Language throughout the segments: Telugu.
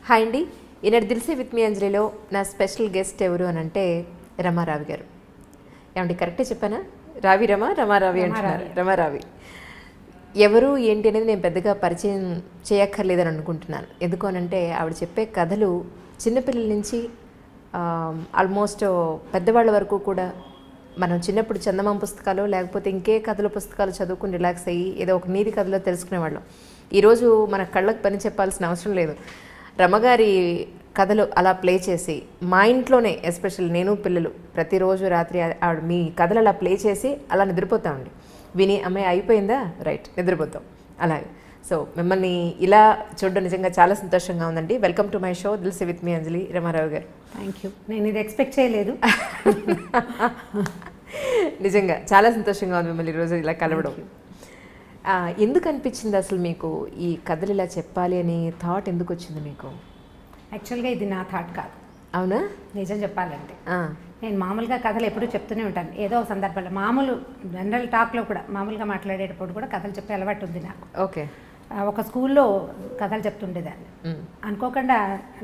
హాయ్ అండి, ఈనాడు దిల్సే విత్ మీ అంజలిలో నా స్పెషల్ గెస్ట్ ఎవరు అని అంటే రమారావి గారు. ఏమండి కరెక్టే చెప్పానా? రమారావి అంటున్నారు. రమారావి ఎవరు ఏంటి అనేది నేను పెద్దగా పరిచయం చేయక్కర్లేదని అనుకుంటున్నాను. ఎందుకు అనంటే ఆవిడ చెప్పే కథలు చిన్నపిల్లల నుంచి ఆల్మోస్ట్ పెద్దవాళ్ళ వరకు కూడా మనం చిన్నప్పుడు చందమామ పుస్తకాలు లేకపోతే ఇంకే కథల పుస్తకాలు చదువుకుని రిలాక్స్ అయ్యి ఏదో ఒక నీతి కథలో తెలుసుకునేవాళ్ళం. ఈరోజు మన కళ్ళకు పని చెప్పాల్సిన అవసరం లేదు. రమగారి కథలు అలా ప్లే చేసి మా ఇంట్లోనే ఎస్పెషల్ నేను పిల్లలు ప్రతిరోజు రాత్రి ఆవిడ మీ కథలు అలా ప్లే చేసి అలా నిద్రపోతామండి. విని అమ్మాయి అయిపోయిందా రైట్ నిద్రపోతాం అలాగే. సో మిమ్మల్ని ఇలా చూడడం నిజంగా చాలా సంతోషంగా ఉందండి. Welcome to my show Dilse with me Anjali, Ramarao గారు. Thank you. నేను ఇది ఎక్స్పెక్ట్ చేయలేదు. నిజంగా చాలా సంతోషంగా ఉంది మిమ్మల్ని ఈరోజు ఇలా కలవడం. ఎందుకు అనిపించింది అసలు మీకు ఈ కథలు ఇలా చెప్పాలి అని థాట్ ఎందుకు వచ్చింది మీకు? యాక్చువల్గా ఇది నా థాట్ కాదు. అవునా? నిజం చెప్పాలంటే నేను మామూలుగా కథలు ఎప్పుడూ చెప్తూనే ఉంటాను. ఏదో ఒక సందర్భంలో మామూలు జనరల్ టాక్లో కూడా మామూలుగా మాట్లాడేటప్పుడు కూడా కథలు చెప్పే అలవాటు ఉంది నాకు. ఓకే. ఒక స్కూల్లో కథలు చెప్తుండేదాన్ని. అనుకోకుండా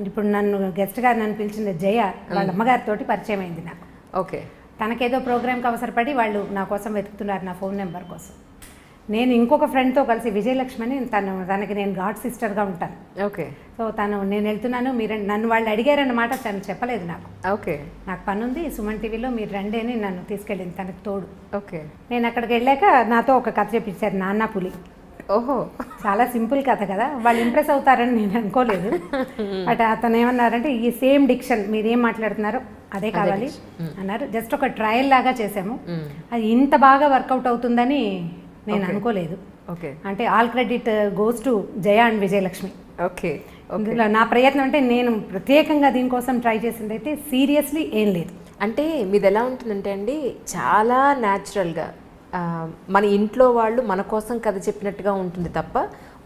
ఇప్పుడు నన్ను గెస్ట్గా నన్ను పిలిచిన జయ వాళ్ళ అమ్మగారితో పరిచయం అయింది నాకు. ఓకే. తనకేదో ప్రోగ్రామ్కి అవసరపడి వాళ్ళు నా కోసం వెతుకుతున్నారు, నా ఫోన్ నెంబర్ కోసం. నేను ఇంకొక ఫ్రెండ్తో కలిసి విజయలక్ష్మి అని తనకి నేను గాడ్ సిస్టర్గా ఉంటాను. ఓకే. సో నేను వెళ్తున్నాను, మీరు నన్ను వాళ్ళు అడిగారన్నమాట. తను చెప్పలేదు నాకు. ఓకే. నాకు పని ఉంది సుమన్ టీవీలో, మీరు రండి అని నన్ను తీసుకెళ్ళింది తనకు తోడు. ఓకే. నేను అక్కడికి వెళ్ళాక నాతో ఒక కథ చెప్పించారు, నాన్న పులి. ఓహో, చాలా సింపుల్ కథ కదా, వాళ్ళు ఇంప్రెస్ అవుతారని నేను అనుకోలేదు. బట్ అతను ఏమన్నారంటే ఈ సేమ్ డిక్షన్ మీరేం మాట్లాడుతున్నారో అదే కావాలి అన్నారు. జస్ట్ ఒక ట్రయల్ లాగా చేసాము. అది ఇంత బాగా వర్కౌట్ అవుతుందని నేను అనుకోలేదు. ఓకే. అంటే all credit goes to Jaya and Vijayalakshmi. Okay. ఇందులో నా ప్రయత్నం అంటే నేను ప్రత్యేకంగా దీనికోసం ట్రై చేసింది అయితే సీరియస్లీ ఏం లేదు. అంటే మీది ఎలా ఉంటుందంటే అండి, చాలా న్యాచురల్గా మన ఇంట్లో వాళ్ళు మన కోసం కథ చెప్పినట్టుగా ఉంటుంది తప్ప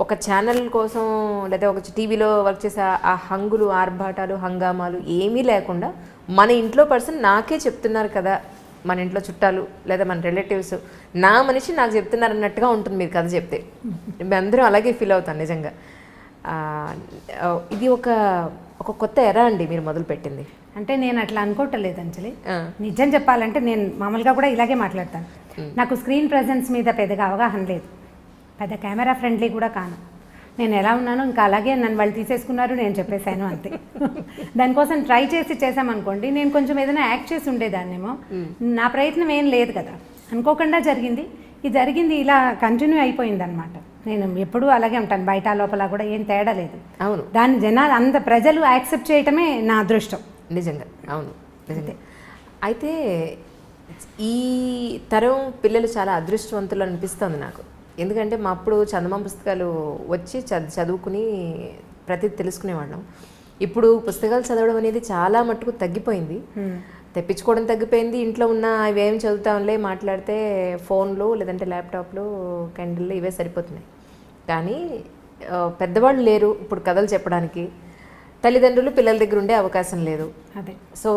ఒక ఛానల్ కోసం లేదా ఒక టీవీలో వర్క్ చేసే ఆ హంగులు ఆర్భాటాలు హంగామాలు ఏమీ లేకుండా మన ఇంట్లో పర్సన్ నాకే చెప్తున్నారు కదా, మన ఇంట్లో చుట్టాలు లేదా మన రిలేటివ్స్ నా మనిషి నాకు చెప్తున్నారు అన్నట్టుగా ఉంటుంది మీరు కథ చెప్తే. అందరూ అలాగే ఫీల్ అవుతాను నిజంగా. ఇది ఒక కొత్త ఎరా అండి మీరు మొదలు పెట్టింది. అంటే నేను అట్లా అనుకోవట్లేదు అంజలి. నిజం చెప్పాలంటే నేను మామూలుగా కూడా ఇలాగే మాట్లాడతాను. నాకు స్క్రీన్ ప్రెజెన్స్ మీద పెద్దగా అవగాహన లేదు, పెద్ద కెమెరా ఫ్రెండ్లీ కూడా కాను. నేను ఎలా ఉన్నానో ఇంకా అలాగే నన్ను వాళ్ళు తీసేసుకున్నారు, నేను చెప్పేశాను అంతే. దానికోసం ట్రై చేసామనుకోండి, నేను కొంచెం ఏదైనా యాక్ట్ చేసి ఉండేదాన్నేమో. నా ప్రయత్నం ఏం లేదు కదా, అనుకోకుండా జరిగింది. ఇది జరిగింది ఇలా కంటిన్యూ అయిపోయింది అనమాట. నేను ఎప్పుడూ అలాగే ఉంటాను, బయట లోపల కూడా ఏం తేడా లేదు. అవును. దాన్ని జనాలు ప్రజలు యాక్సెప్ట్ చేయటమే నా అదృష్టం నిజంగా. అవును నిజంగా. అయితే ఈ తరం పిల్లలు చాలా అదృష్టవంతులు అనిపిస్తుంది నాకు. ఎందుకంటే మా అప్పుడు చందమామ పుస్తకాలు వచ్చి చదువుకుని ప్రతి తెలుసుకునేవాళ్ళం. ఇప్పుడు పుస్తకాలు చదవడం అనేది చాలా మట్టుకు తగ్గిపోయింది, తెప్పించుకోవడం తగ్గిపోయింది. ఇంట్లో ఉన్న ఇవేం చదువుతాంలే, మాట్లాడితే ఫోన్లు లేదంటే ల్యాప్టాప్లు కెండిల్ ఇవే సరిపోతున్నాయి. కానీ పెద్దవాళ్ళు లేరు ఇప్పుడు కథలు చెప్పడానికి, తల్లిదండ్రులు పిల్లల దగ్గర ఉండే అవకాశం లేదు. అదే. సో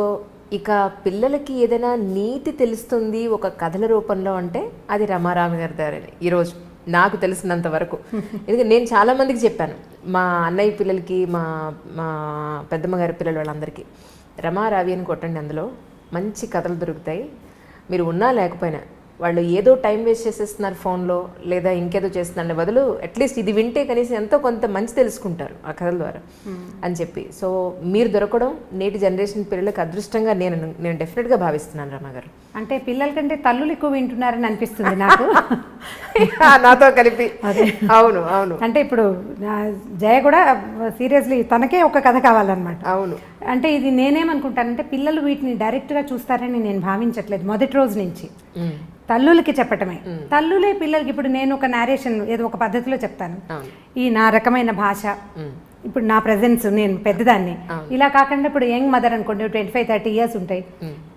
ఇక పిల్లలకి ఏదైనా నీతి తెలుస్తుంది ఒక కథల రూపంలో అంటే అది రమారావి గారి ద్వారానే ఈరోజు నాకు తెలిసినంత వరకు. ఎందుకంటే నేను చాలామందికి చెప్పాను, మా అన్నయ్య పిల్లలకి, మా పెద్దమ్మ గారి పిల్లలు వాళ్ళందరికీ, రమారావి అని కొట్టండి, అందులో మంచి కథలు దొరుకుతాయి. మీరు ఉన్నా లేకపోయినా వాళ్ళు ఏదో టైం వేస్ట్ చేసేస్తున్నారు ఫోన్లో లేదా ఇంకేదో చేస్తున్నారు బదులు అట్లీస్ట్ ఇది వింటే కనీసం ఎంతో కొంత మంచి తెలుసుకుంటారు ఆ కథల ద్వారా అని చెప్పి. సో మీరు దొరకడం నేటి జనరేషన్ పిల్లలకు అదృష్టంగా నేను డెఫినెట్గా భావిస్తున్నాను. రమగారు అంటే పిల్లల కంటే తల్లులు ఎక్కువ వింటున్నారని అనిపిస్తుంది నాకు. నాతో కలిపి. అవును అవును. అంటే ఇప్పుడు జయ కూడా సీరియస్లీ తనకే ఒక కథ కావాలన్నమాట. అవును. అంటే ఇది నేనేమనుకుంటానంటే పిల్లలు వీటిని డైరెక్ట్గా చూస్తారని నేను భావించట్లేదు మొదటి రోజు నుంచి. తల్లులకి చెప్పటమే, తల్లులే పిల్లలకి. ఇప్పుడు నేను ఒక నేరేషన్ ఏదో ఒక పద్ధతిలో చెప్తాను, ఈ నా రకమైన భాష, ఇప్పుడు నా ప్రెజెన్స్, నేను పెద్దదాన్ని ఇలా కాకుండా ఇప్పుడు యంగ్ మదర్ అనుకోండి 25-30 years ఉంటాయి,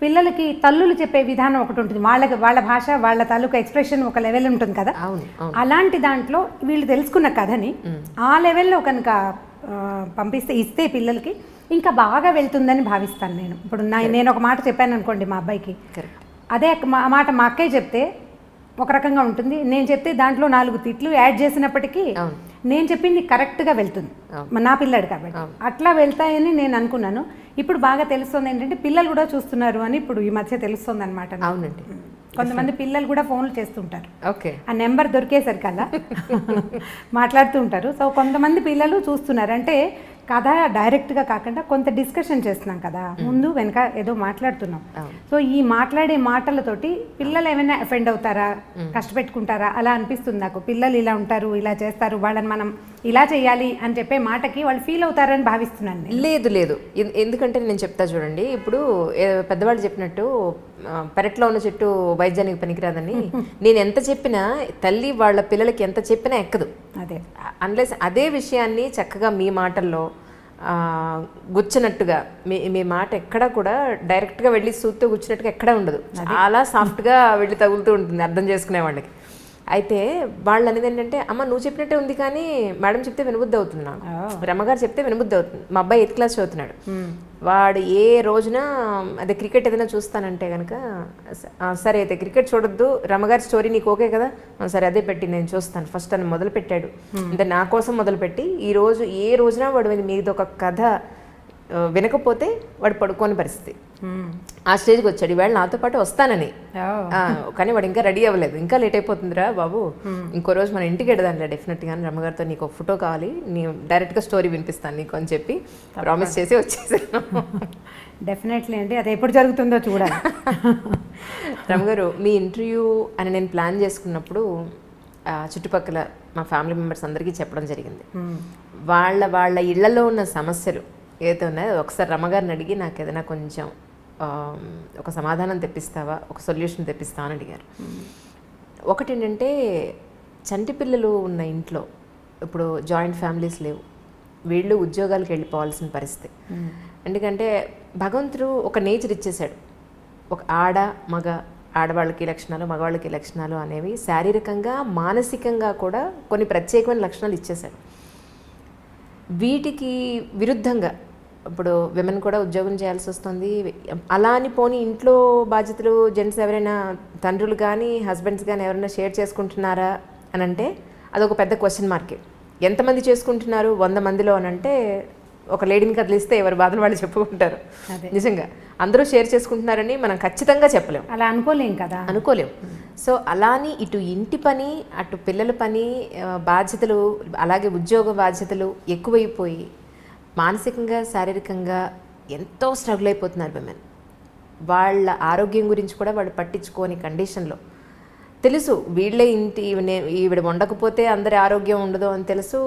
పిల్లలకి తల్లులు చెప్పే విధానం ఒకటి ఉంటుంది, వాళ్ళ భాష వాళ్ళ తాలూకా ఎక్స్ప్రెషన్ ఒక లెవెల్ ఉంటుంది కదా. అలాంటి దాంట్లో వీళ్ళు తెలుసుకున్న కథని ఆ లెవెల్లో కనుక ఇస్తే పిల్లలకి ఇంకా బాగా వెళ్తుందని భావిస్తాను నేను. ఇప్పుడు నేను ఒక మాట చెప్పాను అనుకోండి మా అబ్బాయికి, అదే మాట మా అక్కయ్య చెప్తే ఒక రకంగా ఉంటుంది, నేను చెప్తే దాంట్లో 4 తిట్లు యాడ్ చేసినప్పటికీ నేను చెప్పింది కరెక్ట్గా వెళ్తుంది నా పిల్లాడు కాబట్టి అట్లా వెళ్తాయని నేను అనుకున్నాను. ఇప్పుడు బాగా తెలుస్తుంది ఏంటంటే పిల్లలు కూడా చూస్తున్నారు అని ఇప్పుడు ఈ మధ్య తెలుస్తుంది అనమాట. అవునండి, కొంతమంది పిల్లలు కూడా ఫోన్లు చేస్తుంటారు. ఓకే, ఆ నెంబర్ దొరికేసరికల్లా మాట్లాడుతూ ఉంటారు. సో కొంతమంది పిల్లలు చూస్తున్నారు. అంటే కథ డైరెక్ట్గా కాకుండా కొంత డిస్కషన్ చేస్తున్నాం కదా, ముందు వెనక ఏదో మాట్లాడుతున్నాం. సో ఈ మాట్లాడే మాటలతోటి పిల్లలు ఏమైనా అఫెండ్ అవుతారా, కష్టపెట్టుకుంటారా అలా అనిపిస్తుంది నాకు. పిల్లలు ఇలా ఉంటారు, ఇలా చేస్తారు, వాళ్ళని మనం ఇలా చేయాలి అని చెప్పే మాటకి వాళ్ళు ఫీల్ అవుతారని భావిస్తున్నాను. లేదు లేదు, ఎందుకంటే నేను చెప్తా చూడండి. ఇప్పుడు పెద్దవాళ్ళు చెప్పినట్టు పెరట్లో ఉన్న చెట్టు వైద్యానికి పనికిరాదని నేను ఎంత చెప్పినా తల్లి వాళ్ళ పిల్లలకి ఎంత చెప్పినా ఎక్కదు. అదే అన్లెస్ అదే విషయాన్ని చక్కగా మీ మాటల్లో గుచ్చినట్టుగా మీ మాట ఎక్కడా కూడా డైరెక్ట్గా వెళ్ళి సూత్తో గుచ్చినట్టుగా ఎక్కడా ఉండదు. చాలా సాఫ్ట్గా వెళ్ళి తగులుతూ ఉంటుంది అర్థం చేసుకునే వాళ్ళకి. అయితే వాళ్ళు అనేది ఏంటంటే, అమ్మ నువ్వు చెప్పినట్టే ఉంది కానీ మేడం చెప్తే వినబుద్ధి అవుతుంది, నాకు రమ్మగారు చెప్తే వినబుద్ధి అవుతుంది. మా అబ్బాయి 8th క్లాస్ చదువుతున్నాడు. వాడు ఏ రోజున అదే క్రికెట్ ఏదైనా చూస్తానంటే కనుక, సరే అయితే క్రికెట్ చూడొద్దు, రమ్మగారి స్టోరీ నీకు ఓకే కదా, సరే అదే పెట్టి నేను చూస్తాను ఫస్ట్ అని మొదలు పెట్టాడు. అంటే నా కోసం మొదలుపెట్టి ఏ రోజున వాడు మీది ఒక కథ వినకపోతే వాడు పడుకోని పరిస్థితి, ఆ స్టేజ్కి వచ్చాడు. ఈవేళ నాతో పాటు వస్తానని, కానీ వాడు ఇంకా రెడీ అవ్వలేదు. ఇంకా లేట్ అయిపోతుందిరా బాబు, ఇంకో రోజు మన ఇంటికి వెడదాంలే డెఫినెట్గా, రమ్మగారితో నీకు ఒక ఫోటో కావాలి, నీ డైరెక్ట్గా స్టోరీ వినిపిస్తాను నీకు అని చెప్పి ప్రామిస్ చేసి వచ్చేసాను. డెఫినెట్లీ అండి, అది ఎప్పుడు జరుగుతుందో చూడాలి. రమ్మగారు, మీ ఇంటర్వ్యూ అని నేను ప్లాన్ చేసుకున్నప్పుడు చుట్టుపక్కల మా ఫ్యామిలీ మెంబర్స్ అందరికీ చెప్పడం జరిగింది. వాళ్ళ ఇళ్లలో ఉన్న సమస్యలు ఏదైతే ఉన్నాయో ఒకసారి రమ్మగారిని అడిగి నాకు ఏదైనా కొంచెం ఒక సమాధానం తెప్పిస్తావా, ఒక సొల్యూషన్ తెప్పిస్తావా అని అడిగారు. ఒకటి ఏంటంటే, చంటి పిల్లలు ఉన్న ఇంట్లో ఇప్పుడు జాయింట్ ఫ్యామిలీస్ లేవు, వీళ్ళు ఉద్యోగాలకు వెళ్ళిపోవాల్సిన పరిస్థితి. ఎందుకంటే భగవంతుడు ఒక నేచర్ ఇచ్చేశాడు, ఒక ఆడవాళ్ళకి లక్షణాలు, మగవాళ్ళకి లక్షణాలు అనేవి శారీరకంగా మానసికంగా కూడా కొన్ని ప్రత్యేకమైన లక్షణాలు ఇచ్చేశాడు. వీటికి విరుద్ధంగా ఇప్పుడు విమెన్ కూడా ఉద్యోగం చేయాల్సి వస్తుంది. అలా అని పోనీ ఇంట్లో బాధ్యతలు జెంట్స్ ఎవరైనా తండ్రులు కానీ హస్బెండ్స్ కానీ ఎవరైనా షేర్ చేసుకుంటున్నారా అని అంటే అదొక పెద్ద క్వశ్చన్ మార్కే. ఎంతమంది చేసుకుంటున్నారు 100 మందిలో అని అంటే ఒక లేడీని కదిలిస్తే ఎవరి బాధలు వాళ్ళు చెప్పుకుంటారు. నిజంగా అందరూ షేర్ చేసుకుంటున్నారని మనం ఖచ్చితంగా చెప్పలేం, అలా అనుకోలేం. సో అలాని ఇటు ఇంటి పని, అటు పిల్లల పని బాధ్యతలు, అలాగే ఉద్యోగ బాధ్యతలు ఎక్కువైపోయి మానసికంగా శారీరకంగా ఎంతో స్ట్రగుల్ అయిపోతున్నారు విమెన్. వాళ్ళ ఆరోగ్యం గురించి కూడా వాళ్ళు పట్టించుకోని కండిషన్లో, తెలుసు వీళ్ళే ఈవిడ వండకపోతే అందరి ఆరోగ్యం ఉండదు అని తెలుసు,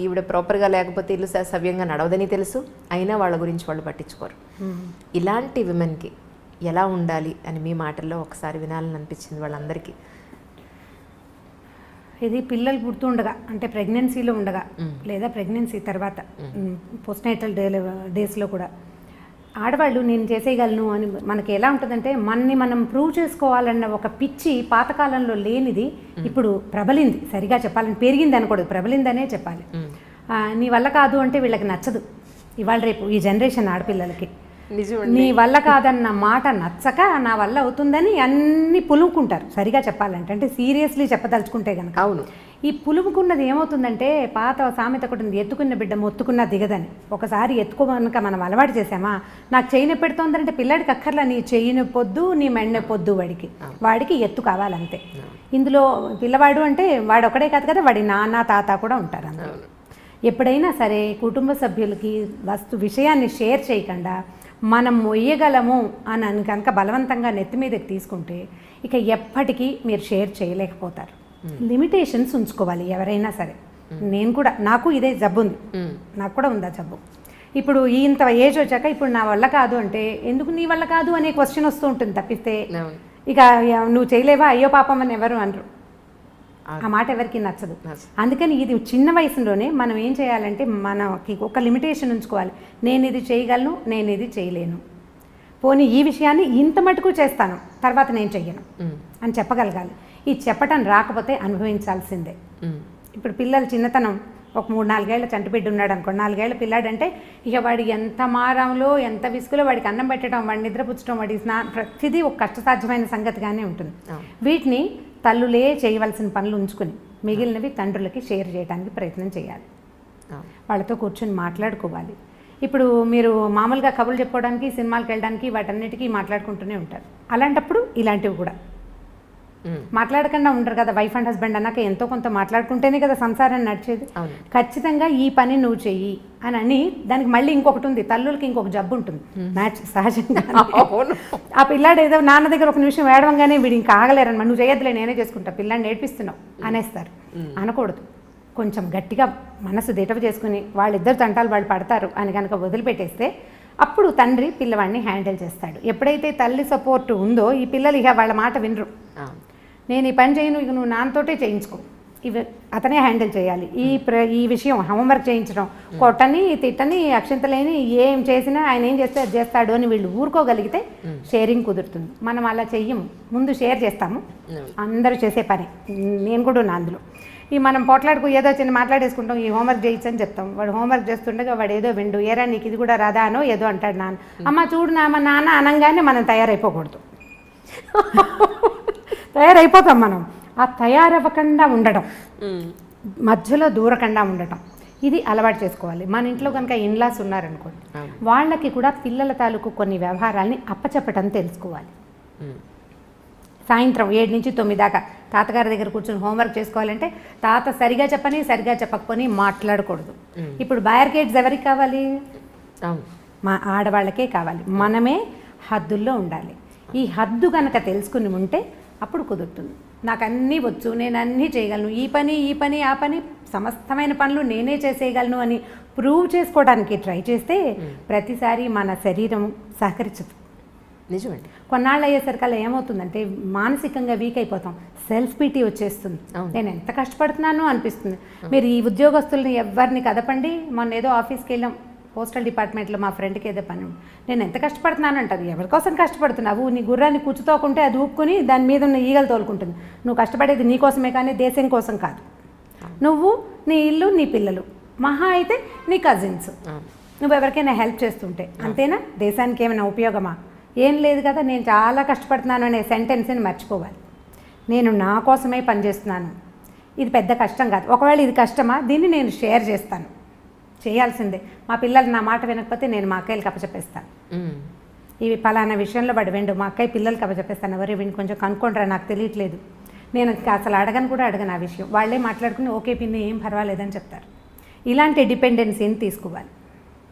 ఈవిడ ప్రాపర్గా లేకపోతే ఇల్లు సవ్యంగా నడవదని తెలుసు, అయినా వాళ్ళ గురించి వాళ్ళు పట్టించుకోరు. ఇలాంటి విమెన్కి ఎలా ఉండాలి అని మీ మాటల్లో ఒకసారి వినాలని అనిపించింది వాళ్ళందరికీ. ఇది పిల్లలు పుడుతుండగా, అంటే ప్రెగ్నెన్సీలో ఉండగా లేదా ప్రెగ్నెన్సీ తర్వాత పోస్ట్నేటల్ డేస్లో కూడా ఆడవాళ్ళు నేను చేసేయగలను అని మనకి ఎలా ఉంటుందంటే, మనం ప్రూవ్ చేసుకోవాలన్న ఒక పిచ్చి పాతకాలంలో లేనిది ఇప్పుడు ప్రబలింది. సరిగా చెప్పాలని పెరిగింది అనకూడదు, ప్రబలిందనే చెప్పాలి. నీ వల్ల కాదు అంటే వీళ్ళకి నచ్చదు. ఇవాళ రేపు ఈ జనరేషన్ ఆడపిల్లలకి నీ వల్ల కాదన్న మాట నచ్చక నా వల్ల అవుతుందని అన్ని పులుముకుంటారు. సరిగా చెప్పాలంటే, అంటే సీరియస్లీ చెప్పదలుచుకుంటే కనుక. అవును, ఈ పులుముకున్నది ఏమవుతుందంటే, పాత సామెత ఒకటి ఉంది, ఎత్తుకున్న బిడ్డ మొత్తుకున్న దిగదని. ఒకసారి ఎత్తుకోమనక మనం అలవాటు చేసామా, నాకు చెయ్యి నొప్పి పెడుతోందంటే పిల్లాడికి అక్కర్లా నీ చెయ్యి నొప్పొద్దు, నీ మెడ నొప్పొద్దు, వాడికి ఎత్తు కావాలంతే. ఇందులో పిల్లవాడు అంటే వాడు ఒకడే కాదు కదా, వాడి నాన్న తాత కూడా ఉంటారు అందులో. ఎప్పుడైనా సరే కుటుంబ సభ్యులకి విషయాన్ని షేర్ చేయకుండా మనం మొయ్యగలము అని కనుక బలవంతంగా నెత్తి మీదకి తీసుకుంటే ఇక ఎప్పటికీ మీరు షేర్ చేయలేకపోతారు. లిమిటేషన్స్ ఉంచుకోవాలి ఎవరైనా సరే. నేను కూడా, నాకు ఇదే జబ్బు ఉంది, నాకు కూడా ఉందా జబ్బు. ఇప్పుడు ఇంత ఏజ్ వచ్చాక ఇప్పుడు నా వల్ల కాదు అంటే, ఎందుకు నీ వల్ల కాదు అనే క్వశ్చన్ వస్తూ ఉంటుంది తప్పిస్తే, ఇక నువ్వు చేయలేవా అయ్యో పాపం అని ఎవరు అనరు. ఆ మాట ఎవరికి నచ్చదు. అందుకని ఇది చిన్న వయసులోనే మనం ఏం చేయాలంటే, మనకి ఒక లిమిటేషన్ ఉంచుకోవాలి. నేను ఇది చేయగలను, నేను ఇది చేయలేను, పోనీ ఈ విషయాన్ని ఇంత మటుకు చేస్తాను, తర్వాత నేను చెయ్యను అని చెప్పగలగాలి. ఈ చెప్పటం రాకపోతే అనుభవించాల్సిందే. ఇప్పుడు పిల్లలు చిన్నతనం, ఒక 3-4 ఏళ్ల చంటిబిడ్డ ఉన్నాడు అనుకోండి, 4 ఏళ్ల పిల్లాడంటే ఇక వాడి ఎంత మారంలో ఎంత విసుగులో వాడికి అన్నం పెట్టడం, వాడి నిద్రపుచ్చడం, వాడి ప్రతిదీ ఒక కష్టసాధ్యమైన సంగతిగానే ఉంటుంది. వీటిని తల్లులే చేయవలసిన పనులు ఉంచుకుని మిగిలినవి తండ్రులకి షేర్ చేయడానికి ప్రయత్నం చేయాలి. వాళ్ళతో కూర్చొని మాట్లాడుకోవాలి. ఇప్పుడు మీరు మామూలుగా కబుర్లు చెప్పుకోవడానికి, సినిమాలకు వెళ్ళడానికి వాటన్నిటికీ మాట్లాడుకుంటూనే ఉంటారు. అలాంటప్పుడు ఇలాంటివి కూడా మాట్లాడకుండా ఉండరు కదా. వైఫ్ అండ్ హస్బెండ్ అన్నాక ఎంతో కొంత మాట్లాడుకుంటేనే కదా సంసారం నడిచేది. ఖచ్చితంగా ఈ పని నువ్వు చెయ్యి అని దానికి మళ్ళీ ఇంకొకటి ఉంది, తల్లులకి ఇంకొక జబ్బు ఉంటుంది, మ్యాచ్ సహజంగా. ఆ పిల్లాడు ఏదో నాన్న దగ్గర ఒక నిమిషం వేడవంగానే వీడు ఇంకా ఆగలేరన్నమాట, నువ్వు చేయొద్దులే నేనే చేసుకుంటా, పిల్లాడిని నేర్పిస్తున్నావు అనేస్తారు. అనకూడదు. కొంచెం గట్టిగా మనసు దిటవ చేసుకుని వాళ్ళిద్దరు తంటాలు వాళ్ళు పడతారు అని కనుక వదిలిపెట్టేస్తే అప్పుడు తండ్రి పిల్లవాడిని హ్యాండిల్ చేస్తాడు. ఎప్పుడైతే తల్లి సపోర్ట్ ఉందో ఈ పిల్లలు ఇక వాళ్ళ మాట వినరు. నేను ఈ పని చేయను, ఇక నువ్వు నాన్నతోటే చేయించుకో, ఇవి అతనే హ్యాండిల్ చేయాలి. ఈ విషయం హోంవర్క్ చేయించడం, కొట్టని తిట్టని అక్షంతలేని ఏం చేసినా ఆయన ఏం చేస్తే అది చేస్తాడు అని వీళ్ళు ఊరుకోగలిగితే షేరింగ్ కుదురుతుంది. మనం అలా చెయ్యము, ముందు షేర్ చేస్తాము, అందరూ చేసే పని, నేను కూడా ఉన్నా అందులో. ఈ మనం పోట్లాడుకు ఏదో చిన్న మాట్లాడేసుకుంటాం, ఈ హోంవర్క్ చేయించని చెప్తాం, వాడు హోంవర్క్ చేస్తుండగా వాడు ఏదో విండు, ఏరా నీకు ఇది కూడా రాదా అనో ఏదో అంటాడు నాన్న. అమ్మ చూడు నాన్న అనగానే మనం తయారైపోకూడదు. తయారైపోతాం మనం. ఆ తయారవ్వకుండా ఉండడం, మధ్యలో దూరకుండా ఉండటం, ఇది అలవాటు చేసుకోవాలి. మన ఇంట్లో కనుక ఇన్లాస్ ఉన్నారనుకోండి, వాళ్ళకి కూడా పిల్లల తాలూకు కొన్ని వ్యవహారాల్ని అప్పచెప్పటం తెలుసుకోవాలి. సాయంత్రం 7 నుంచి 9 దాకా తాతగారి దగ్గర కూర్చొని హోంవర్క్ చేసుకోవాలంటే తాత సరిగా చెప్పని సరిగా చెప్పకపోని మాట్లాడకూడదు. ఇప్పుడు బ్యారికేడ్స్ ఎవరికి కావాలి? మా ఆడవాళ్ళకే కావాలి. మనమే హద్దుల్లో ఉండాలి. ఈ హద్దు కనుక తెలుసుకుని ఉంటే అప్పుడు కుదురుతుంది. నాకు అన్నీ వచ్చు, నేను అన్నీ చేయగలను, ఈ పని ఆ పని సమస్తమైన పనులు నేనే చేసేయగలను అని ప్రూవ్ చేసుకోవడానికి ట్రై చేస్తే ప్రతిసారి మన శరీరం సహకరించదు. నిజమండి. కొన్నాళ్ళు అయ్యేసరికల్లా ఏమవుతుందంటే మానసికంగా వీక్ అయిపోతాం, సెల్ఫ్ పీటీ వచ్చేస్తుంది. నేను ఎంత కష్టపడుతున్నానో అనిపిస్తుంది. మీరు ఈ ఉద్యోగస్తుల్ని ఎవరిని కదపండి. మొన్న ఏదో ఆఫీస్కి వెళ్ళాం, పోస్టల్ డిపార్ట్మెంట్లో మా ఫ్రెండ్కి ఏదో పని, నేను ఎంత కష్టపడుతున్నాను అంటది. ఎవరికోసం కష్టపడుతున్నావు? నీ గుర్రాన్ని కూర్చుతోకుంటే అది ఊపుకొని దాని మీద ఉన్న ఈగలు తోలుకుంటుంది. నువ్వు కష్టపడేది నీ కోసమే కానీ దేశం కోసం కాదు. నువ్వు, నీ ఇల్లు, నీ పిల్లలు, మహా అయితే నీ కజిన్స్, నువ్వు ఎవరికైనా హెల్ప్ చేస్తుంటే అంతేనా? దేశానికి ఏమైనా ఉపయోగమా? ఏం లేదు కదా. నేను చాలా కష్టపడుతున్నాను అనే సెంటెన్స్ని మర్చిపోవాలి. నేను నా కోసమే పనిచేస్తున్నాను, ఇది పెద్ద కష్టం కాదు. ఒకవేళ ఇది కష్టమా, దీన్ని నేను షేర్ చేస్తాను, చేయాల్సిందే. మా పిల్లలు నా మాట వినకపోతే నేను మా అక్కయ్యలకి అప్పచెప్పేస్తాను. ఇవి పలానా విషయంలో వాడు వెండు, మా అక్కయ్య పిల్లలకి అప్పచెప్పేస్తాను. ఎవరే వీడిని కొంచెం కనుక్కుంటారా, నాకు తెలియట్లేదు, నేను అసలు అడగను ఆ విషయం. వాళ్ళే మాట్లాడుకుని ఓకే పిన్ని ఏం పర్వాలేదని చెప్తారు. ఇలాంటి డిపెండెన్సీని తీసుకోవాలి.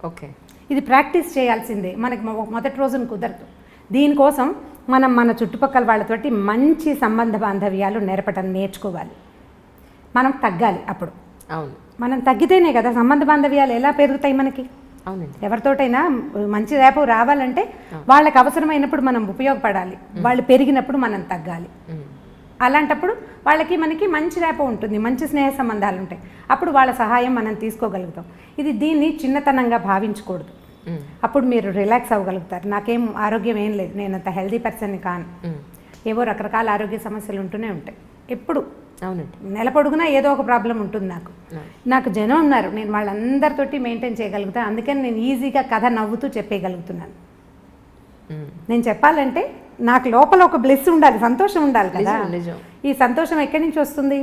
ఓకే, ఇది ప్రాక్టీస్ చేయాల్సిందే. మనకి మొదటి రోజున కుదరదు. దీనికోసం మనం మన చుట్టుపక్కల వాళ్ళతోటి మంచి సంబంధ బాంధవ్యాలు నేర్చుకోవాలి. మనం తగ్గాలి. అప్పుడు అవును, మనం తగ్గితేనే కదా సంబంధ బాంధవ్యాలు ఎలా పెరుగుతాయి మనకి. అవునండి. ఎవరితోటైనా మంచి రేపు రావాలంటే వాళ్ళకి అవసరమైనప్పుడు మనం ఉపయోగపడాలి, వాళ్ళు పెరిగినప్పుడు మనం తగ్గాలి. అలాంటప్పుడు వాళ్ళకి మనకి మంచి రేపో ఉంటుంది, మంచి స్నేహ సంబంధాలు ఉంటాయి. అప్పుడు వాళ్ళ సహాయం మనం తీసుకోగలుగుతాం. దీన్ని చిన్నతనంగా భావించకూడదు. అప్పుడు మీరు రిలాక్స్ అవ్వగలుగుతారు. నాకేం ఆరోగ్యం ఏం లేదు, నేను అంత హెల్దీ పర్సన్ని కాను, ఏవో రకరకాల ఆరోగ్య సమస్యలు ఉంటూనే ఉంటాయి ఎప్పుడు. అవునండి. నెల పొడుగునా ఏదో ఒక ప్రాబ్లం ఉంటుంది. నాకు జనం ఉన్నారు, నేను వాళ్ళందరితోటి మెయింటైన్ చేయగలుగుతాను. అందుకని నేను ఈజీగా కథ నవ్వుతూ చెప్పేయగలుగుతున్నాను. నేను చెప్పాలంటే నాకు లోపల ఒక బ్లెస్ ఉండాలి, సంతోషం ఉండాలి కదా. ఈ సంతోషం ఎక్కడి నుంచి వస్తుంది?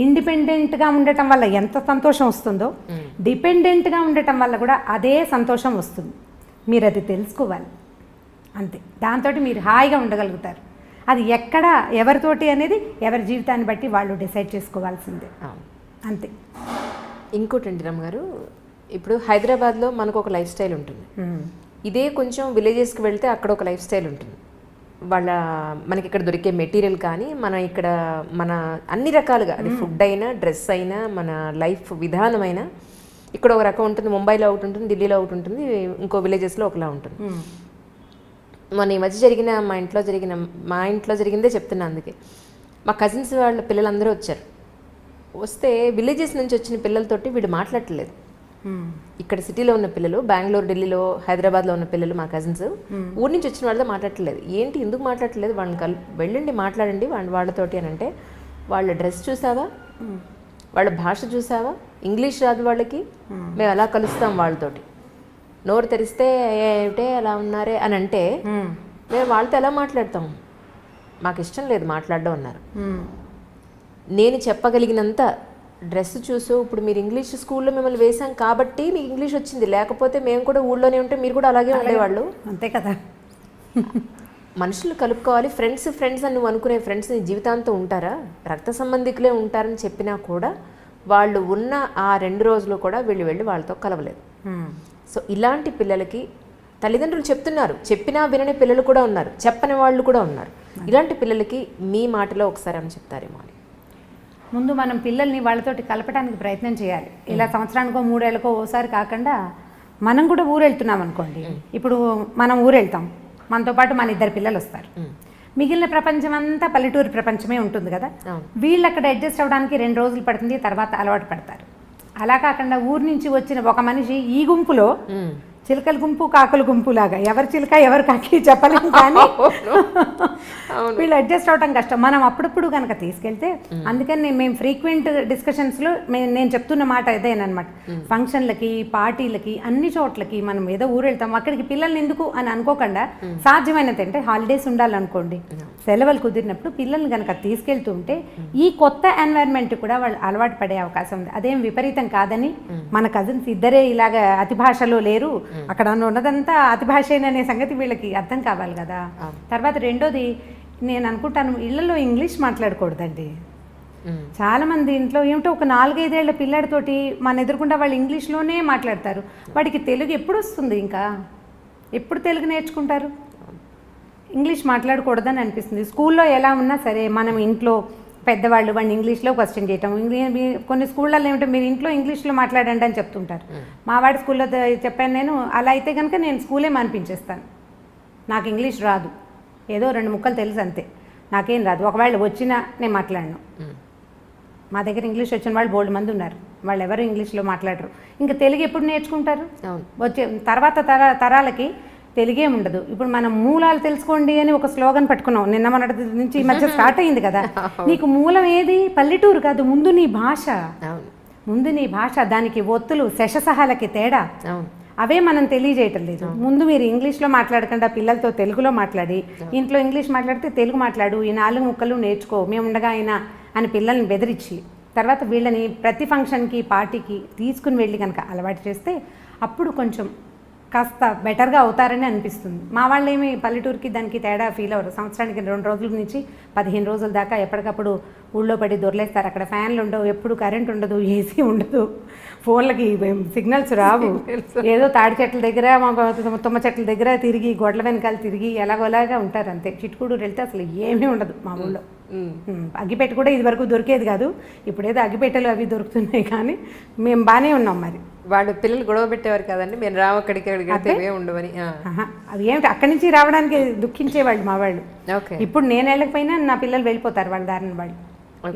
ఇండిపెండెంట్గా ఉండటం వల్ల ఎంత సంతోషం వస్తుందో డిపెండెంట్గా ఉండటం వల్ల కూడా అదే సంతోషం వస్తుంది. మీరు అది తెలుసుకోవాలి, అంతే. దాంతో మీరు హాయిగా ఉండగలుగుతారు. అది ఎక్కడ ఎవరితోటి అనేది ఎవరి జీవితాన్ని బట్టి వాళ్ళు డిసైడ్ చేసుకోవాల్సిందే, అంతే. ఇంకోటండి రమ్మగారు, ఇప్పుడు హైదరాబాద్లో మనకు ఒక లైఫ్ స్టైల్ ఉంటుంది, ఇదే కొంచెం విలేజెస్కి వెళ్తే అక్కడ ఒక లైఫ్ స్టైల్ ఉంటుంది. మనకి ఇక్కడ దొరికే మెటీరియల్ కానీ మన అన్ని రకాలుగా, అది ఫుడ్ అయినా డ్రెస్ అయినా మన లైఫ్ విధానమైనా ఇక్కడ ఒక రకం ఉంటుంది. ముంబైలో ఒకటి ఉంటుంది, ఢిల్లీలో ఒకటి ఉంటుంది, ఇంకో విలేజెస్లో ఒకలా ఉంటుంది. మన ఈ మధ్య మా ఇంట్లో జరిగిందే చెప్తున్నా. అందుకే మా కజిన్స్ వాళ్ళ పిల్లలందరూ వచ్చారు. వస్తే విలేజెస్ నుంచి వచ్చిన పిల్లలతోటి వీడు మాట్లాడట్లేదు. ఇక్కడ సిటీలో ఉన్న పిల్లలు, బెంగళూరు, ఢిల్లీలో, హైదరాబాద్లో ఉన్న పిల్లలు, మా కజిన్స్, ఊరి నుంచి వచ్చిన వాళ్ళతో మాట్లాడట్లేదు. ఏంటి ఎందుకు మాట్లాడట్లేదు? వాళ్ళని వెళ్ళండి మాట్లాడండి వాళ్ళతోటి అని అంటే, వాళ్ళ డ్రెస్ చూసావా, వాళ్ళ భాష చూసావా, ఇంగ్లీష్ రాదు వాళ్ళకి, మేము అలా కలుస్తాం వాళ్ళతోటి. నోరు తెరిస్తే ఏమిటే అలా ఉన్నారే అని అంటే మేము వాళ్ళతో ఎలా మాట్లాడతాం? మాకు ఇష్టం లేదు మాట్లాడడం అన్నారు. నేను చెప్పగలిగినంత డ్రెస్ చూసు ఇప్పుడు మీరు ఇంగ్లీష్ స్కూల్లో మిమ్మల్ని వేసాం కాబట్టి మీకు ఇంగ్లీష్ వచ్చింది, లేకపోతే మేము కూడా ఊళ్ళోనే ఉంటే మీరు కూడా అలాగే ఉండేవాళ్ళు. అంతే కదా. మనుషులు కలుపుకోవాలి. ఫ్రెండ్స్ అని నువ్వు అనుకునే ఫ్రెండ్స్ నీ జీవితాంతం ఉంటారా? రక్త సంబంధికులే ఉంటారని చెప్పినా కూడా వాళ్ళు ఉన్న ఆ 2 రోజులు కూడా వీళ్ళు వెళ్ళి వాళ్ళతో కలవలేదు. సో ఇలాంటి పిల్లలకి తల్లిదండ్రులు చెప్తున్నారు, చెప్పినా వినని పిల్లలు కూడా ఉన్నారు, చెప్పని వాళ్ళు కూడా ఉన్నారు. ఇలాంటి పిల్లలకి మీ మాటలో ఒకసారి అని చెప్తారేమో అని. ముందు మనం పిల్లల్ని వాళ్ళతోటి కలపడానికి ప్రయత్నం చేయాలి. ఇలా సంవత్సరానికో 3 ఏళ్ళకో ఓసారి కాకుండా మనం కూడా ఊరు వెళ్తున్నాం అనుకోండి. ఇప్పుడు మనం ఊరు వెళ్తాం, మనతో పాటు మన 2 పిల్లలు వస్తారు. మిగిలిన ప్రపంచం అంతా పల్లెటూరు ప్రపంచమే ఉంటుంది కదా. వీళ్ళు అక్కడ అడ్జస్ట్ అవ్వడానికి 2 రోజులు పడుతుంది, తర్వాత అలవాటు పడతారు. అలా కాకుండా ఊరు నుంచి వచ్చిన ఒక మనిషి ఈ గుంపులో చిలకల గుంపు కాకుల గుంపు లాగా ఎవరు చిలక ఎవరు కాకి చెప్పలేము, కానీ వీళ్ళు అడ్జస్ట్ అవడం కష్టం. మనం అప్పుడప్పుడు కనుక తీసుకెళ్తే, అందుకని మేము ఫ్రీక్వెంట్ డిస్కషన్స్లో నేను చెప్తున్న మాట ఇదేనమాట. ఫంక్షన్లకి, పార్టీలకి, అన్ని చోట్లకి మనం ఏదో ఊరు వెళ్తాం, అక్కడికి పిల్లల్ని ఎందుకు అని అనుకోకుండా సాధ్యమైనంత అంటే హాలిడేస్ ఉండాలనుకోండి, సెలవులు కుదిరినప్పుడు పిల్లల్ని కనుక తీసుకెళ్తుంటే ఈ కొత్త ఎన్వైర్న్మెంట్ కూడా వాళ్ళు అలవాటు పడే అవకాశం ఉంది. అదేం విపరీతం కాదని, మన కజిన్స్ ఇద్దరే ఇలాగ అతి భాషలో లేరు, అక్కడ ఉన్నదంతా అతి భాషేననే సంగతి వీళ్ళకి అర్థం కావాలి కదా. తర్వాత రెండోది నేను అనుకుంటాను, ఇళ్లలో ఇంగ్లీష్ మాట్లాడకూడదండి. చాలా మంది ఇంట్లో ఏమిటో ఒక 4-5 ఏళ్ల పిల్లాడితోటి మన ఎదురుకుండా వాళ్ళు ఇంగ్లీష్లోనే మాట్లాడతారు. వాడికి తెలుగు ఎప్పుడు వస్తుంది? ఇంకా ఎప్పుడు తెలుగు నేర్చుకుంటారు? ఇంగ్లీష్ మాట్లాడకూడదని అనిపిస్తుంది. స్కూల్లో ఎలా ఉన్నా సరే మనం ఇంట్లో పెద్దవాళ్ళు వాడిని ఇంగ్లీష్లో క్వశ్చన్ చేయటం, కొన్ని స్కూళ్ళల్లో ఏమిటో మీరు ఇంట్లో ఇంగ్లీష్లో మాట్లాడండి అని చెప్తుంటారు. మా వాడి స్కూల్లో చెప్పాను నేను, అలా అయితే కనుక నేను స్కూలే మానిపించేస్తాను. నాకు ఇంగ్లీష్ రాదు, ఏదో 2 ముక్కలు తెలుసు అంతే, నాకేం రాదు. ఒకవేళ వచ్చినా నేను మాట్లాడను. మా దగ్గర ఇంగ్లీష్ వచ్చిన వాళ్ళు బోల్డ్ మంది ఉన్నారు, వాళ్ళు ఎవరు ఇంగ్లీష్లో మాట్లాడరు. ఇంకా తెలుగు ఎప్పుడు నేర్చుకుంటారు? వచ్చే తర్వాత తరాలకి తెలుగే ఉండదు. ఇప్పుడు మనం మూలాలు తెలుసుకోండి అని ఒక స్లోగన్ పట్టుకున్నాం, నిన్న మొన్నటి నుంచి ఈ మధ్య స్టార్ట్ అయింది కదా. నీకు మూలం ఏది? పల్లెటూరు కాదు, ముందు నీ భాష. దానికి ఒత్తులు శశసహాలకి తేడా అవే మనం తెలియజేయటం లేదు. ముందు మీరు ఇంగ్లీష్లో మాట్లాడకుండా పిల్లలతో తెలుగులో మాట్లాడి, ఇంట్లో ఇంగ్లీష్ మాట్లాడితే తెలుగు మాట్లాడు, ఈ 4 ముక్కలు నేర్చుకో, మేము ఉండగా అయినా అని పిల్లల్ని బెదిరించి, తర్వాత వీళ్ళని ప్రతి ఫంక్షన్కి, పార్టీకి తీసుకుని వెళ్ళి కనుక అలవాటు చేస్తే అప్పుడు కొంచెం కాస్త బెటర్గా అవుతారని అనిపిస్తుంది. మా వాళ్ళు ఏమి పల్లెటూరుకి దానికి తేడా ఫీల్ అవ్వరు. సంవత్సరానికి 2 రోజుల నుంచి 15 రోజుల దాకా ఎప్పటికప్పుడు ఊళ్ళో పడి దొరలేస్తారు. అక్కడ ఫ్యాన్లు ఉండవు, ఎప్పుడు కరెంట్ ఉండదు, ఏసీ ఉండదు, ఫోన్లకి సిగ్నల్స్ రావు. ఏదో తాడి చెట్ల దగ్గర, తుమ్మ చెట్ల దగ్గర తిరిగి, గొడ్ల వెనకాల తిరిగి ఎలాగోలాగా ఉంటారు అంతే. చిట్టుకూడూరు వెళ్తే అసలు ఏమీ ఉండదు మా ఊళ్ళో. అగ్గిపెట్ట కూడా ఇది వరకు దొరికేది కాదు, ఇప్పుడేదో అగ్గిపెట్టెలు అవి దొరుకుతున్నాయి, కానీ మేము బాగానే ఉన్నాం. మరి వాళ్ళు పిల్లలు గొడవ పెట్టేవారు కదండి, మేము రావు అక్కడికి ఉండవని. అవి ఏమిటి అక్కడి నుంచి రావడానికి దుఃఖించేవాళ్ళు మా వాళ్ళు. ఇప్పుడు నేను వెళ్ళకపోయినా నా పిల్లలు వెళ్ళిపోతారు వాళ్ళ దారిని. వాళ్ళు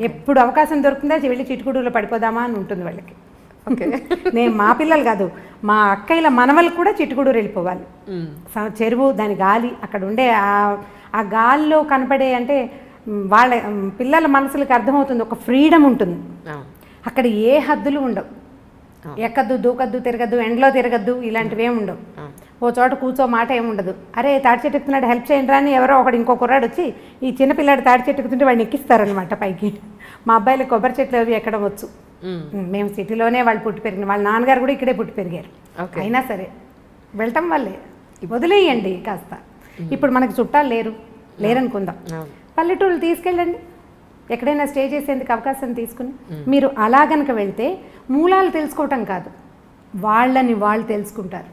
ఎప్పుడు అవకాశం దొరుకుతుందా వెళ్ళి చిట్టుకూడూరులో పడిపోదామా అని ఉంటుంది వాళ్ళకి. నేను మా పిల్లలు కాదు, మా అక్కయ్యల మనవలు కూడా చిట్టుకూడూరు వెళ్ళిపోవాలి. చెరువు, దాని గాలి, అక్కడ ఉండే ఆ గాలిలో కనపడే, అంటే వాళ్ళ పిల్లల మనసులకు అర్థమవుతుంది, ఒక ఫ్రీడమ్ ఉంటుంది అక్కడ. ఏ హద్దులు ఉండవు, ఎక్కద్దు, దూకద్దు, తిరగద్దు, ఎండలో తిరగద్దు, ఇలాంటివి ఏమి ఉండవు. ఓ చోట కూర్చో మాట ఏముండదు. అరే తాడి చెట్టు ఎక్కుతున్నాడు, హెల్ప్ చేయండి రా అని ఎవరో ఒకడు ఇంకో కుర్రాడు వచ్చి ఈ చిన్న పిల్లాడు తాడి చెట్టు ఎక్కుతుంటే వాడిని ఎక్కిస్తారనమాట పైకి. మా అబ్బాయిలు కొబ్బరి చెట్లు అవి ఎక్కడం వచ్చు. మేము సిటీలోనే వాళ్ళు పుట్టి పెరిగిన, వాళ్ళ నాన్నగారు కూడా ఇక్కడే పుట్టి పెరిగారు. అయినా సరే వెళ్ళటం వల్లే వదిలేయండి కాస్త. ఇప్పుడు మనకు చుట్టాలు లేరనుకుందాం, పల్లెటూళ్ళు తీసుకెళ్ళండి, ఎక్కడైనా స్టే చేసేందుకు అవకాశం తీసుకుని. మీరు అలా గనక వెళ్తే మూలాలు తెలుసుకోవటం కాదు, వాళ్ళని వాళ్ళు తెలుసుకుంటారు.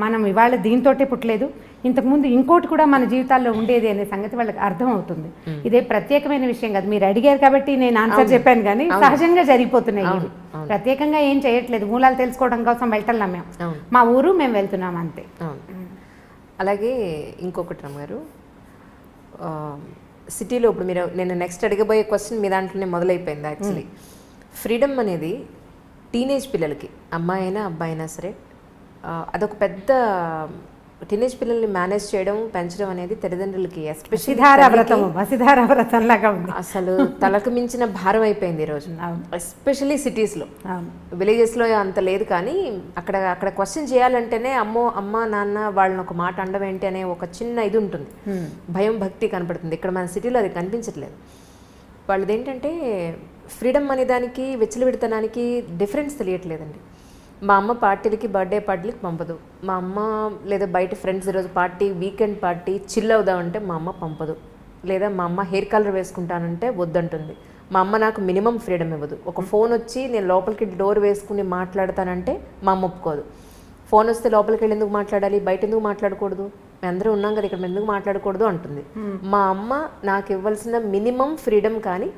మనం ఇవాళ దీంతోటే పుట్టలేదు, ఇంతకుముందు ఇంకోటి కూడా మన జీవితాల్లో ఉండేది అనే సంగతి వాళ్ళకి అర్థం అవుతుంది. ఇదే ప్రత్యేకమైన విషయం కాదు, మీరు అడిగారు కాబట్టి నేను ఆన్సర్ చెప్పాను, కానీ సహజంగా జరిగిపోతున్నాయి ఇవి. ప్రత్యేకంగా ఏం చేయట్లేదు, మూలాలు తెలుసుకోవడం కోసం వెళ్తున్నాం మేము, మా ఊరు మేము వెళ్తున్నాం అంతే. అలాగే ఇంకొకటి రమ్మారు, సిటీలో ఇప్పుడు మీరు, నేను నెక్స్ట్ అడగబోయే క్వశ్చన్ మీ దాంట్లోనే మొదలైపోయింది యాక్చువల్లీ. ఫ్రీడమ్ అనేది టీనేజ్ పిల్లలకి, అమ్మాయి అయినా అబ్బాయి అయినా సరే, అదొక పెద్ద, టీనేజ్ పిల్లల్ని మేనేజ్ చేయడం, పెంచడం అనేది తల్లిదండ్రులకి అసలు తలకు మించిన భారం అయిపోయింది ఈరోజు. ఎస్పెషల్లీ సిటీస్లో, విలేజెస్లో అంత లేదు, కానీ అక్కడ క్వశ్చన్ చేయాలంటేనే అమ్మ నాన్న వాళ్ళని ఒక మాట అండం ఏంటి అనే ఒక చిన్న ఇది ఉంటుంది, భయం భక్తి కనపడుతుంది. ఇక్కడ మన సిటీలో అది కనిపించట్లేదు. వాళ్ళది ఏంటంటే ఫ్రీడమ్ అనే దానికి విచ్చలవిడితనానికి డిఫరెన్స్ తెలియట్లేదండి. మా అమ్మ పార్టీలకి, బర్త్డే పార్టీలకి పంపదు. మా అమ్మ లేదా బయట ఫ్రెండ్స్ ఈరోజు పార్టీ, వీకెండ్ పార్టీ చిల్ అవుదామంటే మా అమ్మ పంపదు. లేదా మా అమ్మ హెయిర్ కలర్ వేసుకుంటానంటే వద్దంటుంది. మా అమ్మ నాకు మినిమం ఫ్రీడమ్ ఇవ్వదు. ఒక ఫోన్ వచ్చి నేను లోపలికి డోర్ వేసుకుని మాట్లాడతానంటే మా అమ్మ ఒప్పుకోదు. ఫోన్ వస్తే లోపలికి వెళ్ళి ఎందుకు మాట్లాడాలి, బయట ఎందుకు మాట్లాడకూడదు, మేము అందరూ ఉన్నాం కదా ఇక్కడ ఎందుకు మాట్లాడకూడదు అంటుంది. మా అమ్మ నాకు ఇవ్వాల్సిన మినిమం ఫ్రీడమ్ కానీ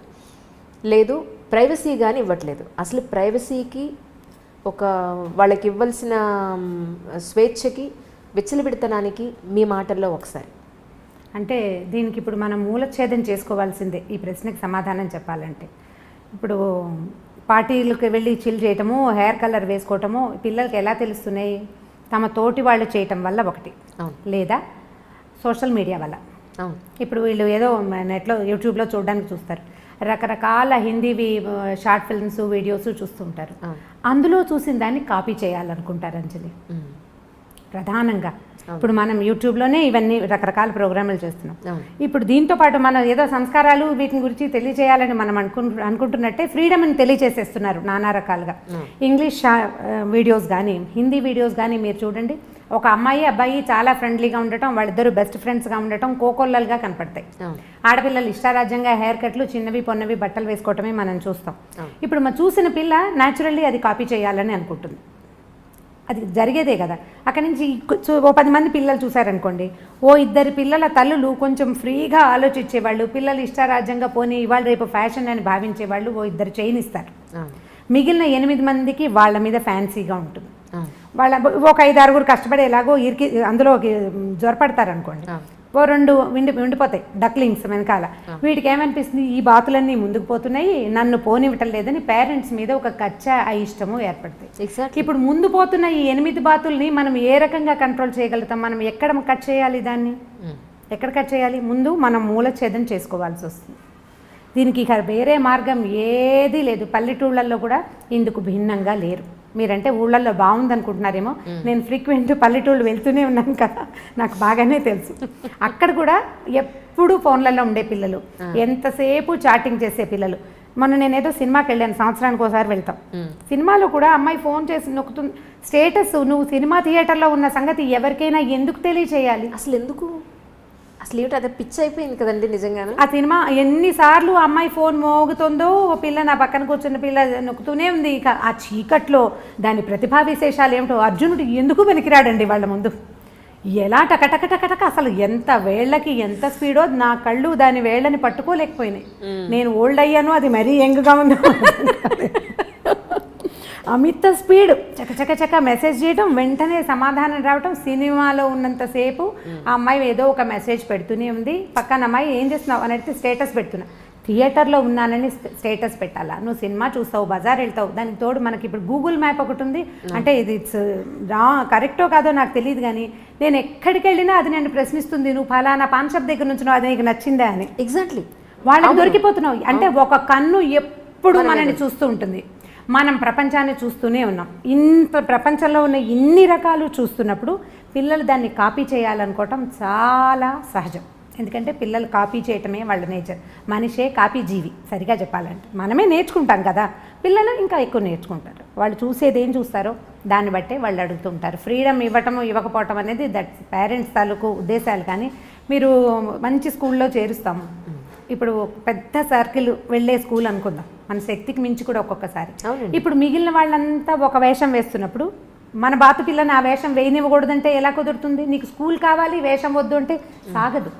లేదు ప్రైవసీ కానీ ఇవ్వట్లేదు. అసలు ప్రైవసీకి ఒక వాళ్ళకి ఇవ్వాల్సిన స్వేచ్ఛకి విచ్చలవిడితనానికి మీ మాటల్లో ఒకసారి అంటే దీనికి ఇప్పుడు మనం మూలఛేదం చేసుకోవాల్సిందే ఈ ప్రశ్నకి సమాధానం చెప్పాలంటే. ఇప్పుడు పార్టీలకు వెళ్ళి చిల్ చేయటము, హెయిర్ కలర్ వేసుకోవటము పిల్లలకి ఎలా తెలుస్తున్నాయి? తమ తోటి వాళ్ళు చేయటం వల్ల ఒకటి, లేదా సోషల్ మీడియా వల్ల. ఇప్పుడు వీళ్ళు ఏదో నెట్లో యూట్యూబ్లో చూడడానికి చూస్తారు, రకరకాల హిందీవి షార్ట్ ఫిల్మ్స్ వీడియోస్ చూస్తుంటారు. అందులో చూసిన దాన్ని కాపీ చేయాలనుకుంటారు అంజలి ప్రధానంగా. ఇప్పుడు మనం యూట్యూబ్లోనే ఇవన్నీ రకరకాల ప్రోగ్రాములు చేస్తున్నాం. ఇప్పుడు దీంతో పాటు మనం ఏదో సంస్కారాలు వీటిని గురించి తెలియజేయాలని మనం అనుకుంటున్నట్టే ఫ్రీడమ్ని తెలియజేసేస్తున్నారు నానా రకాలుగా. ఇంగ్లీష్ వీడియోస్ కానీ హిందీ వీడియోస్ కానీ మీరు చూడండి, ఒక అమ్మాయి అబ్బాయి చాలా ఫ్రెండ్లీగా ఉండటం, వాళ్ళిద్దరు బెస్ట్ ఫ్రెండ్స్గా ఉండటం కోకొల్లలుగా కనపడతాయి. ఆడపిల్లలు ఇష్టారాజ్యంగా హెయిర్ కట్లు, చిన్నవి పొన్నవి బట్టలు వేసుకోవటమే మనం చూస్తాం. ఇప్పుడు మనం చూసిన పిల్ల న్యాచురల్లీ అది కాపీ చేయాలని అనుకుంటుంది. అది జరిగేదే కదా. అక్కడి నుంచి ఓ 10 మంది పిల్లలు చూసారనుకోండి, ఓ 2 పిల్లల తల్లులు కొంచెం ఫ్రీగా ఆలోచించేవాళ్ళు, పిల్లలు ఇష్టారాజ్యంగా పోనీ ఇవాళ రేపు ఫ్యాషన్ అని భావించేవాళ్ళు ఓ 2 చేయనిస్తారు. మిగిలిన 8 మందికి వాళ్ళ మీద ఫ్యాన్సీగా ఉంటుంది. వాళ్ళ ఒక 5-6 కష్టపడి ఎలాగో ఇరికి అందులో జ్వరపడతారనుకోండి, ఓ 2 ఉండిపోతాయి డక్లింగ్స్ వెనకాల. వీటికి ఏమనిపిస్తుంది, ఈ బాతులన్నీ ముందుకు పోతున్నాయి, నన్ను పోనివ్వటం లేదని పేరెంట్స్ మీద ఒక కచ్చా అయిష్టము ఏర్పడతాయి. ఇప్పుడు ముందు పోతున్న ఈ 8 బాతుల్ని మనం ఏ రకంగా కంట్రోల్ చేయగలుగుతాం? మనం ఎక్కడ కట్ చేయాలి దాన్ని? ఎక్కడ కట్ చేయాలి? ముందు మనం మూలఛేదం చేసుకోవాల్సి వస్తుంది. దీనికి ఇక వేరే మార్గం ఏదీ లేదు. పల్లెటూళ్ళల్లో కూడా ఇందుకు భిన్నంగా లేరు. మీరంటే ఊళ్ళల్లో బాగుందనుకుంటున్నారేమో, నేను ఫ్రీక్వెంట్ పల్లెటూళ్ళు వెళ్తూనే ఉన్నాను కదా, నాకు బాగానే తెలుసు. అక్కడ కూడా ఎప్పుడు ఫోన్లలో ఉండే పిల్లలు, ఎంతసేపు చాటింగ్ చేసే పిల్లలు. మొన్న నేనేదో సినిమాకి వెళ్ళాను, సంవత్సరానికి ఒకసారి వెళ్తాం. సినిమాలో కూడా అమ్మాయి ఫోన్ చేసి నొక్కుతుంది. స్టేటస్ నువ్వు సినిమా థియేటర్లో ఉన్న సంగతి ఎవరికైనా ఎందుకు తెలియచేయాలి? అసలు ఎందుకు? అసలు ఏమిటి అదే పిచ్చి అయిపోయింది కదండి నిజంగానే. ఆ సినిమా ఎన్నిసార్లు అమ్మాయి ఫోన్ మోగుతుందో, పిల్ల నా పక్కన కూర్చున్న పిల్ల నొక్కుతూనే ఉంది. ఇక ఆ చీకట్లో దాని ప్రతిభా విశేషాలు ఏమిటో. అర్జునుడు ఎందుకు వెనికిరాడండి వాళ్ళ ముందు? ఎలా టకటకటకటక అసలు ఎంత వేళ్ళకి ఎంత స్పీడో, నా కళ్ళు దాని వేళ్ళని పట్టుకోలేకపోయినాయి. నేను ఓల్డ్ అయ్యాను, అది మరీ యంగ్గా ఉందో. అమిత స్పీడ్, చకచక మెసేజ్ చేయడం, వెంటనే సమాధానం రావటం. సినిమాలో ఉన్నంతసేపు ఆ అమ్మాయి ఏదో ఒక మెసేజ్ పెడుతూనే ఉంది. పక్కన అమ్మాయి ఏం చేస్తున్నావు అని అడిగితే స్టేటస్ పెడుతున్నా. థియేటర్లో ఉన్నానని స్టేటస్ పెట్టాలా? నువ్వు సినిమా చూస్తావు, బజార్ వెళ్తావు, దానికి తోడు మనకి ఇప్పుడు గూగుల్ మ్యాప్ ఒకటి ఉంది. అంటే ఇది కరెక్టో కాదో నాకు తెలియదు, కానీ నేను ఎక్కడికి వెళ్ళినా అది నన్ను ప్రశ్నిస్తుంది, నువ్వు ఫలానా పాన్ షాప్ దగ్గర నుంచి అది నీకు నచ్చిందా అని. ఎగ్జాక్ట్లీ వాళ్ళకి దొరికిపోతున్నావు. అంటే ఒక కన్ను ఎప్పుడు మనల్ని చూస్తూ ఉంటుంది. మనం ప్రపంచాన్ని చూస్తూనే ఉన్నాం. ఇంత ప్రపంచంలో ఉన్న ఇన్ని రకాలు చూస్తున్నప్పుడు పిల్లలు దాన్ని కాపీ చేయాలనుకోవటం చాలా సహజం. ఎందుకంటే పిల్లలు కాపీ చేయటమే వాళ్ళ నేచర్. మనిషే కాపీ జీవి సరిగా చెప్పాలంటే. మనమే నేర్చుకుంటాం కదా, పిల్లలు ఇంకా ఎక్కువ నేర్చుకుంటారు. వాళ్ళు చూసేది ఏం చూస్తారో దాన్ని బట్టే వాళ్ళు అడుగుతుంటారు. ఫ్రీడమ్ ఇవ్వటము ఇవ్వకపోవటం అనేది దట్ పేరెంట్స్ తాలూకు ఉద్దేశాలు. కానీ మీరు మంచి స్కూల్లో చేరుస్తాము, ఇప్పుడు పెద్ద సర్కిల్ వెళ్ళే స్కూల్ అనుకుందాం, మన శక్తికి మించి కూడా ఒక్కొక్కసారి. ఇప్పుడు మిగిలిన వాళ్ళంతా ఒక వేషం వేస్తున్నప్పుడు మన బాతు పిల్లని ఆ వేషం వేయనివ్వకూడదంటే ఎలా కుదురుతుంది? నీకు స్కూల్ కావాలి, వేషం వద్దు అంటే సాగదు.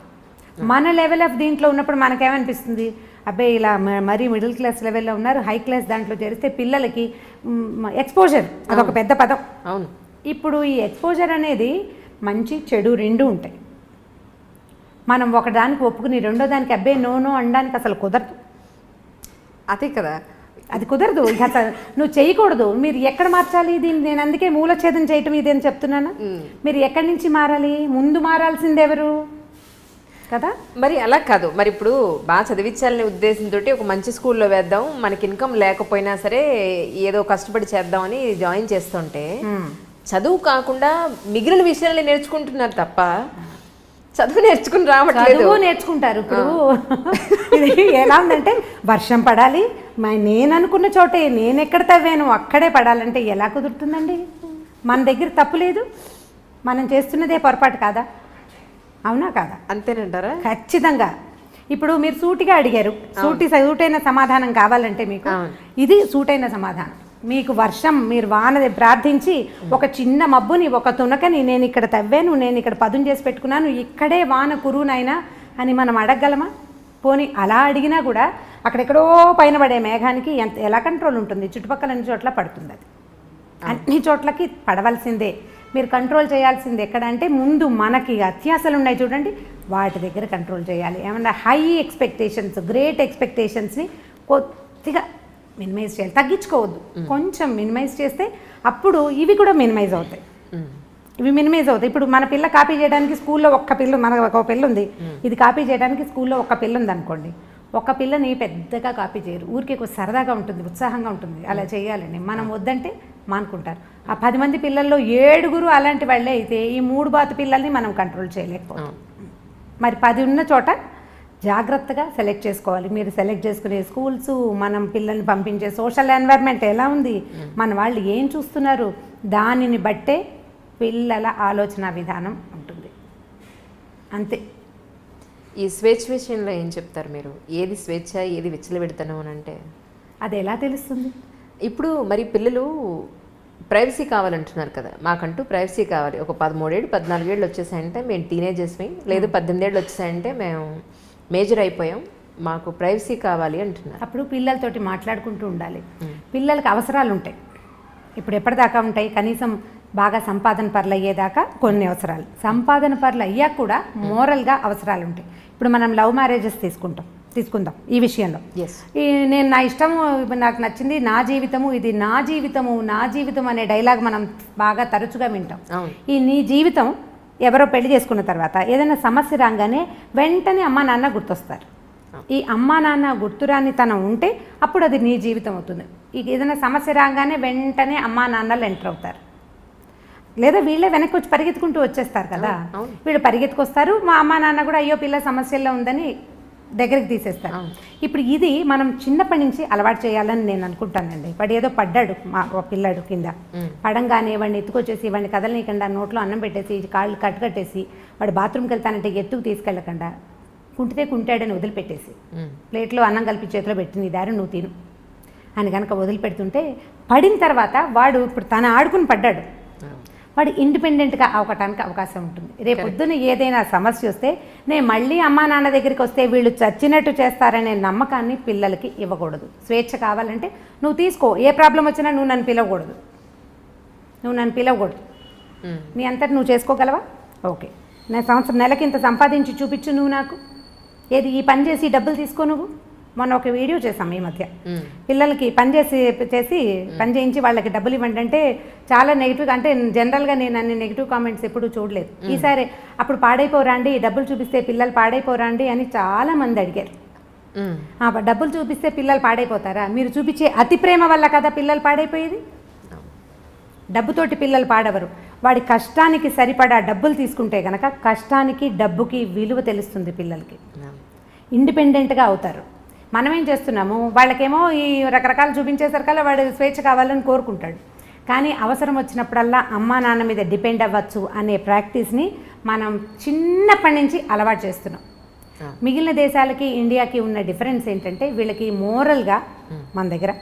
మన లెవెల్ ఆఫ్ దీంట్లో ఉన్నప్పుడు మనకేమనిపిస్తుంది, అబ్బాయి ఇలా మరీ మిడిల్ క్లాస్ లెవెల్లో ఉన్నారు, హై క్లాస్ దాంట్లో చేరిస్తే పిల్లలకి ఎక్స్పోజర్ అదొక పెద్ద పదం. అవును. ఇప్పుడు ఈ ఎక్స్పోజర్ అనేది మంచి చెడు రెండు ఉంటాయి. మనం ఒకదానికి ఒప్పుకుని రెండో దానికి అబ్బాయి నో అనడానికి అసలు కుదరదు. అదే కదా, అది కుదరదు. ఇక అసలు నువ్వు చేయకూడదు. మీరు ఎక్కడ మార్చాలి దీన్ని? నేను అందుకే మూలఛేదం చేయటం ఇది అని చెప్తున్నాను. మీరు ఎక్కడి నుంచి మారాలి? ముందు మారాల్సింది ఎవరు కదా? మరి అలా కాదు. మరి ఇప్పుడు బాగా చదివించాలనే ఉద్దేశంతో ఒక మంచి స్కూల్లో వేద్దాం, మనకి ఇన్కమ్ లేకపోయినా సరే ఏదో కష్టపడి చేద్దామని జాయిన్ చేస్తుంటే చదువు కాకుండా మిగిలిన విషయాలని నేర్చుకుంటున్నారు తప్ప చదువు నేర్చుకుని రావట్లేదు. చదువు నేర్చుకుంటారు. ఇప్పుడు ఇది ఎలా ఉందంటే వర్షం పడాలి, నేను అనుకున్న చోటే నేను ఎక్కడ తవ్వాను అక్కడే పడాలంటే ఎలా కుదురుతుందండి? మన దగ్గర తప్పు లేదు, మనం చేస్తున్నదే పొరపాటు కాదా? అవునా కాదా? అంతేనంటారా? ఖచ్చితంగా. ఇప్పుడు మీరు సూటిగా అడిగారు, సూటైన సమాధానం కావాలంటే మీకు ఇది సూటైన సమాధానం. మీకు వర్షం, మీరు వాన ప్రార్థించి ఒక చిన్న మబ్బుని, ఒక తునకని నేను ఇక్కడ తవ్వాను, నేను ఇక్కడ పదును చేసి పెట్టుకున్నాను, ఇక్కడే వాన కురునైనా అని మనం అడగగలమా? పోనీ అలా అడిగినా కూడా అక్కడెక్కడో పైన పడే మేఘానికి ఎలా కంట్రోల్ ఉంటుంది? చుట్టుపక్కల అన్ని చోట్ల పడుతుంది. అది అన్ని చోట్లకి పడవలసిందే. మీరు కంట్రోల్ చేయాల్సింది ఎక్కడంటే ముందు మనకి అత్యాశలు ఉన్నాయి చూడండి, వాటి దగ్గర కంట్రోల్ చేయాలి. ఏమన్నా హై ఎక్స్పెక్టేషన్స్, గ్రేట్ ఎక్స్పెక్టేషన్స్ని కొద్దిగా మినిమైజ్ చేయాలి, తగ్గించుకోవద్దు. కొంచెం మినిమైజ్ చేస్తే అప్పుడు ఇవి కూడా మినిమైజ్ అవుతాయి. ఇవి మినిమైజ్ అవుతాయి. ఇప్పుడు మన పిల్ల కాపీ చేయడానికి స్కూల్లో ఒక్క పిల్ల, మనకు ఒక పిల్ల ఉంది, ఇది కాపీ చేయడానికి స్కూల్లో ఒక్క పిల్ల ఉంది అనుకోండి, ఒక పిల్లని పెద్దగా కాపీ చేయరు, ఊరికే కొంచెం సరదాగా ఉంటుంది, ఉత్సాహంగా ఉంటుంది, అలా చేయాలండి. మనం వద్దంటే మానుకుంటారు. ఆ 10 మంది పిల్లల్లో 7 అలాంటి వాళ్ళే అయితే ఈ 3 బాతు పిల్లల్ని మనం కంట్రోల్ చేయలేకపోతాం. మరి 10 ఉన్న చోట జాగ్రత్తగా సెలెక్ట్ చేసుకోవాలి. మీరు సెలెక్ట్ చేసుకునే స్కూల్స్, మనం పిల్లల్ని పంపించే సోషల్ ఎన్వైర్న్మెంట్ ఎలా ఉంది, మన వాళ్ళు ఏం చూస్తున్నారు, దానిని బట్టే పిల్లల ఆలోచన విధానం ఉంటుంది. అంతే. ఈ స్వేచ్ఛ విషయంలో ఏం చెప్తారు మీరు? ఏది స్వేచ్ఛ, ఏది విచ్చలవిడతనం అని అంటే అది ఎలా తెలుస్తుంది? ఇప్పుడు మరి పిల్లలు ప్రైవసీ కావాలంటున్నారు కదా, మాకంటూ ప్రైవసీ కావాలి. ఒక 13 ఏళ్ళు 14 ఏళ్ళు వచ్చేసాయంటే మేము టీనేజర్స్మి, లేదు 18 ఏళ్ళు వచ్చేసాయంటే మేము మేజర్ అయిపోయాం, మాకు ప్రైవసీ కావాలి అంటున్నారు. అప్పుడు పిల్లలతోటి మాట్లాడుకుంటూ ఉండాలి. పిల్లలకి అవసరాలు ఉంటాయి. ఇప్పుడు ఎప్పటిదాకా ఉంటాయి? కనీసం బాగా సంపాదన పరులు అయ్యేదాకా కొన్ని అవసరాలు, సంపాదన పరులు అయ్యాక కూడా మోరల్గా అవసరాలు ఉంటాయి. ఇప్పుడు మనం లవ్ మ్యారేజెస్ తీసుకుందాం ఈ విషయంలో. నేను నా ఇష్టము, నాకు నచ్చింది, నా జీవితము ఇది, నా జీవితం అనే డైలాగ్ మనం బాగా తరచుగా వింటాం. ఈ నీ జీవితం ఎవరో పెళ్లి చేసుకున్న తర్వాత ఏదైనా సమస్య రాగానే వెంటనే అమ్మా నాన్న గుర్తొస్తారు. ఈ అమ్మా నాన్న గుర్తురాని తనం ఉంటే అప్పుడు అది నీ జీవితం అవుతుంది. ఏదైనా సమస్య రాగానే వెంటనే అమ్మా నాన్నలు ఎంటర్ అవుతారు, లేదా వీళ్ళే వెనక్కి వచ్చి పరిగెత్తుకుంటూ వచ్చేస్తారు కదా. వీళ్ళు పరిగెత్తుకొస్తారు, మా అమ్మా నాన్న కూడా అయ్యో పిల్ల సమస్యల్లో ఉందని దగ్గరికి తీసేస్తారు. ఇప్పుడు ఇది మనం చిన్నప్పటి నుంచి అలవాటు చేయాలని నేను అనుకుంటానండి. వాడు ఏదో పడ్డాడు, మా పిల్లాడు కింద పడంగానే వాడిని ఎత్తుకొచ్చేసి వాడిని కదలనీయకుండా నోట్లో అన్నం పెట్టేసి కాళ్ళు కట్టేసి వాడు బాత్రూమ్కి వెళ్తానంటే ఎత్తుకు తీసుకెళ్ళకుండా కుంటాడని వదిలిపెట్టేసి ప్లేట్లో అన్నం కలిపి చేతిలో పెట్టి నీ దారి నువ్వు తిను అని కనుక వదిలిపెడుతుంటే పడిన తర్వాత వాడు ఇప్పుడు తను ఆడుకుని పడ్డాడు, వాడు ఇండిపెండెంట్గా అవటానికి అవకాశం ఉంటుంది. రేపొద్దున ఏదైనా సమస్య వస్తే నేను మళ్ళీ అమ్మా నాన్న దగ్గరికి వస్తే వీళ్ళు చచ్చినట్టు చేస్తారనే నమ్మకాన్ని పిల్లలకి ఇవ్వకూడదు. స్వేచ్ఛ కావాలంటే నువ్వు తీసుకో, ఏ ప్రాబ్లం వచ్చినా నువ్వు నన్ను పిలవకూడదు, నీ అంతటి నువ్వు చేసుకోగలవా? ఓకే, నేను నెలకి ఇంత సంపాదించి చూపించు నువ్వు నాకు, ఏది ఈ పని చేసి డబ్బులు తీసుకో నువ్వు. మొన్న ఒక వీడియో చేసాం ఈ మధ్య, పిల్లలకి పని చేయించి వాళ్ళకి డబ్బులు ఇవ్వండి అంటే చాలా నెగిటివ్గా, అంటే జనరల్గా నేను అన్ని నెగిటివ్ కామెంట్స్ ఎప్పుడూ చూడలేదు. ఈసారి అప్పుడు పాడైపోరాండి, డబ్బులు చూపిస్తే పిల్లలు పాడైపోరాండి అని చాలామంది అడిగారు. డబ్బులు చూపిస్తే పిల్లలు పాడైపోతారా? మీరు చూపించే అతి ప్రేమ వల్ల కదా పిల్లలు పాడైపోయేది. డబ్బుతోటి పిల్లలు పాడవరు, వాడి కష్టానికి సరిపడా డబ్బులు తీసుకుంటే కనుక కష్టానికి డబ్బుకి విలువ తెలుస్తుంది, పిల్లలకి ఇండిపెండెంట్గా అవుతారు. మనం ఏం చేస్తున్నాము, వాళ్ళకేమో ఈ రకరకాలు చూపించేసరికల్లా వాడు స్వేచ్ఛ కావాలని కోరుకుంటాడు, కానీ అవసరం వచ్చినప్పుడల్లా అమ్మా నాన్న మీద డిపెండ్ అవ్వచ్చు అనే ప్రాక్టీస్ని మనం చిన్నప్పటి నుంచి అలవాటు చేస్తున్నాం. మిగిలిన దేశాలకి ఇండియాకి ఉన్న డిఫరెన్స్ ఏంటంటే వీళ్ళకి మోరల్గా, మన దగ్గర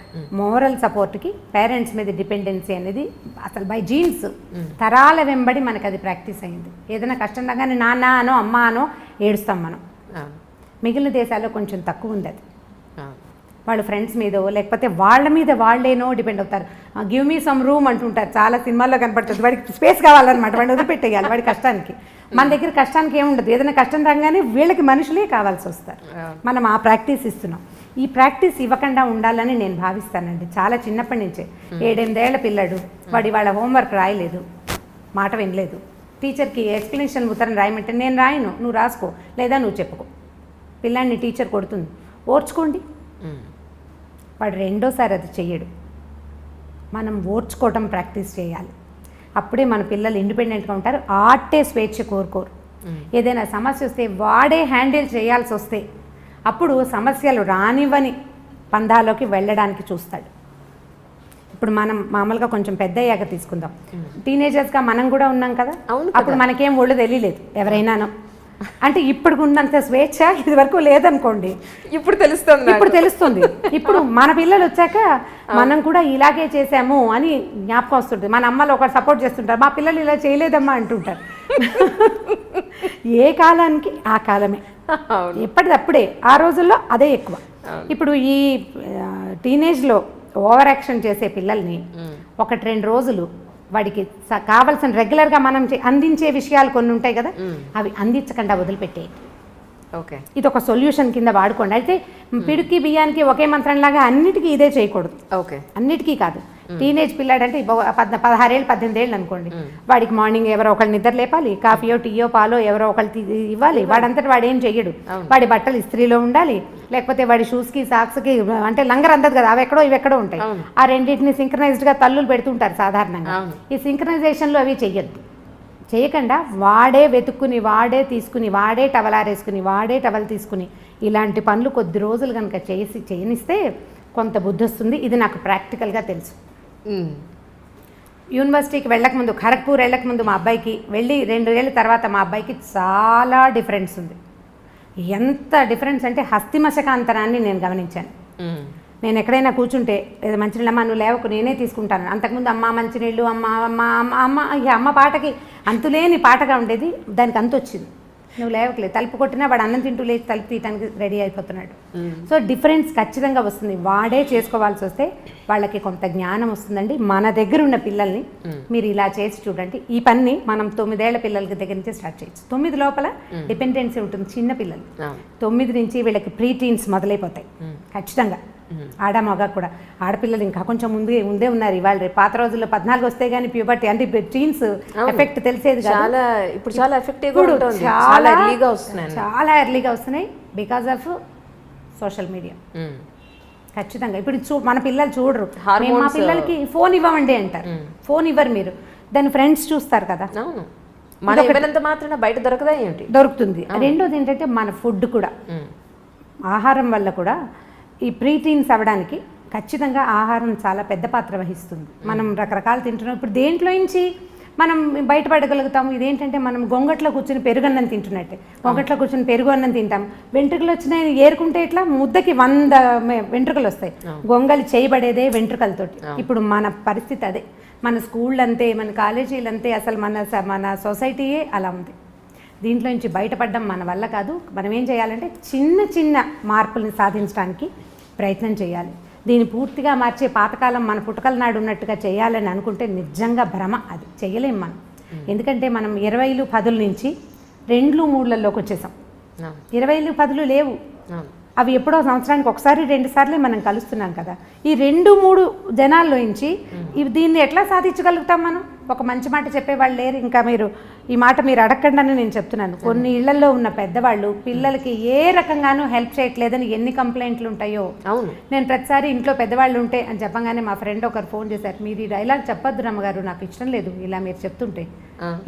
మోరల్ సపోర్ట్కి పేరెంట్స్ మీద డిపెండెన్సీ అనేది అసలు బై జీన్స్ తరాల వెంబడి మనకు అది ప్రాక్టీస్ అయింది. ఏదైనా కష్టం రాగానే నాన్న అనో అమ్మ అనో ఏడుస్తాం మనం. మిగిలిన దేశాల్లో కొంచెం తక్కువ ఉంది అది. వాళ్ళు ఫ్రెండ్స్ మీదో లేకపోతే వాళ్ళ మీద వాళ్ళేనో డిపెండ్ అవుతారు. గివ్ మీ సమ్ రూమ్ అంటుంటారు, చాలా సినిమాల్లో కనపడుతుంది. వాడికి స్పేస్ కావాలన్నమాట, వాడిని వదిలిపెట్టేయాలి వాడి కష్టానికి. మన దగ్గర కష్టానికి ఏముండదు, ఏదైనా కష్టం రాగానే వీళ్ళకి మనుషులే కావాల్సి వస్తారు. మనం ఆ ప్రాక్టీస్ ఇస్తున్నాం. ఈ ప్రాక్టీస్ ఇవ్వకుండా ఉండాలని నేను భావిస్తానండి. చాలా చిన్నప్పటి నుంచే 7-8 ఏళ్ల పిల్లాడు, వాడి వాళ్ళ హోంవర్క్ రాయలేదు, మాట వినలేదు, టీచర్కి ఎక్స్ప్లెనేషన్ ఉత్తరం రాయమంటే నేను రాయను, నువ్వు రాసుకో లేదా నువ్వు చెప్పుకో. పిల్లాడిని టీచర్ కొడుతుంది, ఓర్చుకోండి. వాడు రెండోసారి అది చెయ్యడు. మనం ఓర్చుకోవటం ప్రాక్టీస్ చేయాలి, అప్పుడే మన పిల్లలు ఇండిపెండెంట్గా ఉంటారు. ఆటే స్వేచ్ఛ కోరుకోరు. ఏదైనా సమస్య వస్తే వాడే హ్యాండిల్ చేయాల్సి వస్తే అప్పుడు సమస్యలు రానివ్వని పందాలోకి వెళ్ళడానికి చూస్తాడు. ఇప్పుడు మనం మామూలుగా కొంచెం పెద్ద అయ్యాక తీసుకుందాం, టీనేజర్స్గా మనం కూడా ఉన్నాం కదా, అప్పుడు మనకేం ఒళ్ళు తెలియలేదు ఎవరైనాను. అంటే ఇప్పుడు ఉన్నంత స్వేచ్ఛ ఇది వరకు లేదనుకోండి, ఇప్పుడు తెలుస్తుంది. ఇప్పుడు మన పిల్లలు వచ్చాక మనం కూడా ఇలాగే చేసాము అని జ్ఞాపకం వస్తుంది. మన అమ్మలు ఒకరు సపోర్ట్ చేస్తుంటారు, మా పిల్లలు ఇలా చేయలేదమ్మా అంటుంటారు. ఏ కాలానికి ఆ కాలమే, ఎప్పటిదప్పుడే. ఆ రోజుల్లో అదే ఎక్కువ. ఇప్పుడు ఈ టీనేజ్లో ఓవర్ యాక్షన్ చేసే పిల్లల్ని 1-2 రోజులు వాడికి కావాల్సిన రెగ్యులర్గా మనం అందించే విషయాలు కొన్ని ఉంటాయి కదా, అవి అందించకుండా వదిలిపెట్టేయండి. ఓకే, ఇది ఒక సొల్యూషన్ కింద వాడుకోండి. అయితే పిడికి బియ్యానికి ఒకే మంత్రంలాగా అన్నిటికీ ఇదే చేయకూడదు. ఓకే, అన్నిటికీ కాదు. టీనేజ్ పిల్లాడంటే 16 ఏళ్ళు 18 ఏళ్ళు అనుకోండి, వాడికి మార్నింగ్ ఎవరో ఒకళ్ళు నిద్ర లేపాలి, కాఫీయో టీయో పాలో ఎవరో ఒకళ్ళు ఇవ్వాలి. వాడంతటి వాడు ఏం చెయ్యడు. వాడి బట్టలు ఇస్త్రీలో ఉండాలి, లేకపోతే వాడి షూస్కి సాక్స్కి అంటే లంగర్ అందదు కదా, అవి ఎక్కడో ఇవి ఎక్కడో ఉంటాయి. ఆ రెండింటిని సింక్రనైజ్డ్గా తల్లులు పెడుతుంటారు సాధారణంగా. ఈ సింక్రనైజేషన్లో అవి చెయ్యొద్దు. చేయకుండా వాడే వెతుక్కుని, వాడే తీసుకుని, వాడే టవల్ ఆరేసుకుని, వాడే టవల్ తీసుకుని ఇలాంటి పనులు కొద్ది రోజులు కనుక చేయనిస్తే కొంత బుద్ధి వస్తుంది. ఇది నాకు ప్రాక్టికల్గా తెలుసు. యూనివర్సిటీకి వెళ్ళకముందు, ఖరగ్పూర్ వెళ్ళకముందు మా అబ్బాయికి వెళ్ళి 2 ఏళ్ళ తర్వాత మా అబ్బాయికి చాలా డిఫరెన్స్ ఉంది. ఎంత డిఫరెన్స్ అంటే హస్తిమశకాంతరాన్ని నేను గమనించాను. నేను ఎక్కడైనా కూర్చుంటే ఏదో మంచినీళ్ళమ్మ నువ్వు లేవకు నేనే తీసుకుంటాను. అంతకుముందు అమ్మ మంచినీళ్ళు, అమ్మ అమ్మ అమ్మ అమ్మ ఇక అమ్మ పాటకి అంతులేని పాటగా ఉండేది. దానికి అంతు వచ్చింది. నువ్వు లేవకలేదు, తలుపు కొట్టినా వాడు అన్నం తింటూ లేచి తలుపు తీయటానికి రెడీ అయిపోతున్నాడు. సో డిఫరెన్స్ ఖచ్చితంగా వస్తుంది. వాడే చేసుకోవాల్సి వస్తే వాళ్ళకి కొంత జ్ఞానం వస్తుందండి. మన దగ్గర ఉన్న పిల్లల్ని మీరు ఇలా చేసి చూడండి. ఈ పని మనం 9 ఏళ్ల పిల్లలకి దగ్గర నుంచి స్టార్ట్ చేయొచ్చు. 9 లోపల డిపెండెన్సీ ఉంటుంది. చిన్న పిల్లలు 9 నుంచి వీళ్ళకి ప్రీ టీన్స్ మొదలైపోతాయి ఖచ్చితంగా. ఆడ మగ కూడా. ఆడపిల్లలు ఇంకా కొంచెం ముందే ఉన్నారు. ఇవాళ రేపు పాత రోజుల్లో 14 వస్తే కానీ ప్యూబర్టీ అంటే టీన్స్ ఎఫెక్ట్ తెలిసేది చాలా. ఇప్పుడు చాలా ఎఫెక్టివ్గా ఉంటుంది, చాలా ఎర్లీగా వస్తున్నాయి బికాజ్ ఆఫ్ సోషల్ మీడియా. ఖచ్చితంగా ఇప్పుడు మన పిల్లలు చూడరు. మా పిల్లలకి ఫోన్ ఇవ్వమండి అంటారు. ఫోన్ ఇవ్వరు మీరు, దాని ఫ్రెండ్స్ చూస్తారు కదా. మాత్రం బయట దొరకదా ఏంటి? దొరుకుతుంది. రెండోది ఏంటంటే మన ఫుడ్ కూడా, ఆహారం వల్ల కూడా ఈ ప్రీటీన్స్ అవ్వడానికి ఖచ్చితంగా ఆహారం చాలా పెద్ద పాత్ర వహిస్తుంది. మనం రకరకాలు తింటున్నాం. ఇప్పుడు దేంట్లో నుంచి మనం బయటపడగలుగుతాము? ఇదేంటంటే మనం గొంగట్లో కూర్చొని పెరుగన్నం తింటున్నట్టే. గొంగట్లో కూర్చొని పెరుగు అన్నం తింటాం. వెంట్రుకలు వచ్చినాయి ఏరుకుంటే ఇట్లా ముద్దకి 100 వెంట్రుకలు వస్తాయి. గొంగలి చేయబడేదే వెంట్రుకలతోటి. ఇప్పుడు మన పరిస్థితి అదే. మన స్కూళ్ళు అంతే, మన కాలేజీలు అంతే, అసలు మన సొసైటీయే అలా ఉంది. దీంట్లో నుంచి బయటపడడం మన వల్ల కాదు. మనం ఏం చేయాలంటే చిన్న మార్పులను సాధించడానికి ప్రయత్నం చేయాలి. దీన్ని పూర్తిగా మార్చే పాతకాలం మన పుట్టకల నాడు ఉన్నట్టుగా చేయాలని అనుకుంటే నిజంగా భ్రమ. అది చేయలేం మనం. ఎందుకంటే మనం 20లు 10ల నుంచి 2లు 3లలోకి వచ్చేసాం. 20లు 10లు లేవు. అవి ఎప్పుడో సంవత్సరానికి 1-2 సార్లే మనం కలుస్తున్నాం కదా. ఈ 2-3 జనాల్లో నుంచి దీన్ని ఎట్లా సాధించగలుగుతాం మనం? ఒక మంచి మాట చెప్పేవాళ్ళు లేరు. ఇంకా మీరు ఈ మాట మీరు అడగండి అని నేను చెప్తున్నాను. కొన్ని ఇళ్లలో ఉన్న పెద్దవాళ్ళు పిల్లలకి ఏ రకంగానూ హెల్ప్ చేయట్లేదని ఎన్ని కంప్లైంట్లు ఉంటాయో. అవును, నేను ప్రతిసారి ఇంట్లో పెద్దవాళ్ళు ఉంటే అని చెప్పగానే మా ఫ్రెండ్ ఒకరు ఫోన్ చేశారు, మీరు ఈ డైలాగ్ చెప్పొద్దు రమ్మగారు, నాకు ఇష్టం లేదు ఇలా మీరు చెప్తుంటే.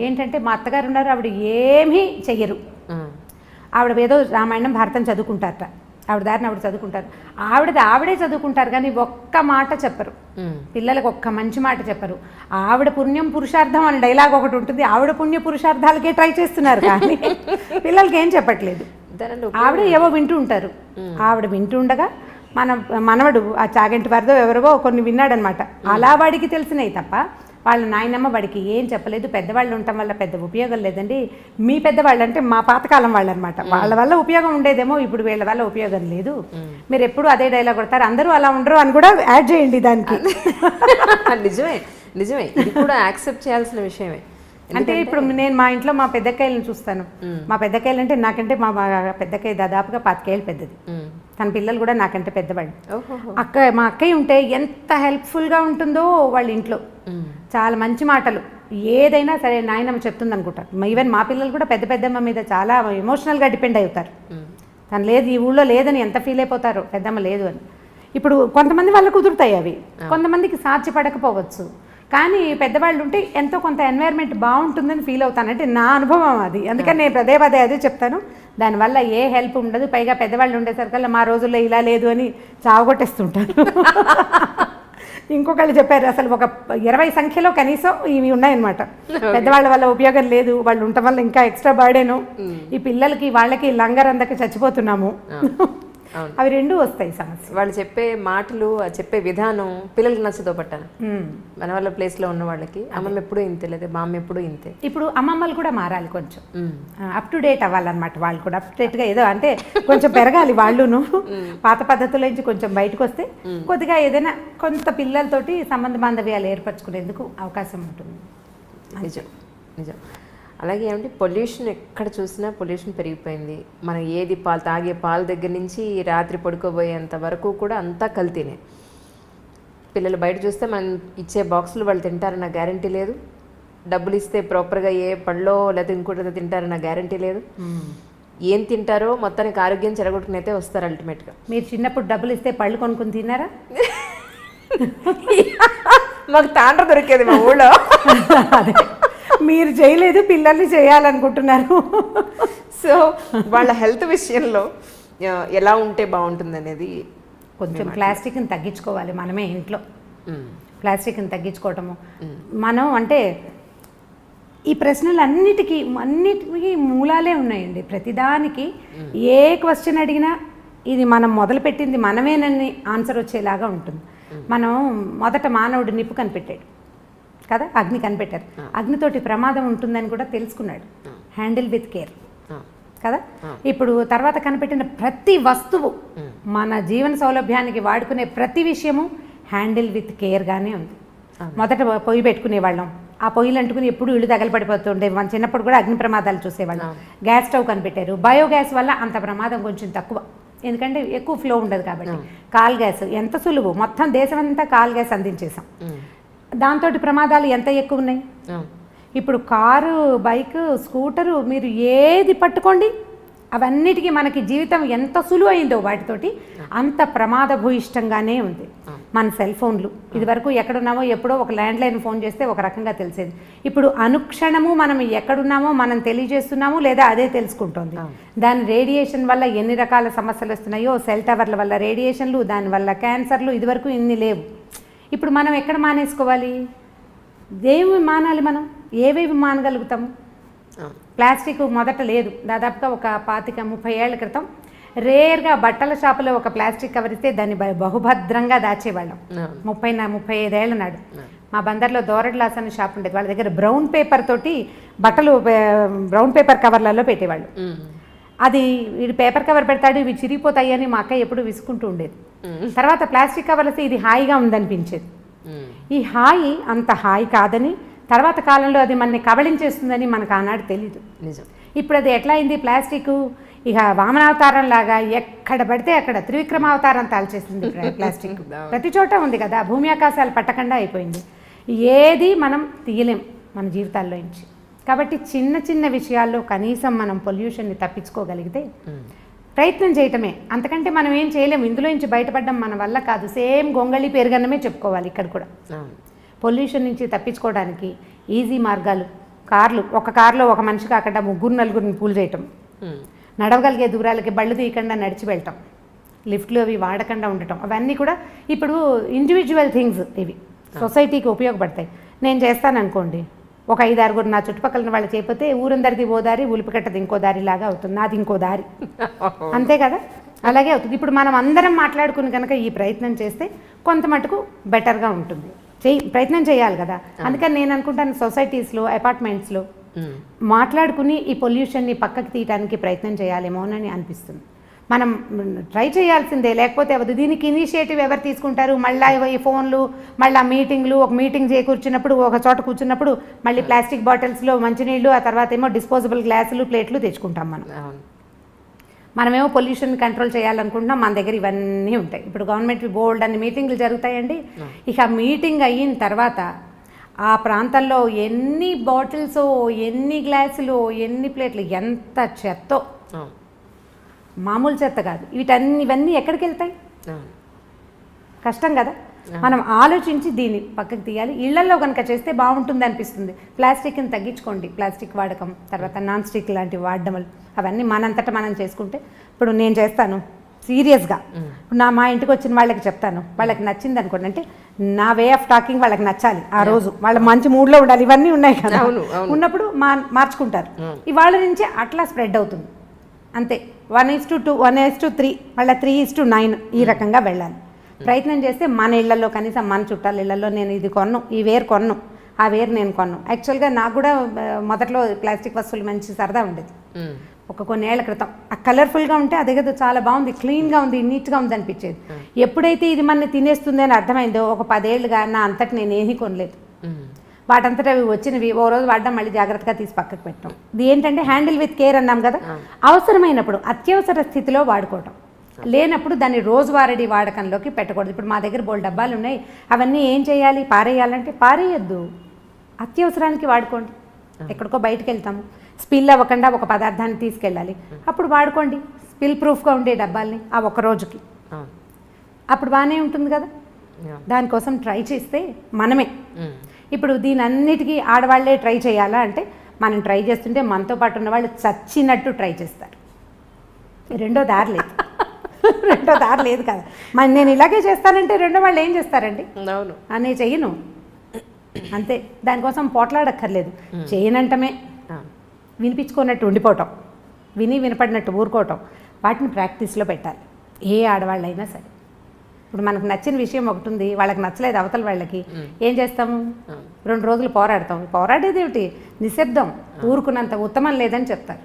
ఏంటంటే మా అత్తగారు ఉన్నారు, ఆవిడ ఏమీ చెయ్యరు. ఆవిడ ఏదో రామాయణం భారతం చదువుకుంటారట. ఆవిడ దారిని ఆవిడ చదువుకుంటారు. ఆవిడే చదువుకుంటారు కానీ ఒక్క మాట చెప్పరు. పిల్లలకు ఒక్క మంచి మాట చెప్పరు. ఆవిడ పుణ్యం పురుషార్థం అని డైలాగ్ ఒకటి ఉంటుంది. ఆవిడ పుణ్య పురుషార్థాలకే ట్రై చేస్తున్నారు కానీ పిల్లలకి ఏం చెప్పట్లేదు. ఆవిడ ఏవో వింటూ ఉంటారు. ఆవిడ వింటూ ఉండగా మనవడు ఆ చాగంటి వారిదో ఎవరివో కొన్ని విన్నాడనమాట. అలా వాడికి తెలిసినాయి తప్ప వాళ్ళ నాయనమ్మ వాడికి ఏం చెప్పలేదు. పెద్దవాళ్ళు ఉండటం వల్ల పెద్ద ఉపయోగం లేదండి. మీ పెద్దవాళ్ళు అంటే మా పాతకాలం వాళ్ళు అనమాట. వాళ్ళ వల్ల ఉపయోగం ఉండేదేమో, ఇప్పుడు వీళ్ళ వల్ల ఉపయోగం లేదు. మీరు ఎప్పుడు అదే డైలాగ్ కొడతారు, అందరూ అలా ఉండరు అని కూడా యాడ్ చేయండి దానికి. నిజమే ఇది కూడా యాక్సెప్ట్ చేయాల్సిన విషయమే. అంటే ఇప్పుడు నేను మా ఇంట్లో మా పెద్దకాయలను చూస్తాను. మా పెద్దకాయలు అంటే నాకంటే మా పెద్దకాయ దాదాపుగా 25 ఏళ్ళు పెద్దది. తన పిల్లలు కూడా నాకంటే పెద్దవాళ్ళు. మా అక్కయ్య ఉంటే ఎంత హెల్ప్ఫుల్గా ఉంటుందో వాళ్ళ ఇంట్లో. చాలా మంచి మాటలు, ఏదైనా సరే నాయనమ్మ చెప్తుంది అనుకుంటారు. ఈవెన్ మా పిల్లలు కూడా పెద్దమ్మ మీద చాలా ఎమోషనల్గా డిపెండ్ అవుతారు. తను లేదు ఈ ఊళ్ళో లేదని ఎంత ఫీల్ అయిపోతారో, పెద్దమ్మ లేదు అని. ఇప్పుడు కొంతమంది వాళ్ళు కుదురుతాయి అవి, కొంతమందికి సాధ్యపడకపోవచ్చు. కానీ పెద్దవాళ్ళు ఉంటే ఎంతో కొంత ఎన్వైర్న్మెంట్ బాగుంటుందని ఫీల్ అవుతాను, అంటే నా అనుభవం అది. అందుకని నేను పదే అదే చెప్తాను, దానివల్ల ఏ హెల్ప్ ఉండదు. పైగా పెద్దవాళ్ళు ఉండేసరికల్లా మా రోజుల్లో ఇలా లేదు అని చావగొట్టేస్తుంటారు. ఇంకొకళ్ళు చెప్పారు అసలు ఒక 20 సంఖ్యలో కనీసం ఇవి ఉన్నాయన్నమాట. పెద్దవాళ్ళ వల్ల ఉపయోగం లేదు, వాళ్ళు ఉండటం వల్ల ఇంకా ఎక్స్ట్రా బర్డెను, ఈ పిల్లలకి వాళ్ళకి లంగరందక చచ్చిపోతున్నాము. అవి రెండూ వస్తాయి సమస్య. వాళ్ళు చెప్పే మాటలు, చెప్పే విధానం పిల్లలకి నచ్చదో పట్టాను. మన వాళ్ళ ప్లేస్లో ఉన్న వాళ్ళకి అమ్మమ్మ ఎప్పుడూ ఇంతే, లేదా మా అమ్మ ఎప్పుడూ ఇంతే. ఇప్పుడు అమ్మమ్మలు కూడా మారాలి, కొంచెం అప్ టు డేట్ అవ్వాలన్నమాట. వాళ్ళు కూడా అప్ టు డేట్గా ఏదో అంటే కొంచెం పెరగాలి వాళ్ళును. పాత పద్ధతుల నుంచి కొంచెం బయటకు వస్తే కొద్దిగా ఏదైనా కొంత పిల్లలతోటి సంబంధ బాంధవ్యాలు ఏర్పరచుకునేందుకు అవకాశం ఉంటుంది. నిజం నిజం. అలాగే ఏమంటే పొల్యూషన్, ఎక్కడ చూసినా పొల్యూషన్ పెరిగిపోయింది. మనం ఏది తాగే పాల దగ్గర నుంచి రాత్రి పడుకోబోయేంత వరకు కూడా అంతా కల్తీనే. పిల్లలు బయట చూస్తే మనం ఇచ్చే బాక్సులు వాళ్ళు తింటారన్న గ్యారంటీ లేదు. డబ్బులు ఇస్తే ప్రాపర్గా ఏ పళ్ళో లేదా ఇంకోటి తింటారన్న గ్యారంటీ లేదు. ఏం తింటారో మొత్తానికి ఆరోగ్యం చెడగొట్టుకుని అయితే వస్తారు అల్టిమేట్గా. మీరు చిన్నప్పుడు డబ్బులు ఇస్తే పళ్ళు కొనుక్కొని తిన్నారా? మాకు తాండ్ర దొరికేది మా ఊళ్ళో. అదే మీరు చేయలేదు, పిల్లల్ని చేయాలనుకుంటున్నారు. సో వాళ్ళ హెల్త్ విషయంలో ఎలా ఉంటే బాగుంటుంది అనేది కొంచెం ప్లాస్టిక్ని తగ్గించుకోవాలి మనమే ఇంట్లో. ప్లాస్టిక్ని తగ్గించుకోవటము మనం అంటే ఈ ప్రశ్నలన్నిటికీ మూలాలే ఉన్నాయండి. ప్రతిదానికి ఏ క్వశ్చన్ అడిగినా ఇది మనం మొదలుపెట్టింది మనమేనని ఆన్సర్ వచ్చేలాగా ఉంటుంది. మనం మొదట మానవుడు నిప్పు కనిపెట్టాడు కదా, అగ్ని కనిపెట్టారు. అగ్నితోటి ప్రమాదం ఉంటుందని కూడా తెలుసుకున్నాడు. హ్యాండిల్ విత్ కేర్ కదా. ఇప్పుడు తర్వాత కనిపెట్టిన ప్రతి వస్తువు, మన జీవన సౌలభ్యానికి వాడుకునే ప్రతి విషయము హ్యాండిల్ విత్ కేర్గానే ఉంది. మొదట పొయ్యి పెట్టుకునేవాళ్ళం, ఆ పొయ్యిలు అంటుకుని ఎప్పుడు ఇళ్ళు తగలపడిపోతుండే. మన చిన్నప్పుడు కూడా అగ్ని ప్రమాదాలు చూసేవాళ్ళం. గ్యాస్ స్టవ్ కనిపెట్టారు. బయోగ్యాస్ వల్ల అంత ప్రమాదం కొంచెం తక్కువ, ఎందుకంటే ఎక్కువ ఫ్లో ఉండదు కాబట్టి. కాల్ గ్యాస్ ఎంత సులువు, మొత్తం దేశం అంతా కాల్ గ్యాస్ అందించేసాం. దాంతో ప్రమాదాలు ఎంత ఎక్కువ ఉన్నాయి. ఇప్పుడు కారు, బైక్, స్కూటరు, మీరు ఏది పట్టుకోండి అవన్నిటికీ మనకి జీవితం ఎంత సులువు అయిందో వాటితోటి అంత ప్రమాదభూయిష్టంగానే ఉంది. మన సెల్ ఫోన్లు, ఇది వరకు ఎక్కడున్నామో ఎప్పుడో ఒక ల్యాండ్లైన్ ఫోన్ చేస్తే ఒక రకంగా తెలిసేది. ఇప్పుడు అనుక్షణము మనం ఎక్కడున్నామో మనం తెలియజేస్తున్నాము, లేదా అదే తెలుసుకుంటుంది. దాని రేడియేషన్ వల్ల ఎన్ని రకాల సమస్యలు వస్తున్నాయో, సెల్ టవర్ల వల్ల రేడియేషన్లు, దానివల్ల క్యాన్సర్లు, ఇది వరకు ఇన్ని లేవు. ఇప్పుడు మనం ఎక్కడ మానేసుకోవాలి? ఏమి మానాలి? మనం ఏవేవి మానగలుగుతాము? ప్లాస్టిక్ మొదట లేదు, దాదాపుగా ఒక 25-30 ఏళ్ల క్రితం రేర్గా బట్టల షాపులో ఒక ప్లాస్టిక్ కవర్ ఇస్తే దాన్ని బహుభద్రంగా దాచేవాళ్ళం. 35 ఏళ్ళ నాడు మా బందర్లో దోరడ్లాస్ అనే షాప్ ఉండేది. వాళ్ళ దగ్గర బ్రౌన్ పేపర్ తోటి బట్టలు బ్రౌన్ పేపర్ కవర్లలో పెట్టేవాళ్ళు. అది వీడు పేపర్ కవర్ పెడతాడు, ఇవి చిరిగిపోతాయి అని మా అక్క ఎప్పుడు విసుకుంటూ ఉండేది. తర్వాత ప్లాస్టిక్ కవర్లు వస్తే ఇది హాయిగా ఉందనిపించేది. ఈ హాయి అంత హాయి కాదని, తర్వాత కాలంలో అది మనని కబళించేస్తుందని మనకు ఆనాడు తెలీదు. ఇప్పుడు అది ఎట్లా అయింది? ప్లాస్టిక్ ఇక వామనావతారం లాగా ఎక్కడ పడితే అక్కడ త్రివిక్రమావతారం తాల్చేస్తుంది ప్లాస్టిక్. ప్రతి చోట ఉంది కదా, భూమి ఆకాశాలు పట్టకుండా అయిపోయింది. ఏది మనం తీయలేం మన జీవితాల్లో నుంచి. కాబట్టి చిన్న చిన్న విషయాల్లో కనీసం మనం పొల్యూషన్ని తప్పించుకోగలిగితే ప్రయత్నం చేయటమే, అంతకంటే మనం ఏం చేయలేము. ఇందులో నుంచి బయటపడడం మన వల్ల కాదు. సేమ్ గొంగళి పెరుగన్నమే చెప్పుకోవాలి ఇక్కడ కూడా. పొల్యూషన్ నుంచి తప్పించుకోవడానికి ఈజీ మార్గాలు, ఒక కార్లో ఒక మనిషి కాకుండా 3-4 పూలు చేయటం, నడవగలిగే దూరాలకి బళ్ళు తీయకుండా నడిచి వెళ్ళటం, లిఫ్ట్లు అవి వాడకుండా ఉండటం, అవన్నీ కూడా ఇప్పుడు ఇండివిజువల్ థింగ్స్. ఇవి సొసైటీకి ఉపయోగపడతాయి. నేను చేస్తాను అనుకోండి, ఒక 5-6 నా చుట్టుపక్కల వాళ్ళు చేయకపోతే ఊరందరిది ఓ దారి, ఉలిపికట్టది ఇంకో దారి లాగా అవుతుంది, నాది ఇంకో దారి. అంతే కదా, అలాగే అవుతుంది. ఇప్పుడు మనం అందరం మాట్లాడుకుని కనుక ఈ ప్రయత్నం చేస్తే కొంత మటుకు బెటర్గా ఉంటుంది. ప్రయత్నం చేయాలి కదా. అందుకని నేను అనుకుంటాను సొసైటీస్లో, అపార్ట్మెంట్స్లో మాట్లాడుకుని ఈ పొల్యూషన్ని పక్కకి తీయడానికి ప్రయత్నం చేయాలేమోనని అనిపిస్తుంది. మనం ట్రై చేయాల్సిందే, లేకపోతే అవదు. దీనికి ఇనిషియేటివ్ ఎవరు తీసుకుంటారు? మళ్ళీ ఈ ఫోన్లు, మళ్ళీ మీటింగ్లు, ఒక మీటింగ్ కూర్చున్నప్పుడు ఒక చోట కూర్చున్నప్పుడు మళ్ళీ ప్లాస్టిక్ బాటిల్స్లో మంచినీళ్ళు, ఆ తర్వాత ఏమో డిస్పోజబుల్ గ్లాసులు, ప్లేట్లు తెచ్చుకుంటాం. మనమేమో పొల్యూషన్ కంట్రోల్ చేయాలనుకుంటున్నాం, మన దగ్గర ఇవన్నీ ఉంటాయి. ఇప్పుడు గవర్నమెంట్ బోల్డ్ అన్ని మీటింగ్లు జరుగుతాయండి. ఇక మీటింగ్ అయిన తర్వాత ఆ ప్రాంతంలో ఎన్ని బాటిల్స్, ఎన్ని గ్లాసులు, ఎన్ని ప్లేట్లు, ఎంత చెత్తో, మామూలు చెత్త కాదు. ఇవన్నీ ఎక్కడికి వెళ్తాయి? కష్టం కదా. మనం ఆలోచించి దీన్ని పక్కకు తీయాలి. ఇళ్లలో కనుక చేస్తే బాగుంటుంది అనిపిస్తుంది. ప్లాస్టిక్ని తగ్గించుకోండి, ప్లాస్టిక్ వాడకం, తర్వాత నాన్ స్టిక్ లాంటివి వాడడం, అవన్నీ మనంతటా మనం చేసుకుంటే. ఇప్పుడు నేను చేస్తాను సీరియస్గా, మా ఇంటికి వచ్చిన వాళ్ళకి చెప్తాను, వాళ్ళకి నచ్చింది అనుకోండి, అంటే నా వే ఆఫ్ టాకింగ్ వాళ్ళకి నచ్చాలి, ఆ రోజు వాళ్ళ మంచి మూడ్లో ఉండాలి, ఇవన్నీ ఉన్నాయి కదా, ఉన్నప్పుడు మార్చుకుంటారు. ఇవాళ నుంచే అట్లా స్ప్రెడ్ అవుతుంది అంతే. 1:2, 1:3, మళ్ళీ 3:9 ఈ రకంగా వెళ్ళాలి. ప్రయత్నం చేస్తే మన ఇళ్లలో, కనీసం మన చుట్టాల ఇళ్లలో, నేను ఇది కొన్ను, ఈ వేరు కొన్ను, ఆ వేరు నేను కొన్ను. యాక్చువల్గా నాకు కూడా మొదట్లో ప్లాస్టిక్ వస్తువులు మంచి సరదా ఉండేది. కొన్నేళ్ల క్రితం ఆ కలర్ఫుల్గా ఉంటే అదే కదా చాలా బాగుంది, క్లీన్గా ఉంది, నీట్గా ఉంది అనిపించేది. ఎప్పుడైతే ఇది మన తినేస్తుంది అని అర్థమైందో ఒక 10 ఏళ్ళుగా నా అంతటి నేను ఏమీ కొనలేదు. వాటంతటా అవి వచ్చినవి ఓ రోజు వాడడం, మళ్ళీ జాగ్రత్తగా తీసి పక్కకు పెట్టడం. ఇది ఏంటంటే హ్యాండిల్ విత్ కేర్ అన్నాం కదా. అవసరమైనప్పుడు అత్యవసర స్థితిలో వాడుకోవటం, లేనప్పుడు దాన్ని రోజువారీ వాడకంలోకి పెట్టకూడదు. ఇప్పుడు మా దగ్గర బోల్ డబ్బాలు ఉన్నాయి, అవన్నీ ఏం చేయాలి, పారేయాలంటే పారేయద్దు, అత్యవసరానికి వాడుకోండి. ఎక్కడికో బయటకు వెళ్తాము, స్పిల్ అవ్వకుండా ఒక పదార్థాన్ని తీసుకెళ్ళాలి, అప్పుడు వాడుకోండి. స్పిల్ ప్రూఫ్గా ఉండే డబ్బాల్ని ఆ ఒక్క రోజుకి, అప్పుడు బాగానే ఉంటుంది కదా. దానికోసం ట్రై చేస్తే మనమే. ఇప్పుడు దీని అన్నిటికీ ఆడవాళ్లే ట్రై చేయాలా అంటే, మనం ట్రై చేస్తుంటే మనతో పాటు ఉన్న వాళ్ళు చచ్చినట్టు ట్రై చేస్తారు. రెండో దారి లేదు, రెండో దారి లేదు కదా. మరి నేను ఇలాగే చేస్తానంటే రెండో వాళ్ళు ఏం చేస్తారండి? అవును, అనే చెయ్యను అంతే. దానికోసం పోట్లాడక్కర్లేదు, చేయనంటమే, వినిపించుకున్నట్టు ఉండిపోవటం, వినపడినట్టు ఊరుకోవటం, వాటిని ప్రాక్టీస్లో పెట్టాలి ఏ ఆడవాళ్ళైనా సరే. ఇప్పుడు మనకు నచ్చిన విషయం ఒకటి ఉంది, వాళ్ళకి నచ్చలేదు అవతల వాళ్ళకి, ఏం చేస్తాము? 2 రోజులు పోరాడతాం. పోరాడేది ఏమిటి? నిశ్శబ్దం, ఊరుకున్నంత ఉత్తమం లేదని చెప్తారు.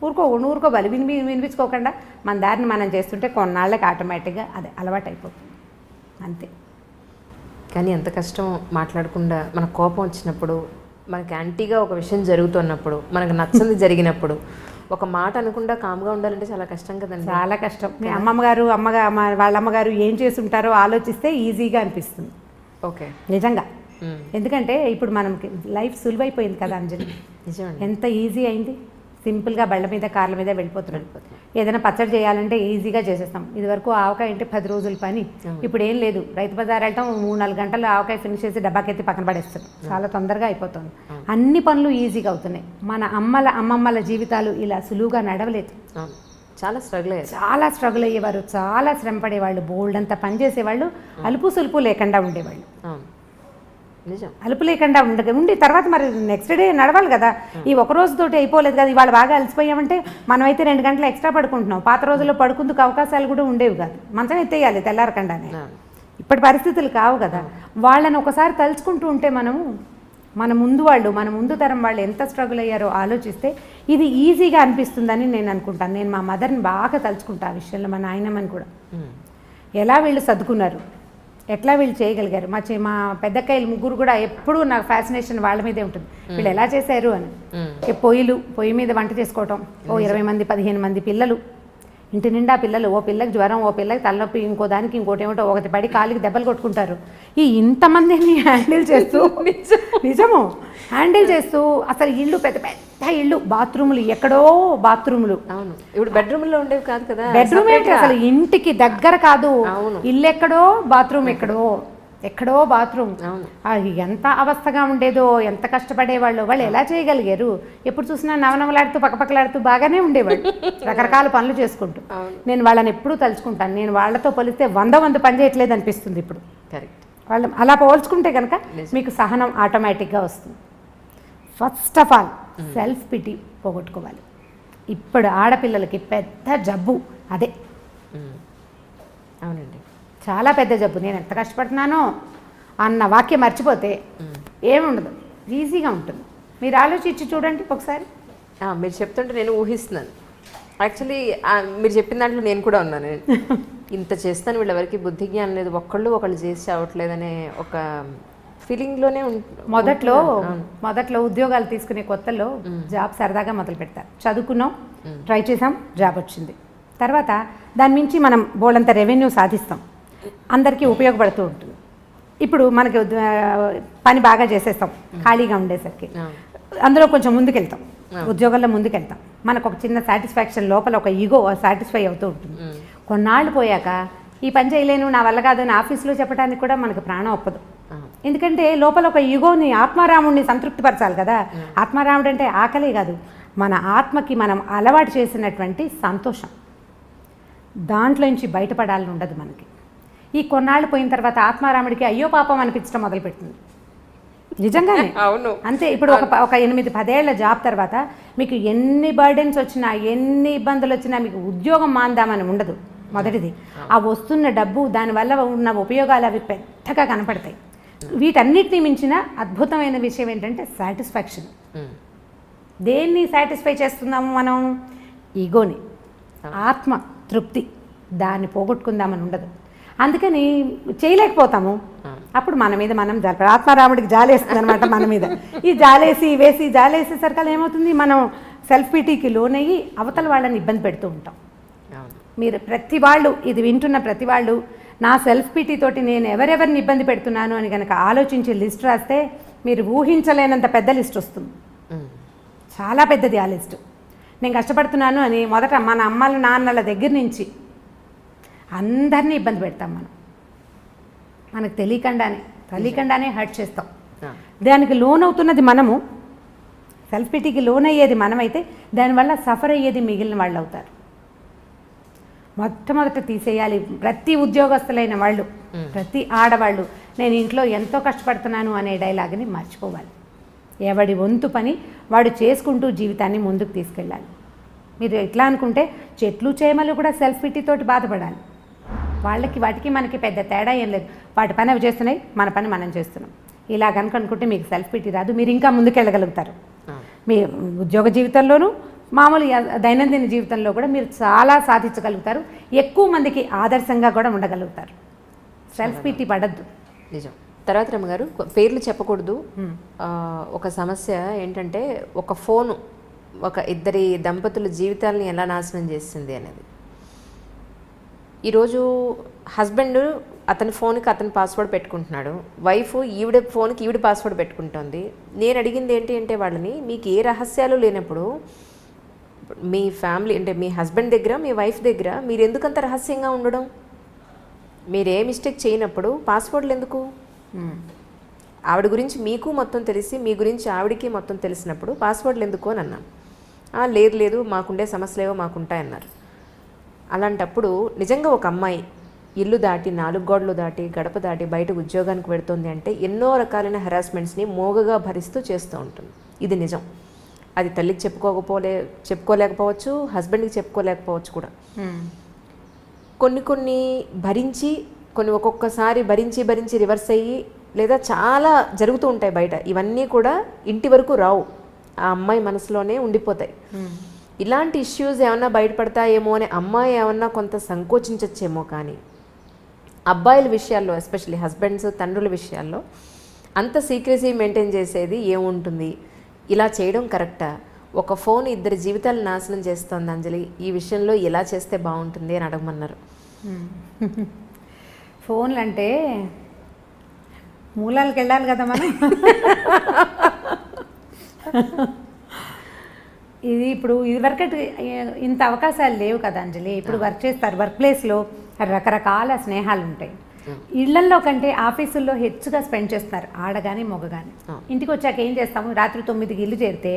ఊరుకోవాలి, వినిపించుకోకుండా మన దారిని మనం చేస్తుంటే కొన్నాళ్ళకి ఆటోమేటిక్గా అది అలవాటు అయిపోతుంది అంతే. కానీ ఎంత కష్టం మాట్లాడకుండా, మన కోపం వచ్చినప్పుడు, మనకి యాంటీగా ఒక విషయం జరుగుతున్నప్పుడు, మనకు నచ్చంది జరిగినప్పుడు ఒక మాట అనకుండా కామ్గా ఉండాలంటే చాలా కష్టం కదండి. చాలా కష్టం. మీ వాళ్ళ అమ్మగారు ఏం చేస్తుంటారో ఆలోచిస్తే ఈజీగా అనిపిస్తుంది. ఓకే, నిజంగా. ఎందుకంటే ఇప్పుడు మనకి లైఫ్ సులువైపోయింది కదా అంజలి. నిజం, ఎంత ఈజీ అయింది. సింపుల్గా బళ్ళ మీద, కార్ల మీద వెళ్ళిపోతున్నాం. ఏదైనా పచ్చడి చేయాలంటే ఈజీగా చేసేస్తాం. ఇదివరకు ఆవకాయ అంటే 10 రోజుల పని, ఇప్పుడు ఏం లేదు. రైతు బజార్ వెళ్తాం, 3-4 గంటలు ఆవకాయ ఫినిష్ చేసి డబ్బాకెత్తి పక్కన పడేస్తాం. చాలా తొందరగా అయిపోతుంది. అన్ని పనులు ఈజీగా అవుతున్నాయి. మన అమ్మమ్మల జీవితాలు ఇలా సులువుగా నడవలేదు. చాలా స్ట్రగుల్ అయ్యేవారు, చాలా శ్రమ పడేవాళ్ళు, బోల్డ్ అంతా పని చేసేవాళ్ళు, అలుపు సులుపు లేకుండా ఉండేవాళ్ళు. నిజం, అలుపు లేకుండా ఉండి తర్వాత మరి నెక్స్ట్ డే నడవాలి కదా. ఈ ఒక రోజుతోటి అయిపోలేదు కదా. ఇవాళ బాగా అలసిపోయామంటే మనమైతే 2 గంటలు ఎక్స్ట్రా పడుకుంటున్నాం. పాత రోజుల్లో పడుకుందుకు అవకాశాలు కూడా ఉండేవి కాదు. మంచం ఎత్తేయాలి తెల్లారకుండానే. ఇప్పటి పరిస్థితులు కావు కదా. వాళ్ళని ఒకసారి తలుచుకుంటూ ఉంటే మన ముందు తరం వాళ్ళు ఎంత స్ట్రగుల్ అయ్యారో ఆలోచిస్తే ఇది ఈజీగా అనిపిస్తుందని నేను అనుకుంటాను. నేను మా మదర్ని బాగా తలుచుకుంటా ఆ విషయంలో, మా నాయనమ్మని కూడా. ఎలా వీళ్ళు సర్దుకున్నారు, ఎట్లా వీళ్ళు చేయగలిగారు. మా పెద్దక్కయ్యలు 3 కూడా ఎప్పుడూ నాకు ఫ్యాసినేషన్ వాళ్ళ మీదే ఉంటుంది. వీళ్ళు ఎలా చేశారు అని. పొయ్యి మీద వంట చేసుకోవటం, 20 మంది 15 మంది పిల్లలు, ఇంటి నిండా పిల్లలు, ఓ పిల్లకి జ్వరం, ఓ పిల్లకి తలనొప్పి, ఇంకో దానికి ఇంకోటి ఏమిటో, ఒకటి పడి కాలికి దెబ్బలు కొట్టుకుంటారు. ఇంతమందిని హ్యాండిల్ చేస్తూ నిజము హ్యాండిల్ చేస్తూ అసలు ఇల్లు పెద్ద పెద్ద ఇల్లు, బాత్రూములు ఎక్కడో బాత్రూములు. అవును, ఇప్పుడు బెడ్రూమ్లో ఉండేవి కాదు కదా. బెడ్రూమ్ ఏంటి అసలు ఇంటికి దగ్గర కాదు. ఇల్లు ఎక్కడో, బాత్రూమ్ ఎక్కడో బాత్రూమ్. ఎంత అవస్థగా ఉండేదో, ఎంత కష్టపడేవాళ్ళు. వాళ్ళు ఎలా చేయగలిగారు? ఎప్పుడు చూసినా నవనవలాడుతూ పక్కపక్కలాడుతూ బాగానే ఉండేవాళ్ళు, రకరకాల పనులు చేసుకుంటూ. నేను వాళ్ళని ఎప్పుడూ తలుచుకుంటాను. నేను వాళ్ళతో పోలిస్తే 100 పని చేయట్లేదు అనిపిస్తుంది ఇప్పుడు. వాళ్ళు అలా పోల్చుకుంటే కనుక మీకు సహనం ఆటోమేటిక్గా వస్తుంది. First of all self pity పోగొట్టుకోవాలి. ఇప్పుడు ఆడపిల్లలకి పెద్ద జబ్బు అదే. అవునండి, చాలా పెద్ద జబ్బు. నేను ఎంత కష్టపడుతున్నానో అన్న వాక్యం మర్చిపోతే ఏముండదు, ఈజీగా ఉంటుంది. మీరు ఆలోచించి చూడండి ఒకసారి. మీరు చెప్తుంటే నేను ఊహిస్తున్నాను. యాక్చువల్లీ మీరు చెప్పిన దాంట్లో నేను కూడా ఉన్నాను. ఇంత చేస్తాను, వీళ్ళెవరికి బుద్ధి జ్ఞానం లేదు, ఒకళ్ళు చేసి చావట్లేదనే ఒక ఫీలింగ్లోనే మొదట్లో ఉద్యోగాలు తీసుకునే కొత్తలో జాబ్ సరదాగా మొదలు పెడతారు. చదువుకున్నాం, ట్రై చేసాం, జాబ్ వచ్చింది. తర్వాత దాని నుంచి మనం బోల్డంత రెవెన్యూ సాధిస్తాం, అందరికీ ఉపయోగపడుతూ ఉంటుంది. ఇప్పుడు మనకి పని బాగా చేసేస్తాం ఖాళీగా ఉండేసరికి, అందులో కొంచెం ముందుకెళ్తాం, ఉద్యోగాల్లో ముందుకెళ్తాం. మనకు ఒక చిన్న సాటిస్ఫాక్షన్ లోపల, ఒక ఈగో సాటిస్ఫై అవుతూ ఉంటుంది. కొన్నాళ్ళు పోయాక ఈ పని చేయలేను, నా వల్ల కాదు అని ఆఫీస్లో చెప్పడానికి కూడా మనకు ప్రాణం ఒప్పదు. ఎందుకంటే లోపల ఒక ఈగోని, ఆత్మారాముడిని సంతృప్తిపరచాలి కదా. ఆత్మారాముడు అంటే ఆకలే కాదు, మన ఆత్మకి మనం అలవాటు చేసినటువంటి సంతోషం, దాంట్లోంచి బయటపడాలని ఉండదు మనకి. ఈ కొన్నాళ్ళు పోయిన తర్వాత ఆత్మారాముడికి అయ్యో పాపం అనిపించడం మొదలుపెడుతుంది. నిజంగానే అవును, అంతే. ఇప్పుడు ఒక 8-10 ఏళ్ల జాబ్ తర్వాత మీకు ఎన్ని బర్డెన్స్ వచ్చినా, ఎన్ని ఇబ్బందులు వచ్చినా మీకు ఉద్యోగం మాందామని ఉండదు. మొదటిది ఆ వస్తున్న డబ్బు, దానివల్ల ఉన్న ఉపయోగాలు అవి పెద్దగా కనపడతాయి. వీటన్నిటినీ మించిన అద్భుతమైన విషయం ఏంటంటే సాటిస్ఫాక్షన్. దేన్ని సాటిస్ఫై చేస్తున్నాము మనం? ఈగోని, ఆత్మ తృప్తి, దాన్ని పోగొట్టుకుందామని ఉండదు. అందుకని చేయలేకపోతాము. అప్పుడు మన మీద మనం ఆత్మారాముడికి జాలేస్తుంది అనమాట మన మీద. ఈ జాలేసేసరికి ఏమవుతుంది, మనం సెల్ఫ్ పిటీకి లోనయ్యి అవతల వాళ్ళని ఇబ్బంది పెడుతూ ఉంటాం. మీరు ప్రతి వాళ్ళు, ఇది వింటున్న ప్రతి వాళ్ళు, నా సెల్ఫ్ పిటీ తోటి నేను ఎవరెవరిని ఇబ్బంది పెడుతున్నాను అని కనుక ఆలోచించి లిస్ట్ రాస్తే మీరు ఊహించలేనంత పెద్ద లిస్ట్ వస్తుంది. చాలా పెద్దది ఆ లిస్టు. నేను కష్టపడుతున్నాను అని మొదట మన అమ్మల నాన్నల దగ్గర నుంచి అందరినీ ఇబ్బంది పెడతాం మనం. మనకు తెలియకుండానే హర్ట్ చేస్తాం. దానికి లోన్ అవుతున్నది మనము, సెల్ఫ్ పిటీకి లోన్ అయ్యేది మనమైతే దానివల్ల సఫర్ అయ్యేది మిగిలిన వాళ్ళు అవుతారు. మొట్టమొదట తీసేయాలి. ప్రతి ఉద్యోగస్తులైన వాళ్ళు, ప్రతి ఆడవాళ్ళు, నేను ఇంట్లో ఎంతో కష్టపడుతున్నాను అనే డైలాగ్ని మర్చిపోవాలి. ఎవడి వంతు పని వాడు చేసుకుంటూ జీవితాన్ని ముందుకు తీసుకెళ్ళాలి. మీరు ఎట్లా అనుకుంటే చెట్లు చేమలు కూడా సెల్ఫ్ పిటీతోటి బాధపడాలి. వాటికి మనకి పెద్ద తేడా ఏం లేదు. వాటి పని అవి చేస్తున్నాయి, మన పని మనం చేస్తున్నాం. ఇలా కనుక అనుకుంటే మీకు సెల్ఫ్ పిటీ రాదు, మీరు ఇంకా ముందుకెళ్ళగలుగుతారు. మీ ఉద్యోగ జీవితంలోనూ మామూలు దైనందిన జీవితంలో కూడా మీరు చాలా సాధించగలుగుతారు. ఎక్కువ మందికి ఆదర్శంగా కూడా ఉండగలుగుతారు. సెల్ఫ్ పిటీ పడద్దు. నిజం. తర్వాత రమ్మగారు, పేర్లు చెప్పకూడదు. ఒక సమస్య ఏంటంటే, ఒక ఫోను ఒక ఇద్దరి దంపతుల జీవితాలని ఎలా నాశనం చేసింది అనేది. ఈరోజు హస్బెండ్ అతని ఫోన్కి అతని పాస్వర్డ్ పెట్టుకుంటున్నాడు, వైఫ్ ఈవిడ ఫోన్కి ఈవిడ పాస్వర్డ్ పెట్టుకుంటుంది. నేను అడిగింది ఏంటి అంటే వాళ్ళని, మీకు ఏ రహస్యాలు లేనప్పుడు మీ ఫ్యామిలీ అంటే మీ హస్బెండ్ దగ్గర, మీ వైఫ్ దగ్గర మీరు ఎందుకంత రహస్యంగా ఉండడం? మీరు ఏ మిస్టేక్ చేయనప్పుడు పాస్వర్డ్లు ఎందుకు? ఆవిడ గురించి మీకు మొత్తం తెలిసి, మీ గురించి ఆవిడికి మొత్తం తెలిసినప్పుడు పాస్వర్డ్లు ఎందుకు అని అన్నాను. లేదు మాకుండే సమస్యలేవో మాకుంటాయన్నారు. అలాంటప్పుడు నిజంగా ఒక అమ్మాయి ఇల్లు దాటి, 4 గోడలు దాటి, గడప దాటి బయట ఉద్యోగానికి పెడుతుంది అంటే ఎన్నో రకాలైన హెరాస్మెంట్స్ని మోగగా భరిస్తూ చేస్తూ ఉంటుంది. ఇది నిజం. అది తల్లికి చెప్పుకోలేకపోవచ్చు, హస్బెండ్కి చెప్పుకోలేకపోవచ్చు కూడా. కొన్ని భరించి, ఒక్కొక్కసారి భరించి రివర్స్ అయ్యి, లేదా చాలా జరుగుతూ ఉంటాయి బయట. ఇవన్నీ కూడా ఇంటి వరకు రావు, ఆ అమ్మాయి మనసులోనే ఉండిపోతాయి. ఇలాంటి ఇష్యూస్ ఏమన్నా బయటపడతాయేమో అని అమ్మాయి ఏమన్నా కొంత సంకోచించచ్చేమో, కానీ అబ్బాయిల విషయాల్లో, ఎస్పెషల్లీ హస్బెండ్స్, తండ్రుల విషయాల్లో అంత సీక్రెసీ మెయింటైన్ చేసేది ఏముంటుంది? ఇలా చేయడం కరెక్టా? ఒక ఫోన్ ఇద్దరి జీవితాలు నాశనం చేస్తుంది అంజలి, ఈ విషయంలో ఎలా చేస్తే బాగుంటుంది అని అడగమన్నారు. ఫోన్లు అంటే మూలాలకు వెళ్ళాలి కదా మనం. ఇది ఇప్పుడు ఇదివరకటి ఇంత అవకాశాలు లేవు కదా అంజలి. ఇప్పుడు వర్క్ చేస్తారు, వర్క్ ప్లేస్లో రకరకాల స్నేహాలు ఉంటాయి. ఇళ్లల్లో కంటే ఆఫీసుల్లో హెచ్చుగా స్పెండ్ చేస్తున్నారు, ఆడగాని మొగగాని. ఇంటికి వచ్చాక ఏం చేస్తాము, రాత్రి 9కి ఇల్లు చేరితే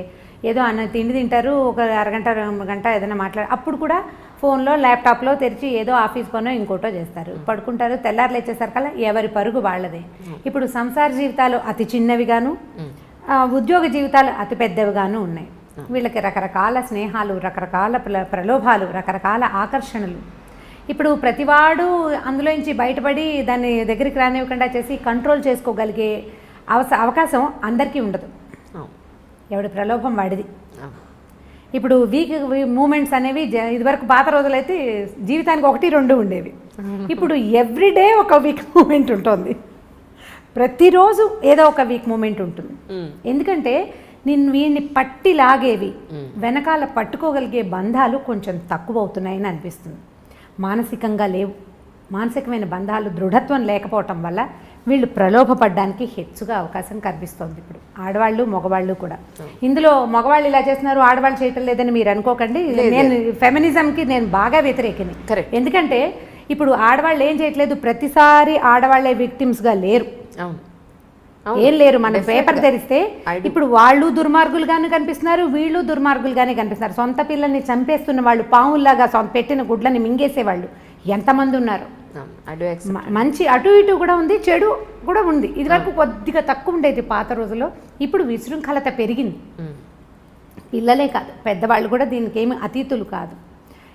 ఏదో తిండి తింటారు, ఒక అరగంట 2 గంట ఏదైనా అప్పుడు కూడా ఫోన్లో ల్యాప్టాప్లో తెరిచి ఏదో ఆఫీస్ పనో ఇంకోటో చేస్తారు, పడుకుంటారు. తెల్లారులు వచ్చేసరికల్లా ఎవరి పరుగు వాళ్ళదే. ఇప్పుడు సంసార జీవితాలు అతి చిన్నవిగాను, ఉద్యోగ జీవితాలు అతి పెద్దవిగాను ఉన్నాయి. వీళ్ళకి రకరకాల స్నేహాలు, రకరకాల ప్రలోభాలు, రకరకాల ఆకర్షణలు. ఇప్పుడు ప్రతివాడు అందులోంచి బయటపడి దాన్ని దగ్గరికి రానివ్వకుండా చేసి కంట్రోల్ చేసుకోగలిగే అవకాశం అందరికీ ఉండదు. ఎవడి ప్రలోభం వాడిది. ఇప్పుడు వీక్ మూమెంట్స్ అనేవి ఇదివరకు పాత రోజులైతే జీవితానికి 1-2 ఉండేవి. ఇప్పుడు ఎవ్రీడే ఒక వీక్ మూమెంట్ ఉంటుంది, ప్రతిరోజు ఏదో ఒక వీక్ మూమెంట్ ఉంటుంది. ఎందుకంటే వీడిని పట్టి లాగేవి, వెనకాల పట్టుకోగలిగే బంధాలు కొంచెం తక్కువ అవుతున్నాయని అనిపిస్తుంది. మానసికంగా లేవు. మానసికమైన బంధాలు, దృఢత్వం లేకపోవటం వల్ల వీళ్ళు ప్రలోభపడడానికి హెచ్చుగా అవకాశం కనిపిస్తోంది. ఇప్పుడు ఆడవాళ్ళు మగవాళ్ళు కూడా. ఇందులో మగవాళ్ళు ఇలా చేస్తున్నారు, ఆడవాళ్ళు చేయటం లేదని మీరు అనుకోకండి. నేను ఫెమినిజంకి నేను బాగా వ్యతిరేకిని. ఎందుకంటే ఇప్పుడు ఆడవాళ్ళు ఏం చేయట్లేదు, ప్రతిసారి ఆడవాళ్లే విక్టిమ్స్గా లేరు. అవును, ఏం లేరు. మనం పేపర్ తెరిస్తే ఇప్పుడు వాళ్ళు దుర్మార్గులుగానే కనిపిస్తున్నారు, వీళ్ళు దుర్మార్గులుగానే కనిపిస్తున్నారు. సొంత పిల్లల్ని చంపేస్తున్న వాళ్ళు, పావుల్లాగా పెట్టిన గుడ్లని మింగేసేవాళ్ళు ఎంతమంది ఉన్నారు. మంచి అటు ఇటు కూడా ఉంది, చెడు కూడా ఉంది. ఇదివరకు కొద్దిగా తక్కువ ఉండేది పాత రోజుల్లో, ఇప్పుడు విశృంఖలత పెరిగింది. పిల్లలే కాదు, పెద్దవాళ్ళు కూడా దీనికి ఏమి అతీతులు కాదు.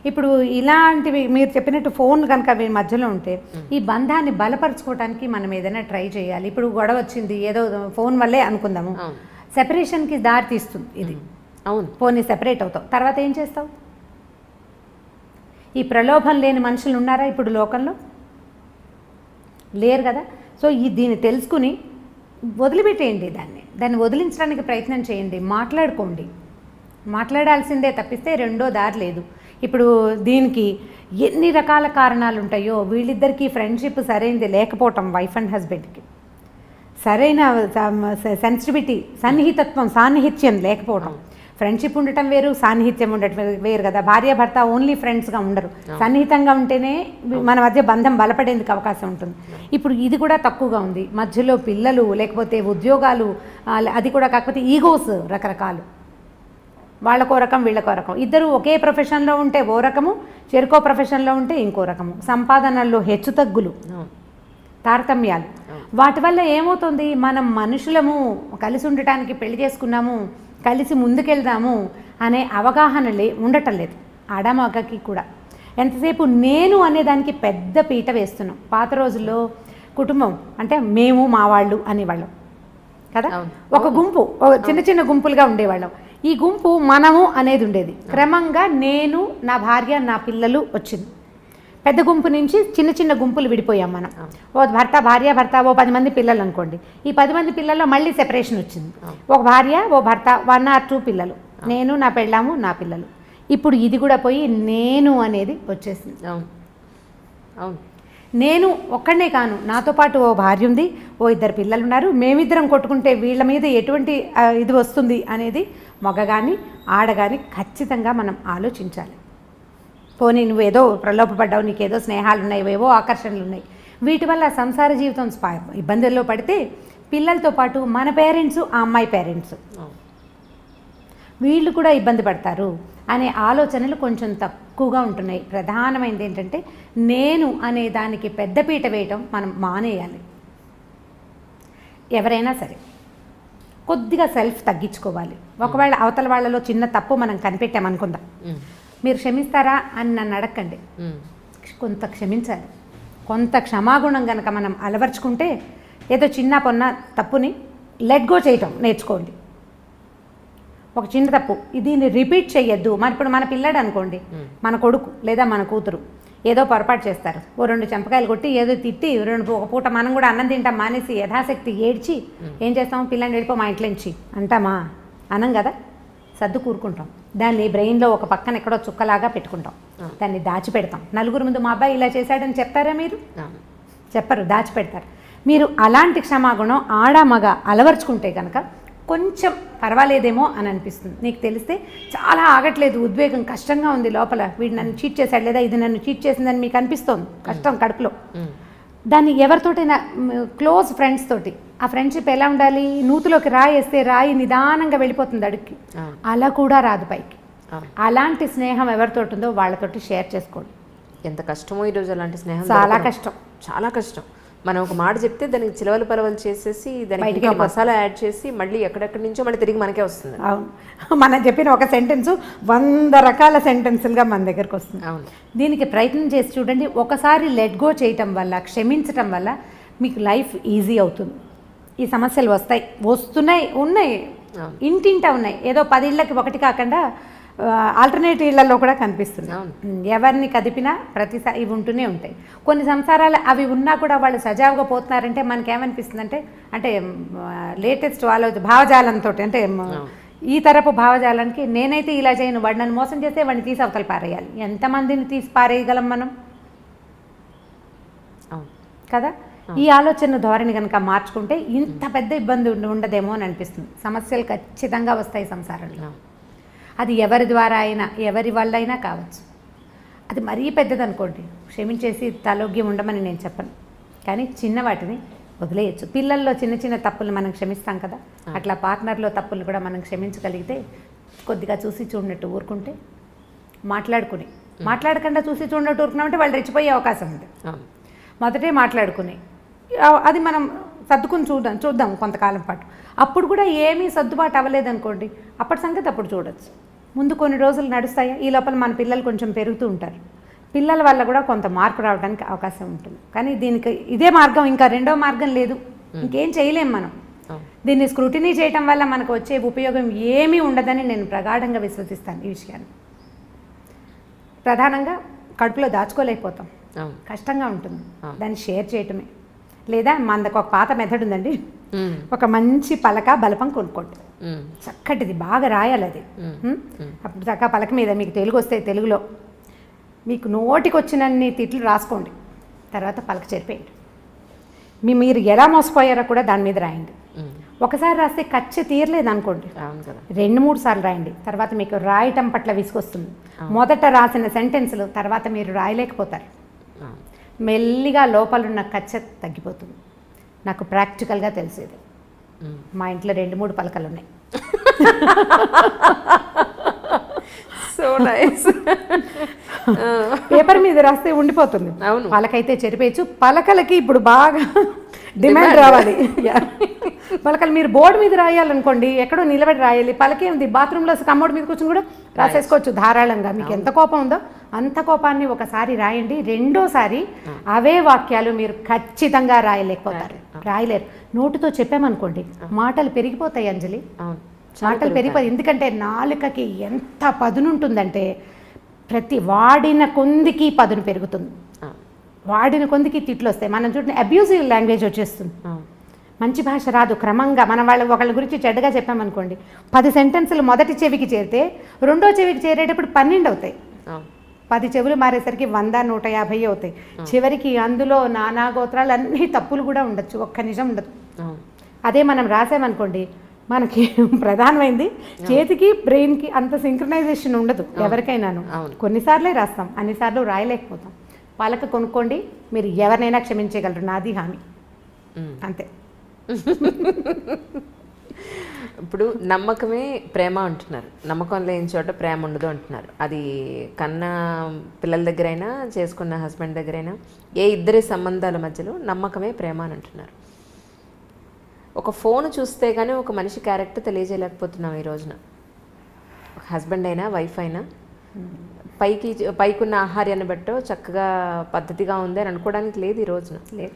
ఇప్పుడు ఇలాంటివి మీరు చెప్పినట్టు ఫోన్ కనుక వీరి మధ్యలో ఉంటే ఈ బంధాన్ని బలపరచుకోవడానికి మనం ఏదైనా ట్రై చేయాలి. ఇప్పుడు గొడవ వచ్చింది, ఏదో ఫోన్ వల్లే అనుకుందాము, సెపరేషన్కి దారి తీస్తుంది ఇది. అవును, ఫోన్ని సెపరేట్ అవుతావు, తర్వాత ఏం చేస్తావు? ఈ ప్రలోభం లేని మనుషులు ఉన్నారా ఇప్పుడు లోకంలో? లేరు కదా. సో దీన్ని తెలుసుకుని వదిలిపెట్టేయండి, దాన్ని వదిలించడానికి ప్రయత్నం చేయండి, మాట్లాడుకోండి. మాట్లాడాల్సిందే తప్పిస్తే రెండో దారి లేదు. ఇప్పుడు దీనికి ఎన్ని రకాల కారణాలు ఉంటాయో, వీళ్ళిద్దరికీ ఫ్రెండ్షిప్ సరైనది లేకపోవటం, వైఫ్ అండ్ హస్బెండ్కి సరైన సెన్సిటివిటీ, సాన్నిహిత్యం లేకపోవటం. ఫ్రెండ్షిప్ ఉండటం వేరు, సాన్నిహిత్యం ఉండటం వేరు కదా. భార్యాభర్త ఓన్లీ ఫ్రెండ్స్గా ఉండరు, సన్నిహితంగా ఉంటేనే మన మధ్య బంధం బలపడేందుకు అవకాశం ఉంటుంది. ఇప్పుడు ఇది కూడా తక్కువగా ఉంది. మధ్యలో పిల్లలు, లేకపోతే ఉద్యోగాలు, అది కూడా కాకపోతే ఈగోస్ రకరకాలు, వాళ్ళకో రకం వీళ్ళకో రకం. ఇద్దరు ఒకే ప్రొఫెషన్లో ఉంటే ఓ రకము, చెరుకో ప్రొఫెషన్లో ఉంటే ఇంకో రకము. సంపాదనల్లో హెచ్చుతగ్గులు, తారతమ్యాలు. వాటి వల్ల ఏమవుతుంది, మనం మనుషులము కలిసి ఉండటానికి పెళ్లి చేసుకున్నాము, కలిసి ముందుకెళ్దాము అనే అవగాహన ఉండటం లేదు ఆడమగకి కూడా. ఎంతసేపు నేను అనేదానికి పెద్ద పీట వేస్తున్నాం. పాత రోజుల్లో కుటుంబం అంటే మేము మా వాళ్ళు అనేవాళ్ళం కదా. ఒక గుంపు, చిన్న చిన్న గుంపులుగా ఉండేవాళ్ళం. ఈ గుంపు మనము అనేది ఉండేది. క్రమంగా నేను, నా భార్య, నా పిల్లలు వచ్చింది. పెద్ద గుంపు నుంచి చిన్న చిన్న గుంపులు విడిపోయాం మనం. ఓ భర్త, భార్య, భర్త, ఓ 10 మంది పిల్లలు అనుకోండి. ఈ 10 మంది పిల్లల్లో మళ్ళీ సెపరేషన్ వచ్చింది. ఒక భార్య, ఓ భర్త, 1 or 2 పిల్లలు, నేను, నా పెళ్ళాము, నా పిల్లలు. ఇప్పుడు ఇది కూడా పోయి నేను అనేది వచ్చేసింది. నేను ఒక్కడనే కాను, నాతో పాటు ఓ భార్య ఉంది, ఓ 2 పిల్లలు ఉన్నారు. మేమిద్దరం కొట్టుకుంటే వీళ్ళ మీద ఎటువంటి ఇది వస్తుంది అనేది మగ కానీ ఆడ కానీ ఖచ్చితంగా మనం ఆలోచించాలి. పోనీ నువ్వేదో ప్రలోభపడ్డావు, నీకేదో స్నేహాలు ఉన్నాయి, ఏవో ఆకర్షణలు ఉన్నాయి, వీటి వల్ల సంసార జీవితం ఇబ్బందుల్లో పడితే పిల్లలతో పాటు మన పేరెంట్స్, ఆ అమ్మాయి పేరెంట్స్ వీళ్ళు కూడా ఇబ్బంది పడతారు అనే ఆలోచనలు కొంచెం తక్కువగా ఉంటున్నాయి. ప్రధానమైనది ఏంటంటే నేను అనే దానికి పెద్దపీట వేయటం మనం మానేయాలి. ఎవరైనా సరే కొద్దిగా సెల్ఫ్ తగ్గించుకోవాలి. ఒకవేళ అవతల వాళ్ళలో చిన్న తప్పు మనం కనిపెట్టామనుకుందాం, మీరు క్షమిస్తారా అని నన్ను అడగండి. కొంత క్షమించాలి. కొంత క్షమాగుణం కనుక మనం అలవర్చుకుంటే ఏదో చిన్న పొన్న తప్పుని లెట్ గో చేయటం నేర్చుకోండి. ఒక చిన్న తప్పు, దీన్ని రిపీట్ చేయొద్దు. మరి ఇప్పుడు మన పిల్లాడు అనుకోండి, మన కొడుకు లేదా మన కూతురు ఏదో పొరపాటు చేస్తారు, ఓ 2 చెంపకాయలు కొట్టి ఏదో తిట్టి ఒక పూట మనం కూడా అన్నం తింటాం మానేసి యథాశక్తి ఏడ్చి ఏం చేస్తాం, పిల్లని వెళ్ళిపో మా ఇంట్లో నుంచి అంటామా? అనం కదా, సర్దు కూరుకుంటాం. దాన్ని బ్రెయిన్లో ఒక పక్కన ఎక్కడో చుక్కలాగా పెట్టుకుంటాం, దాన్ని దాచిపెడతాం. నలుగురు ముందు మా అబ్బాయి ఇలా చేశాడని చెప్తారా మీరు? చెప్పరు, దాచిపెడతారు. మీరు అలాంటి క్షమాగుణం ఆడ మగ అలవర్చుకుంటే కనుక కొంచెం పర్వాలేదేమో అని అనిపిస్తుంది. నీకు తెలిస్తే చాలా ఆగట్లేదు, ఉద్వేగం కష్టంగా ఉంది లోపల, వీడు నన్ను చీట్ చేశాడు లేదా ఇది నన్ను చీట్ చేసిందని మీకు అనిపిస్తోంది కష్టం కడుపులో. దాన్ని ఎవరితోటైనా క్లోజ్ ఫ్రెండ్స్ తోటి, ఆ ఫ్రెండ్షిప్ ఎలా ఉండాలి, నూతులోకి రాయి వేస్తే రాయి నిదానంగా వెళ్ళిపోతుంది అడుగుకి, అలా కూడా రాదు పైకి. అలాంటి స్నేహం ఎవరితోటి ఉందో వాళ్ళతోటి షేర్ చేసుకోండి. ఎంత కష్టమో ఈరోజు అలాంటి స్నేహం, చాలా కష్టం, చాలా కష్టం. మనం ఒక మాట చెప్తే దానికి చిలవలు పలవలు చేసేసి దానికి మసాలా యాడ్ చేసి మళ్ళీ ఎక్కడెక్కడి నుంచో మళ్ళీ తిరిగి మనకే వస్తుంది. అవును, మనం చెప్పిన ఒక సెంటెన్స్ 100 రకాల సెంటెన్సులుగా మన దగ్గరకు వస్తుంది. అవును, దీనికి ప్రయత్నం చేసి చూడండి. ఒకసారి లెట్ గో చేయటం వల్ల, క్షమించటం వల్ల మీకు లైఫ్ ఈజీ అవుతుంది. ఈ సమస్యలు వస్తున్నాయి, ఉన్నాయి, ఇంటింటా ఉన్నాయి. ఏదో 10 ఇళ్ళకి ఒకటి కాకుండా ఆల్టర్నేట్ ఇళ్లలో కూడా కనిపిస్తుంది. ఎవరిని కదిపినా ప్రతిసారి ఇవి ఉంటూనే ఉంటాయి. కొన్ని సంసారాలు అవి ఉన్నా కూడా వాళ్ళు సజావుగా పోతున్నారంటే మనకేమనిపిస్తుంది అంటే లేటెస్ట్ భావజాలంతో, అంటే ఈ తరపు భావజాలానికి నేనైతే ఇలా చేయను, వాడు నన్ను మోసం చేస్తే వాడిని తీసి అవతల పారేయాలి. ఎంతమందిని తీసి పారేయగలం మనం కదా? ఈ ఆలోచన ధోరణి కనుక మార్చుకుంటే ఇంత పెద్ద ఇబ్బంది ఉండదేమో అని అనిపిస్తుంది. సమస్యలు ఖచ్చితంగా వస్తాయి సంసారంలో. అది ఎవరి ద్వారా అయినా, ఎవరి వల్ల అయినా కావచ్చు. అది మరీ పెద్దది అనుకోండి, క్షమించేసి తలోగ్యం ఉండమని నేను చెప్పను, కానీ చిన్న వాటిని వదిలేయచ్చు. పిల్లల్లో చిన్న చిన్న తప్పులు మనం క్షమిస్తాం కదా, అట్లా పార్ట్నర్లో తప్పులు కూడా మనం క్షమించగలిగితే కొద్దిగా చూసి చూడనట్టు ఊరుకుంటే, మాట్లాడకుండా చూసి చూడనట్టు ఊరుకున్నామంటే వాళ్ళు రెచ్చిపోయే అవకాశం ఉంది. మొదటే మాట్లాడుకుని అది మనం సర్దుకుని చూద్దాం కొంతకాలం పాటు. అప్పుడు కూడా ఏమీ సర్దుబాటు అవ్వలేదనుకోండి, అప్పటి సంగతి అప్పుడు చూడొచ్చు. ముందు కొన్ని రోజులు నడుస్తాయి, ఈ లోపల మన పిల్లలు కొంచెం పెరుగుతూ ఉంటారు, పిల్లల వల్ల కూడా కొంత మార్పు రావడానికి అవకాశం ఉంటుంది. కానీ దీనికి ఇదే మార్గం, ఇంకా రెండో మార్గం లేదు, ఇంకేం చేయలేం మనం. దీన్ని స్క్రూటినీ చేయటం వల్ల మనకు వచ్చే ఉపయోగం ఏమీ ఉండదని నేను ప్రగాఢంగా విశ్వసిస్తాను. ఈ విషయాన్ని ప్రధానంగా కడుపులో దాచుకోలేకపోతాం, కష్టంగా ఉంటుంది, దాన్ని షేర్ చేయటమే. లేదా మనకు ఒక పాత మెథడ్ ఉందండి, ఒక మంచి పలక బలపం కొనుక్కోండి, చక్కటిది బాగా రాయాలి అది. అప్పుడు చక్కగా పలక మీద మీకు తెలుగు వస్తే తెలుగులో మీకు నోటికి వచ్చినన్ని తిట్లు రాసుకోండి, తర్వాత పలక చెరిపేయండి. మీరు ఎలా మోసపోయారో కూడా దాని మీద రాయండి. ఒకసారి రాస్తే ఖర్చు తీరలేదు అనుకోండి, 2-3 సార్లు రాయండి, తర్వాత మీకు రాయటం పట్ల విసుకొస్తుంది. మొదట రాసిన సెంటెన్స్లు తర్వాత మీరు రాయలేకపోతారు, మెల్లిగా లోపలున్న ఖర్చు తగ్గిపోతుంది. నాకు ప్రాక్టికల్గా తెలిసేది, మా ఇంట్లో 2-3 పలకలు ఉన్నాయి. So nice. పేపర్ మీద రాస్తే ఉండిపోతుంది, పలకైతే చెరిపేయచ్చు. పలకలకి ఇప్పుడు బాగా డిమాండ్ రావాలి. పలకలు మీరు బోర్డు మీద రాయాలనుకోండి, ఎక్కడో నిలబడి రాయాలి. పలకేంది, బాత్రూంలో కమ్మోడు మీద కూర్చొని కూడా రాసేసుకోవచ్చు ధారాళంగా. మీకు ఎంత కోపం ఉందో అంత కోపాన్ని ఒకసారి రాయండి, రెండోసారి అవే వాక్యాలు మీరు ఖచ్చితంగా రాయలేకపోతారు, రాయలేరు. నోటితో చెప్పామనుకోండి మాటలు పెరిగిపోతాయి అంజలి, మాటలు పెరిగిపోతాయి. ఎందుకంటే నాలుకకి ఎంత పదునుంటుందంటే ప్రతి వాడిన కొందికి పదును పెరుగుతుంది, వాడిన కొందికి తిట్లు వస్తాయి. మనం చూడండి అబ్యూజివ్ లాంగ్వేజ్ వచ్చేస్తుంది, మంచి భాష రాదు. క్రమంగా మనం ఒకళ్ళ గురించి చెడ్డగా చెప్పామనుకోండి, 10 సెంటెన్సులు మొదటి చెవికి చేరితే రెండో చెవికి చేరేటప్పుడు 12 అవుతాయి. 10 చెవులు మారేసరికి 100-150 అవుతాయి. చివరికి అందులో నానా గోత్రాలు అన్ని తప్పులు కూడా ఉండొచ్చు, ఒక్క నిజం ఉండదు. అదే మనం రాసామనుకోండి, మనకి ప్రధానమైంది చేతికి బ్రెయిన్కి అంత సింక్రనైజేషన్ ఉండదు ఎవరికైనాను. కొన్నిసార్లే రాస్తాం, అన్నిసార్లు రాయలేకపోతాం. వాళ్ళకి కొనుక్కోండి, మీరు ఎవరినైనా క్షమించగలరు, నాది హామీ, అంతే. ఇప్పుడు నమ్మకమే ప్రేమ అంటున్నారు, నమ్మకం లేని చోట ప్రేమ ఉండదు అంటున్నారు. అది కన్న పిల్లల దగ్గరైనా చేసుకున్న హస్బెండ్ దగ్గరైనా ఏ ఇద్దరి సంబంధాల మధ్యలో నమ్మకమే ప్రేమ అని అంటున్నారు. ఒక ఫోన్ చూస్తే కానీ ఒక మనిషి క్యారెక్టర్ తెలియజేయలేకపోతున్నాం ఈ రోజున. హస్బెండ్ అయినా వైఫ్ అయినా పైకున్న ఆహార్యాన్ని బట్టో చక్కగా పద్ధతిగా ఉంది అని అనుకోవడానికి లేదు ఈ రోజున. లేదు,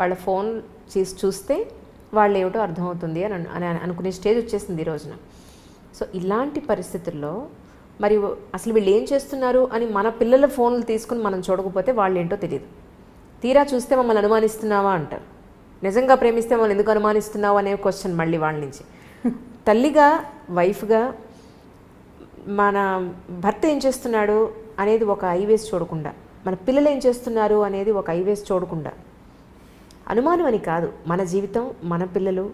వాళ్ళ ఫోన్ చూస్తే వాళ్ళు ఏమిటో అర్థమవుతుంది అని అనుకునే స్టేజ్ వచ్చేసింది ఈ రోజున. సో ఇలాంటి పరిస్థితుల్లో మరి అసలు వీళ్ళు ఏం చేస్తున్నారు అని మన పిల్లల ఫోన్లు తీసుకుని మనం చూడకపోతే వాళ్ళు ఏంటో తెలియదు. తీరా చూస్తే మమ్మల్ని అనుమానిస్తున్నావా అంటారు. నిజంగా ప్రేమిస్తే మమ్మల్ని ఎందుకు అనుమానిస్తున్నావు అనే క్వశ్చన్ మళ్ళీ వాళ్ళ నుంచి. తల్లిగా వైఫ్గా మన భర్త ఏం చేస్తున్నాడు అనేది ఒక ఐవేస్ చూడకుండా, మన పిల్లలు ఏం చేస్తున్నారు అనేది ఒక ఐవేస్ చూడకుండా, అనుమానం అని కాదు, మన జీవితం మన పిల్లలు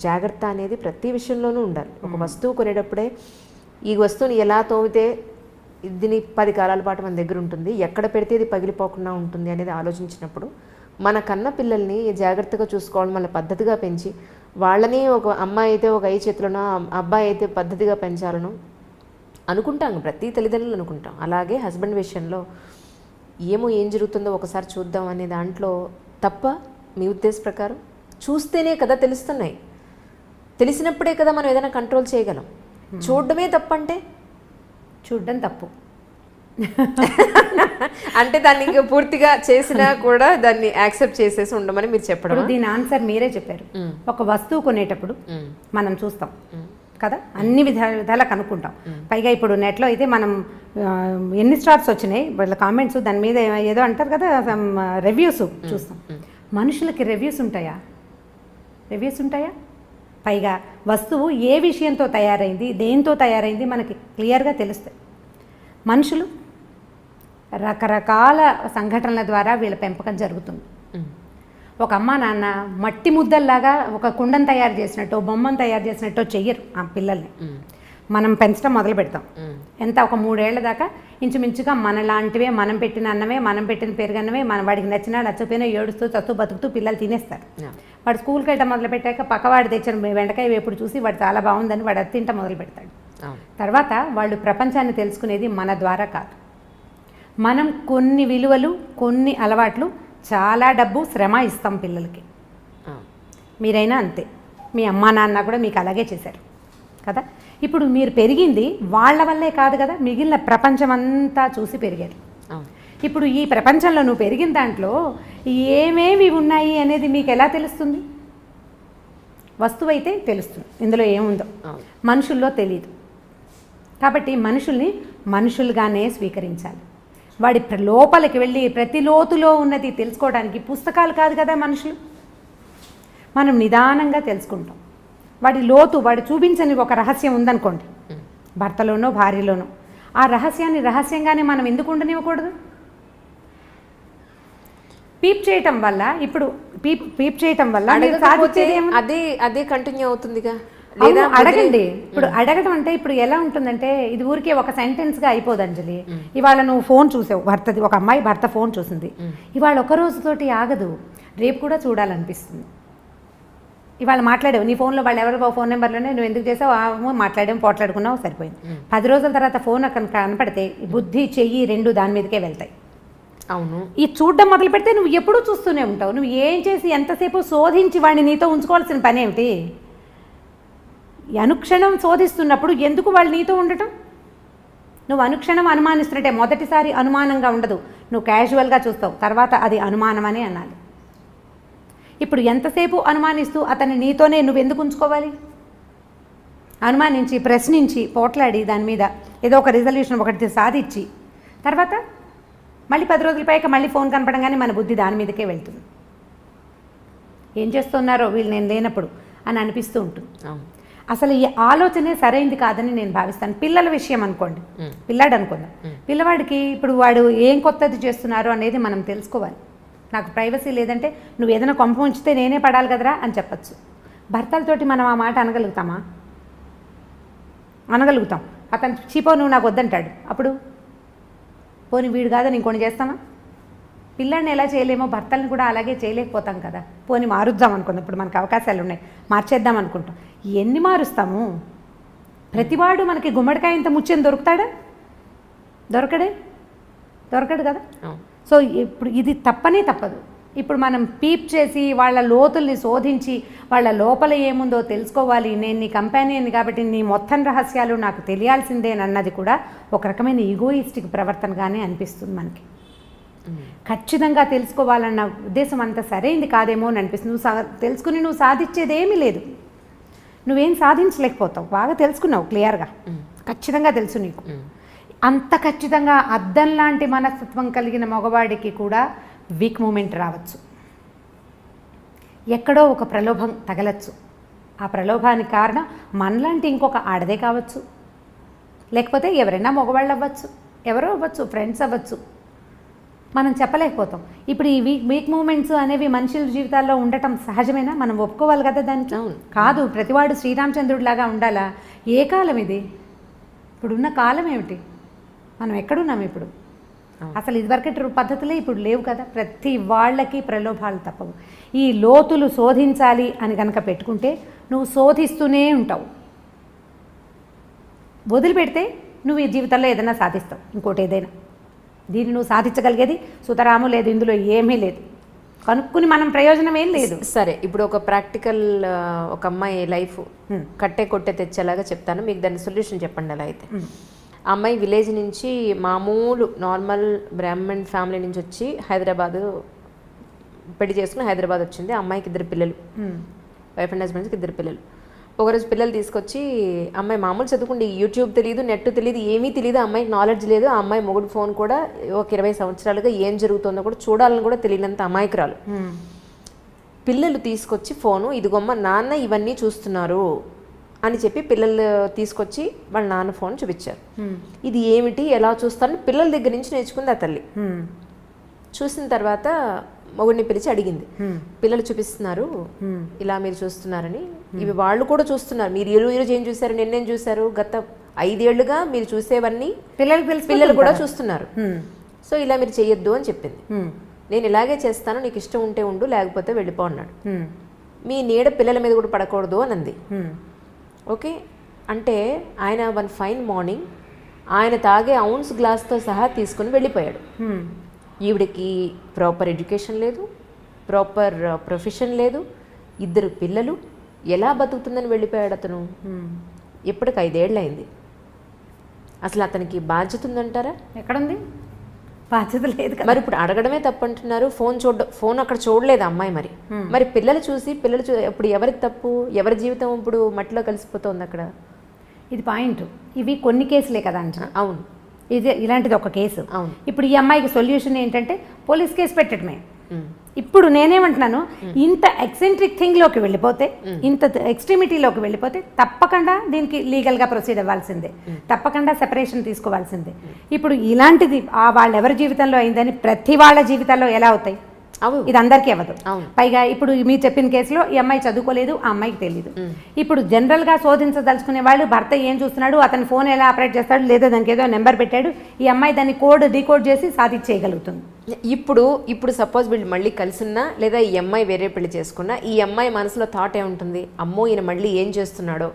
జాగ్రత్త అనేది ప్రతి విషయంలోనూ ఉండాలి. ఒక వస్తువు కొనేటప్పుడే ఈ వస్తువుని ఎలా తోమితే దీని 10 కాలాల పాటు మన దగ్గర ఉంటుంది, ఎక్కడ పెడితే ఇది పగిలిపోకుండా ఉంటుంది అనేది ఆలోచించినప్పుడు మన కన్న పిల్లల్ని జాగ్రత్తగా చూసుకోవాలి, మన పద్ధతిగా పెంచి వాళ్ళని ఒక అమ్మాయి అయితే ఒక చేతులను అబ్బాయి అయితే పద్ధతిగా పెంచాలను అనుకుంటాం, ప్రతి తల్లిదండ్రులు అనుకుంటాం. అలాగే హస్బెండ్ విషయంలో ఏం జరుగుతుందో ఒకసారి చూద్దాం అనే దాంట్లో తప్ప మీ ఉద్దేశ ప్రకారం చూస్తేనే కదా తెలుస్తున్నాయి, తెలిసినప్పుడే కదా మనం ఏదైనా కంట్రోల్ చేయగలం. చూడడమే తప్పంటే చూడడం తప్పు అంటే దాన్ని ఇంకా పూర్తిగా చేసినా కూడా దాన్ని యాక్సెప్ట్ చేసేసి ఉండమని మీరు చెప్పడం. దీని ఆన్సర్ మీరే చెప్పారు. ఒక వస్తువు కొనేటప్పుడు మనం చూస్తాం కదా, అన్ని విధాలా కనుక్కుంటాం. పైగా ఇప్పుడు నెట్లో అయితే మనం ఎన్ని స్టార్స్ వచ్చినాయి వాళ్ళ కామెంట్స్, దాని మీద ఏదో అంటారు కదా రివ్యూస్ చూస్తాం. మనుషులకి రివ్యూస్ ఉంటాయా? పైగా వస్తువు ఏ విషయంతో తయారైంది, దేంతో తయారైంది మనకి క్లియర్గా తెలుస్తాయి. మనుషులు రకరకాల సంఘటనల ద్వారా వీళ్ళ పెంపకం జరుగుతుంది. ఒక అమ్మ నాన్న మట్టి ముద్దల్లాగా ఒక కుండను తయారు చేసినట్టు, బొమ్మను తయారు చేసినట్టు చెయ్యరు ఆ పిల్లల్ని. మనం పెంచడం మొదలు పెడతాం. ఎంత ఒక 3 ఏళ్ల దాకా ఇంచుమించుగా మనలాంటివే, మనం పెట్టిన అన్నమే, మనం పెట్టిన పెరుగన్నమే, మన వాడికి నచ్చినా నచ్చపోయినా ఏడుస్తూ చస్తూ బతుకుతూ పిల్లలు తినేస్తారు. వాడు స్కూల్కి వెళ్ళడం మొదలు పెట్టాక పక్కవాడు తెచ్చిన బెండకాయ వేపుడు చూసి వాడు చాలా బాగుందని వాడు అది తింట మొదలు పెడతాడు. తర్వాత వాళ్ళు ప్రపంచాన్ని తెలుసుకునేది మన ద్వారా కాదు. మనం కొన్ని విలువలు, కొన్ని అలవాట్లు, చాలా డబ్బు, శ్రమ ఇస్తాం పిల్లలకి. మీరైనా అంతే, మీ అమ్మా నాన్న కూడా మీకు అలాగే చేశారు కదా. ఇప్పుడు మీరు పెరిగింది వాళ్ళ వల్లే కాదు కదా, మిగిలిన ప్రపంచం అంతా చూసి పెరిగారు. ఇప్పుడు ఈ ప్రపంచంలో నువ్వు పెరిగిన దాంట్లో ఏమేమి ఉన్నాయి అనేది మీకు ఎలా తెలుస్తుంది? వస్తువు అయితే తెలుస్తుంది, ఇందులో ఏముందో. మనుషుల్లో తెలియదు. కాబట్టి మనుషుల్ని మనుషులుగానే స్వీకరించాలి. వాడి లోపలికి వెళ్ళి ప్రతి లోతులో ఉన్నది తెలుసుకోవడానికి పుస్తకాలు కాదు కదా మనుషులు. మనం నిదానంగా తెలుసుకుంటాం. వాడి లోతు, వాడు చూపించని ఒక రహస్యం ఉందనుకోండి, భర్తలోనో భార్యలోనో, ఆ రహస్యాన్ని రహస్యంగానే మనం ఎందుకు ఉండనివ్వకూడదు? పీప్ చేయటం వల్ల, ఇప్పుడు పీప్ చేయటం వల్ల అదే కంటిన్యూ అవుతుందిగా. అడగండి. ఇప్పుడు అడగడం అంటే ఇప్పుడు ఎలా ఉంటుందంటే, ఇది ఊరికే ఒక సెంటెన్స్గా అయిపోదు అంజలి. ఇవాళ నువ్వు ఫోన్ చూసావు, భర్తది, ఒక అమ్మాయి భర్త ఫోన్ చూసింది, ఇవాళ ఒక రోజుతోటి ఆగదు, రేపు కూడా చూడాలనిపిస్తుంది. ఇవాళ మాట్లాడావు, నీ ఫోన్లో వాళ్ళు ఎవరో ఫోన్ నెంబర్లోనే నువ్వు ఎందుకు చేసావు, మాట్లాడాము, పోట్లాడుకున్నావు, సరిపోయింది. 10 రోజుల తర్వాత ఫోన్ అక్కడ కనపడితే బుద్ధి, చెయ్యి 2 దాని మీదకే వెళ్తాయి. అవును. ఈ చూడడం మొదలు పెడితే నువ్వు ఎప్పుడూ చూస్తూనే ఉంటావు. నువ్వు ఏం చేసి ఎంతసేపు శోధించి వాడిని నీతో ఉంచుకోవాల్సిన పని ఏమిటి? అనుక్షణం శోధిస్తున్నప్పుడు ఎందుకు వాళ్ళు నీతో ఉండటం? నువ్వు అనుక్షణం అనుమానిస్తున్నట్టే. మొదటిసారి అనుమానంగా ఉండదు, నువ్వు క్యాజువల్గా చూస్తావు, తర్వాత అది అనుమానం అని అనాలి. ఇప్పుడు ఎంతసేపు అనుమానిస్తూ అతన్ని నీతోనే నువ్వు ఎందుకు ఉంచుకోవాలి? అనుమానించి, ప్రశ్నించి, పోట్లాడి, దాని మీద ఏదో ఒక రిజల్యూషన్ ఒకటి సాధించి, తర్వాత మళ్ళీ 10 రోజుల పైక మళ్ళీ ఫోన్ కనపడంగానే మన బుద్ధి దాని మీదకే వెళ్తుంది. ఏం చేస్తున్నారో వీళ్ళు నేను లేనప్పుడు అని అనిపిస్తూ ఉంటుంది. అసలు ఈ ఆలోచనే సరైంది కాదని నేను భావిస్తాను. పిల్లల విషయం అనుకోండి, పిల్లాడు అనుకుందాం, పిల్లవాడికి ఇప్పుడు వాడు ఏం కొత్తది చేస్తున్నారో అనేది మనం తెలుసుకోవాలి. నాకు ప్రైవసీ లేదంటే నువ్వు ఏదైనా కొంప ఉంచితే నేనే పడాలి కదరా అని చెప్పచ్చు. భర్తలతోటి మనం ఆ మాట అనగలుగుతామా? అనగలుగుతాం. అతను చీపో నువ్వు నాకు వద్దంటాడు, అప్పుడు పోనీ వీడు కాదని ఇంకొని చేస్తామా? పిల్లాడిని ఎలా చేయలేమో భర్తల్ని కూడా అలాగే చేయలేకపోతాం కదా. పోనీ మారుద్దాం అనుకుందాం, ఇప్పుడు మనకు అవకాశాలు ఉన్నాయి, మార్చేద్దాం అనుకుంటాం. ఎన్ని మారుస్తాము? ప్రతివాడు మనకి గుమ్మడికాయ ఇంత ముచ్చని దొరుకుతాడా? దొరకడు కదా. సో ఇప్పుడు ఇది తప్పనే తప్పదు. ఇప్పుడు మనం పీప్ చేసి వాళ్ళ లోతుల్ని శోధించి వాళ్ళ లోపల ఏముందో తెలుసుకోవాలి. నేను నీ కంపానియన్ కాబట్టి నీ మొత్తం రహస్యాలు నాకు తెలియాల్సిందేనన్నది కూడా ఒక రకమైన ఈగోయిస్టిక్ ప్రవర్తనగానే అనిపిస్తుంది మనకి. ఖచ్చితంగా తెలుసుకోవాలన్న ఉద్దేశం అంత సరైంది కాదేమో అని అనిపిస్తుంది. నువ్వు తెలుసుకుని నువ్వు సాధించేదేమీ లేదు, నువ్వేం సాధించలేకపోతావు. బాగా తెలుసుకున్నావు, క్లియర్గా ఖచ్చితంగా తెలుసు నీకు. అంత ఖచ్చితంగా అద్దం లాంటి మనస్తత్వం కలిగిన మగవాడికి కూడా వీక్ మూమెంట్ రావచ్చు. ఎక్కడో ఒక ప్రలోభం తగలచ్చు. ఆ ప్రలోభానికి కారణం మనలాంటి ఇంకొక ఆడదే కావచ్చు, లేకపోతే ఎవరైనా మగవాళ్ళు అవ్వచ్చు, ఎవరో అవ్వచ్చు, ఫ్రెండ్స్ అవ్వచ్చు, మనం చెప్పలేకపోతాం. ఇప్పుడు ఈ వీక్ మూమెంట్స్ అనేవి మనుషుల జీవితాల్లో ఉండటం సహజమేనా? మనం ఒప్పుకోవాలి కదా దానికి. కాదు, ప్రతివాడు శ్రీరామచంద్రుడిలాగా ఉండాలా? ఏ కాలం ఇది? ఇప్పుడున్న కాలం ఏమిటి? మనం ఎక్కడున్నాం ఇప్పుడు? అసలు ఇదివరకటి పద్ధతులే ఇప్పుడు లేవు కదా. ప్రతి వాళ్ళకి ప్రలోభాలు తప్పవు. ఈ లోతులు శోధించాలి అని కనుక పెట్టుకుంటే నువ్వు శోధిస్తూనే ఉంటావు. వదిలిపెడితే నువ్వు ఈ జీవితంలో ఏదైనా సాధిస్తావు, ఇంకోటి ఏదైనా. దీన్ని నువ్వు సాధించగలిగేది సుతరాము లేదు, ఇందులో ఏమీ లేదు. కనుక్కుని మనం ప్రయోజనం ఏం లేదు. సరే, ఇప్పుడు ఒక ప్రాక్టికల్ ఒక అమ్మాయి లైఫ్ కట్టే కొట్టే తెచ్చేలాగా చెప్తాను, మీకు దాని సొల్యూషన్ చెప్పండి. అలా అయితే అమ్మాయి విలేజ్ నుంచి మామూలు నార్మల్ బ్రాహ్మణ్ ఫ్యామిలీ నుంచి వచ్చి హైదరాబాదు పెళ్లి చేసుకుని హైదరాబాద్ వచ్చింది. అమ్మాయికి 2 పిల్లలు, వైఫ్ అండ్ హస్బెండ్స్కి 2 పిల్లలు. ఒకరోజు పిల్లలు తీసుకొచ్చి, అమ్మాయి మామూలు చదువుకుంటే యూట్యూబ్ తెలియదు, నెట్ తెలియదు, ఏమీ తెలియదు, అమ్మాయికి నాలెడ్జ్ లేదు. ఆ అమ్మాయి మొగుడు ఫోన్ కూడా ఒక 20 సంవత్సరాలుగా ఏం జరుగుతుందో కూడా చూడాలని కూడా తెలియనంత అమాయకురాలు. పిల్లలు తీసుకొచ్చి ఫోను, ఇదిగొమ్మ నాన్న ఇవన్నీ చూస్తున్నారు అని చెప్పి పిల్లలు తీసుకొచ్చి వాళ్ళ నాన్న ఫోన్ చూపించారు. ఇది ఏమిటి, ఎలా చూస్తారని పిల్లల దగ్గర నుంచి నేర్చుకుంది ఆ తల్లి. చూసిన తర్వాత మొగుడిని పిలిచి అడిగింది, పిల్లలు చూపిస్తున్నారు ఇలా మీరు చూస్తున్నారని, ఇవి వాళ్ళు కూడా చూస్తున్నారు, మీరు ఈరోజు ఏం చూసారు, నిన్నేం చూసారు, గత 5 ఏళ్లుగా మీరు చూసేవన్నీ పిల్లలు కూడా చూస్తున్నారు, సో ఇలా మీరు చెయ్యొద్దు అని చెప్పింది. నేను ఇలాగే చేస్తాను, నీకు ఇష్టం ఉంటే ఉండు, లేకపోతే వెళ్ళిపో అన్నాడు. మీ నీడ పిల్లల మీద కూడా పడకూడదు అని అంది. ఓకే అంటే ఆయన వన్ ఫైన్ మార్నింగ్ ఆయన తాగే ఔన్స్ గ్లాస్తో సహా తీసుకుని వెళ్ళిపోయాడు. ఈవిడికి ప్రాపర్ ఎడ్యుకేషన్ లేదు, ప్రాపర్ ప్రొఫెషన్ లేదు, 2 పిల్లలు, ఎలా బతుకుతుందని వెళ్ళిపోయాడు అతను. ఇప్పటికి 5 ఏళ్ళు అయింది. అసలు అతనికి బాధ్యత ఉందంటారా? ఎక్కడుంది బాధ్యత? లేదు కదా. మరి ఇప్పుడు అడగడమే తప్పంటున్నారు. ఫోన్ అక్కడ చూడలేదు అమ్మాయి. మరి పిల్లలు చూసి ఇప్పుడు ఎవరికి తప్పు, ఎవరి జీవితం ఇప్పుడు మట్టిలో కలిసిపోతుంది అక్కడ. ఇది పాయింట్. ఇవి కొన్ని కేసులే కదా అంట. అవును, ఇది ఇలాంటిది ఒక కేసు. అవును. ఇప్పుడు ఈ అమ్మాయికి సొల్యూషన్ ఏంటంటే పోలీస్ కేసు పెట్టడమే. ఇప్పుడు నేనేమంటున్నాను, ఇంత ఎక్సెంట్రిక్ థింగ్లోకి వెళ్ళిపోతే, ఇంత ఎక్స్ట్రీమిటీలోకి వెళ్ళిపోతే తప్పకుండా దీనికి లీగల్గా ప్రొసీడ్ అవ్వాల్సిందే, తప్పకుండా సెపరేషన్ తీసుకోవాల్సిందే. ఇప్పుడు ఇలాంటిది వాళ్ళెవరి జీవితంలో అయిందని ప్రతి వాళ్ళ జీవితాల్లో ఎలా అవుతాయి? ఇది అందరికీ అవ్వదు. పైగా ఇప్పుడు మీరు చెప్పిన కేసులో ఈ అమ్మాయి చదువుకోలేదు, ఆ అమ్మాయికి తెలియదు. ఇప్పుడు జనరల్గా శోధించదలుచుకునే వాళ్ళు భర్త ఏం చూస్తున్నాడు, అతని ఫోన్ ఎలా ఆపరేట్ చేస్తాడు, లేదా దానికి ఏదో నెంబర్ పెట్టాడు, ఈ అమ్మాయి దాన్ని డీకోడ్ చేసి సాధించేయగలుగుతుంది. ఇప్పుడు సపోజ్ వీళ్ళు మళ్ళీ కలిసిన్నా, లేదా ఈ అమ్మాయి వేరే పెళ్లి చేసుకున్నా, ఈ అమ్మాయి మనసులో థాట్ ఏముంటుంది, అమ్మో ఈయన మళ్ళీ ఏం చేస్తున్నాడో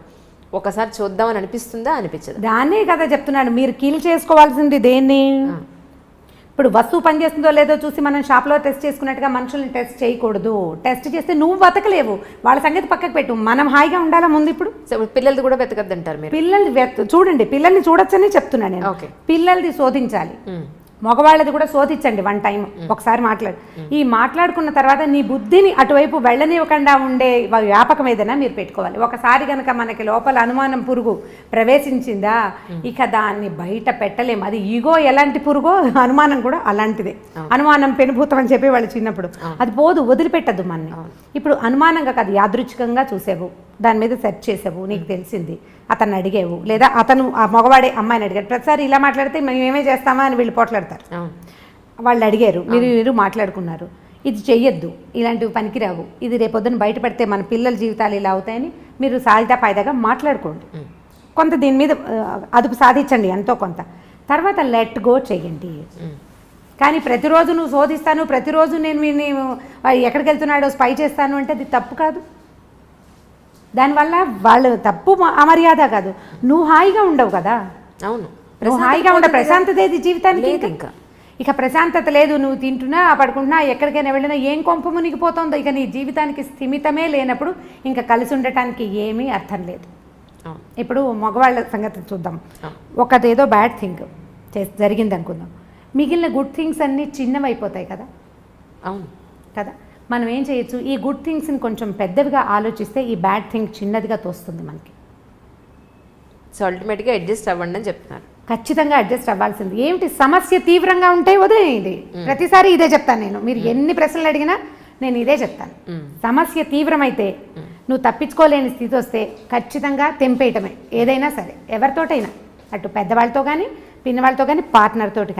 ఒకసారి చూద్దామని అనిపిస్తుందా, అనిపించదు? దాన్నే కదా చెప్తున్నాడు, మీరు కీల్ చేసుకోవాల్సింది దేన్ని. ఇప్పుడు వస్తువు పనిచేస్తుందో లేదో చూసి మనం షాప్లో టెస్ట్ చేసుకున్నట్టుగా మనుషుల్ని టెస్ట్ చేయకూడదు. టెస్ట్ చేస్తే నువ్వు బతకలేవు, వాళ్ళ సంగతి పక్కకు పెట్టు, మనం హాయిగా ఉండాలా ముందు. ఇప్పుడు పిల్లలది కూడా వెతకద్దంటారు మీరు? పిల్లల్ని చూడండి, పిల్లల్ని చూడొచ్చని చెప్తున్నాను నేను. పిల్లలది శోధించాలి, మగవాళ్ళది కూడా శోధించండి 1 టైం ఒకసారి మాట్లాడు. ఈ మాట్లాడుకున్న తర్వాత నీ బుద్ధిని అటువైపు వెళ్ళనివ్వకుండా ఉండే వ్యాపకం ఏదైనా మీరు పెట్టుకోవాలి. ఒకసారి కనుక మనకి లోపల అనుమానం పురుగు ప్రవేశించిందా, ఇక దాన్ని బయట పెట్టలేము. అది ఈగో ఎలాంటి పురుగో అనుమానం కూడా అలాంటిదే. అనుమానం పెనుభూతం అని చెప్పి వాళ్ళు చిన్నప్పుడు, అది పోదు, వదిలిపెట్టదు మనని. ఇప్పుడు అనుమానంగా కాదు, యాదృచ్ఛికంగా చూసేవు, దాని మీద సెర్చ్ చేసావు, నీకు తెలిసింది, అతన్ని అడిగేవు, లేదా అతను ఆ మగవాడే అమ్మాయిని అడిగాడు. ప్రతిసారి ఇలా మాట్లాడితే మేము ఏమే చేస్తామా అని వీళ్ళు పోట్లాడతారు. వాళ్ళు అడిగారు, మీరు మాట్లాడుకున్నారు, ఇది చెయ్యొద్దు, ఇలాంటివి పనికిరావు, ఇది రేపొద్దున బయట పెడితే మన పిల్లల జీవితాలు ఇలా అవుతాయని మీరు సాల్తా పాయిదాగా మాట్లాడుకోండి. కొంత దీని మీద అదుపు సాధించండి ఎంతో కొంత. తర్వాత లెట్ గో చెయ్యండి. కానీ ప్రతిరోజు నువ్వు శోధిస్తాను, ప్రతిరోజు నేను ఎక్కడికి వెళ్తున్నాడో స్పై చేస్తాను అంటే అది తప్పు కాదు. దానివల్ల వాళ్ళు తప్పు అమర్యాద కాదు, నువ్వు హాయిగా ఉండవు కదా. అవును, నువ్వు హాయిగా ఉండవు, ప్రశాంతత ఏది జీవితానికి? ఇక ప్రశాంతత లేదు, నువ్వు తింటున్నా పడుకుంటున్నా ఎక్కడికైనా వెళ్ళినా ఏం కొంప మునిగిపోతుందో, ఇక నీ జీవితానికి స్థిమితమే లేనప్పుడు ఇంకా కలిసి ఉండటానికి ఏమీ అర్థం లేదు. ఇప్పుడు మగవాళ్ళ సంగతి చూద్దాం. ఒకదేదో బ్యాడ్ థింగ్ జరిగింది అనుకుందాం, మిగిలిన గుడ్ థింగ్స్ అన్నీ చిన్నవైపోతాయి కదా. అవును కదా. మనం ఏం చేయొచ్చు, ఈ గుడ్ థింగ్స్ని కొంచెం పెద్దవిగా ఆలోచిస్తే ఈ బ్యాడ్ థింగ్ చిన్నదిగా తోస్తుంది మనకి. సో అల్టిమేట్గా అడ్జస్ట్ అవ్వండి అని చెప్తున్నారు. ఖచ్చితంగా అడ్జస్ట్ అవ్వాల్సింది. ఏమిటి సమస్య తీవ్రంగా ఉంటే వదిలేయండి. ప్రతిసారి ఇదే చెప్తాను నేను, మీరు ఎన్ని ప్రశ్నలు అడిగినా నేను ఇదే చెప్తాను. సమస్య తీవ్రమైతే, నువ్వు తప్పించుకోలేని స్థితి వస్తే ఖచ్చితంగా తెంపేయటమే, ఏదైనా సరే, ఎవరితోటైనా, అటు పెద్దవాళ్ళతో కానీ పిన్నవాళ్ళతో కానీ పార్ట్నర్ తోటి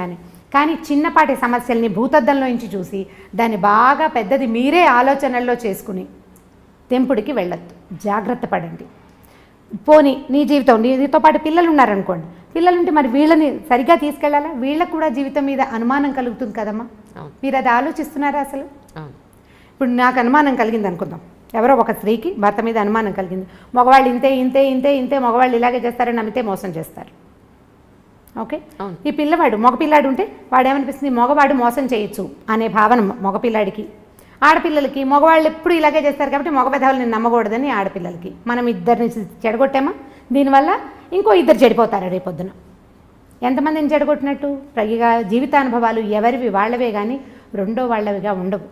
కానీ చిన్నపాటి సమస్యల్ని భూతద్దంలో నుంచి చూసి దాన్ని బాగా పెద్దది మీరే ఆలోచనల్లో చేసుకుని తెంపుడికి వెళ్ళొద్దు. జాగ్రత్త పడండి. పోనీ నీ జీవితం, నీతో పాటు పిల్లలు ఉన్నారనుకోండి, పిల్లలుంటే మరి వీళ్ళని సరిగ్గా తీసుకెళ్ళాలా, వీళ్ళకు కూడా జీవితం మీద అనుమానం కలుగుతుంది కదమ్మా. మీరు అది ఆలోచిస్తున్నారా అసలు? ఇప్పుడు నాకు అనుమానం కలిగింది అనుకుందాం, ఎవరో ఒక స్త్రీకి భర్త మీద అనుమానం కలిగింది, మగవాళ్ళు ఇంతే ఇంతే ఇంతే ఇంతే మగవాళ్ళు ఇలాగే చేస్తారని నమ్మితే మోసం చేస్తారు. ఓకే, ఈ పిల్లవాడు మగపిల్లాడు ఉంటే వాడేమనిపిస్తుంది, మగవాడు మోసం చేయొచ్చు అనే భావన మగపిల్లాడికి. ఆడపిల్లలకి మగవాళ్ళు ఎప్పుడు ఇలాగే చేస్తారు కాబట్టి మగ పెదవులని నమ్మకూడదని ఆడపిల్లలకి. మనం ఇద్దరిని చెడగొట్టామా, దీనివల్ల ఇంకో 2 చెడిపోతారు రేపొద్దున. ఎంతమందిని చెడగొట్టినట్టు? పైగా జీవితానుభవాలు ఎవరివి వాళ్ళవే కానీ రెండో వాళ్ళవిగా ఉండవు.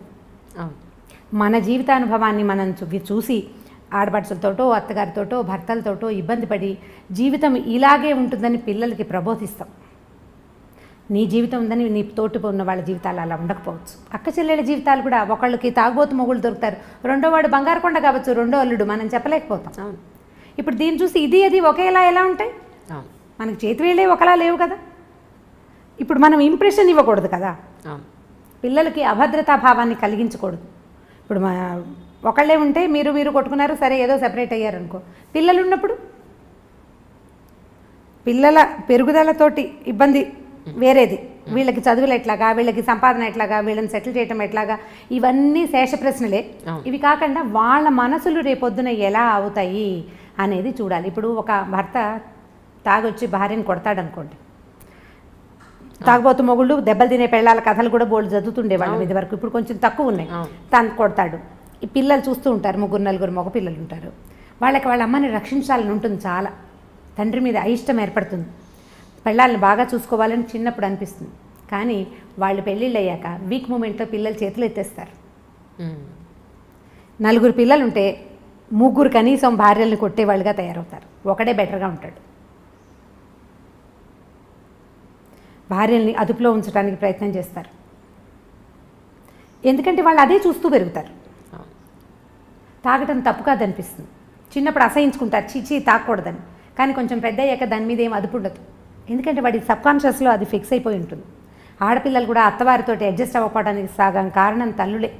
మన జీవితానుభవాన్ని మనం చూసి ఆడపడుచులతోటో అత్తగారితోటో భర్తలతోటో ఇబ్బంది పడి జీవితం ఇలాగే ఉంటుందని పిల్లలకి ప్రబోధిస్తాం. నీ జీవితం ఉందని నీ తోటి ఉన్న వాళ్ళ జీవితాలు అలా ఉండకపోవచ్చు. అక్క చెల్లెల జీవితాలు కూడా, ఒకళ్ళకి తాగుబోతు మొగుళ్ళు దొరుకుతారు, రెండో వాడు బంగారుకొండ కావచ్చు, రెండో అల్లుడు, మనం చెప్పలేకపోతాం. ఇప్పుడు దీన్ని చూసి ఇది అది ఒకేలా ఎలా ఉంటాయి? మనకి చేతి వేళ్ళే ఒకలా లేవు కదా. ఇప్పుడు మనం ఇంప్రెషన్ ఇవ్వకూడదు కదా. పిల్లలకి అభద్రతా భావాన్ని కలిగించకూడదు. ఇప్పుడు ఒకళ్ళే ఉంటే మీరు కొట్టుకున్నారు, సరే ఏదో సెపరేట్ అయ్యారు అనుకో. పిల్లలు ఉన్నప్పుడు పిల్లల పెరుగుదలతోటి ఇబ్బంది వేరేది. వీళ్ళకి చదువులు ఎట్లాగా, వీళ్ళకి సంపాదన ఎట్లాగా, వీళ్ళని సెటిల్ చేయటం ఎట్లాగా, ఇవన్నీ శేష ప్రశ్నలే. ఇవి కాకుండా వాళ్ళ మనసులు రేపొద్దున ఎలా అవుతాయి అనేది చూడాలి. ఇప్పుడు ఒక భర్త తాగొచ్చి భార్యను కొడతాడనుకోండి, తాగబోతు మొగుళ్ళు దెబ్బలు తినే పెళ్ళాల కథలు కూడా బోల్డ్ చదువుతుండే వాళ్ళ మీద వరకు. ఇప్పుడు కొంచెం తక్కువ ఉన్నాయి. తను కొడతాడు. ఈ పిల్లలు చూస్తూ ఉంటారు, 3-4 మగ పిల్లలు ఉంటారు. వాళ్ళకి వాళ్ళ అమ్మని రక్షించాలని ఉంటుంది చాలా. తండ్రి మీద అయిష్టం ఏర్పడుతుంది. పెళ్ళాలని బాగా చూసుకోవాలని చిన్నప్పుడు అనిపిస్తుంది. కానీ వాళ్ళు పెళ్ళిళ్ళు అయ్యాక వీక్ మూమెంట్లో పిల్లలు చేతులు ఎత్తేస్తారు. 4 పిల్లలు ఉంటే 3 కనీసం భార్యల్ని కొట్టేవాళ్ళుగా తయారవుతారు. ఒకడే బెటర్గా ఉంటాడు. భార్యల్ని అదుపులో ఉంచడానికి ప్రయత్నం చేస్తారు. ఎందుకంటే వాళ్ళు అదే చూస్తూ పెరుగుతారు. తాగటం తప్పు కాదనిపిస్తుంది. చిన్నప్పుడు అసహించుకుంటారు, చీచీ తాగకూడదని. కానీ కొంచెం పెద్ద అయ్యాక దాని మీద ఏం అదుపు ఉండదు. ఎందుకంటే వాడి సబ్కాన్షియస్లో అది ఫిక్స్ అయిపోయి ఉంటుంది. ఆడపిల్లలు కూడా అత్తవారితో అడ్జస్ట్ అవ్వకపోవడానికి సగం కారణం తల్లులే.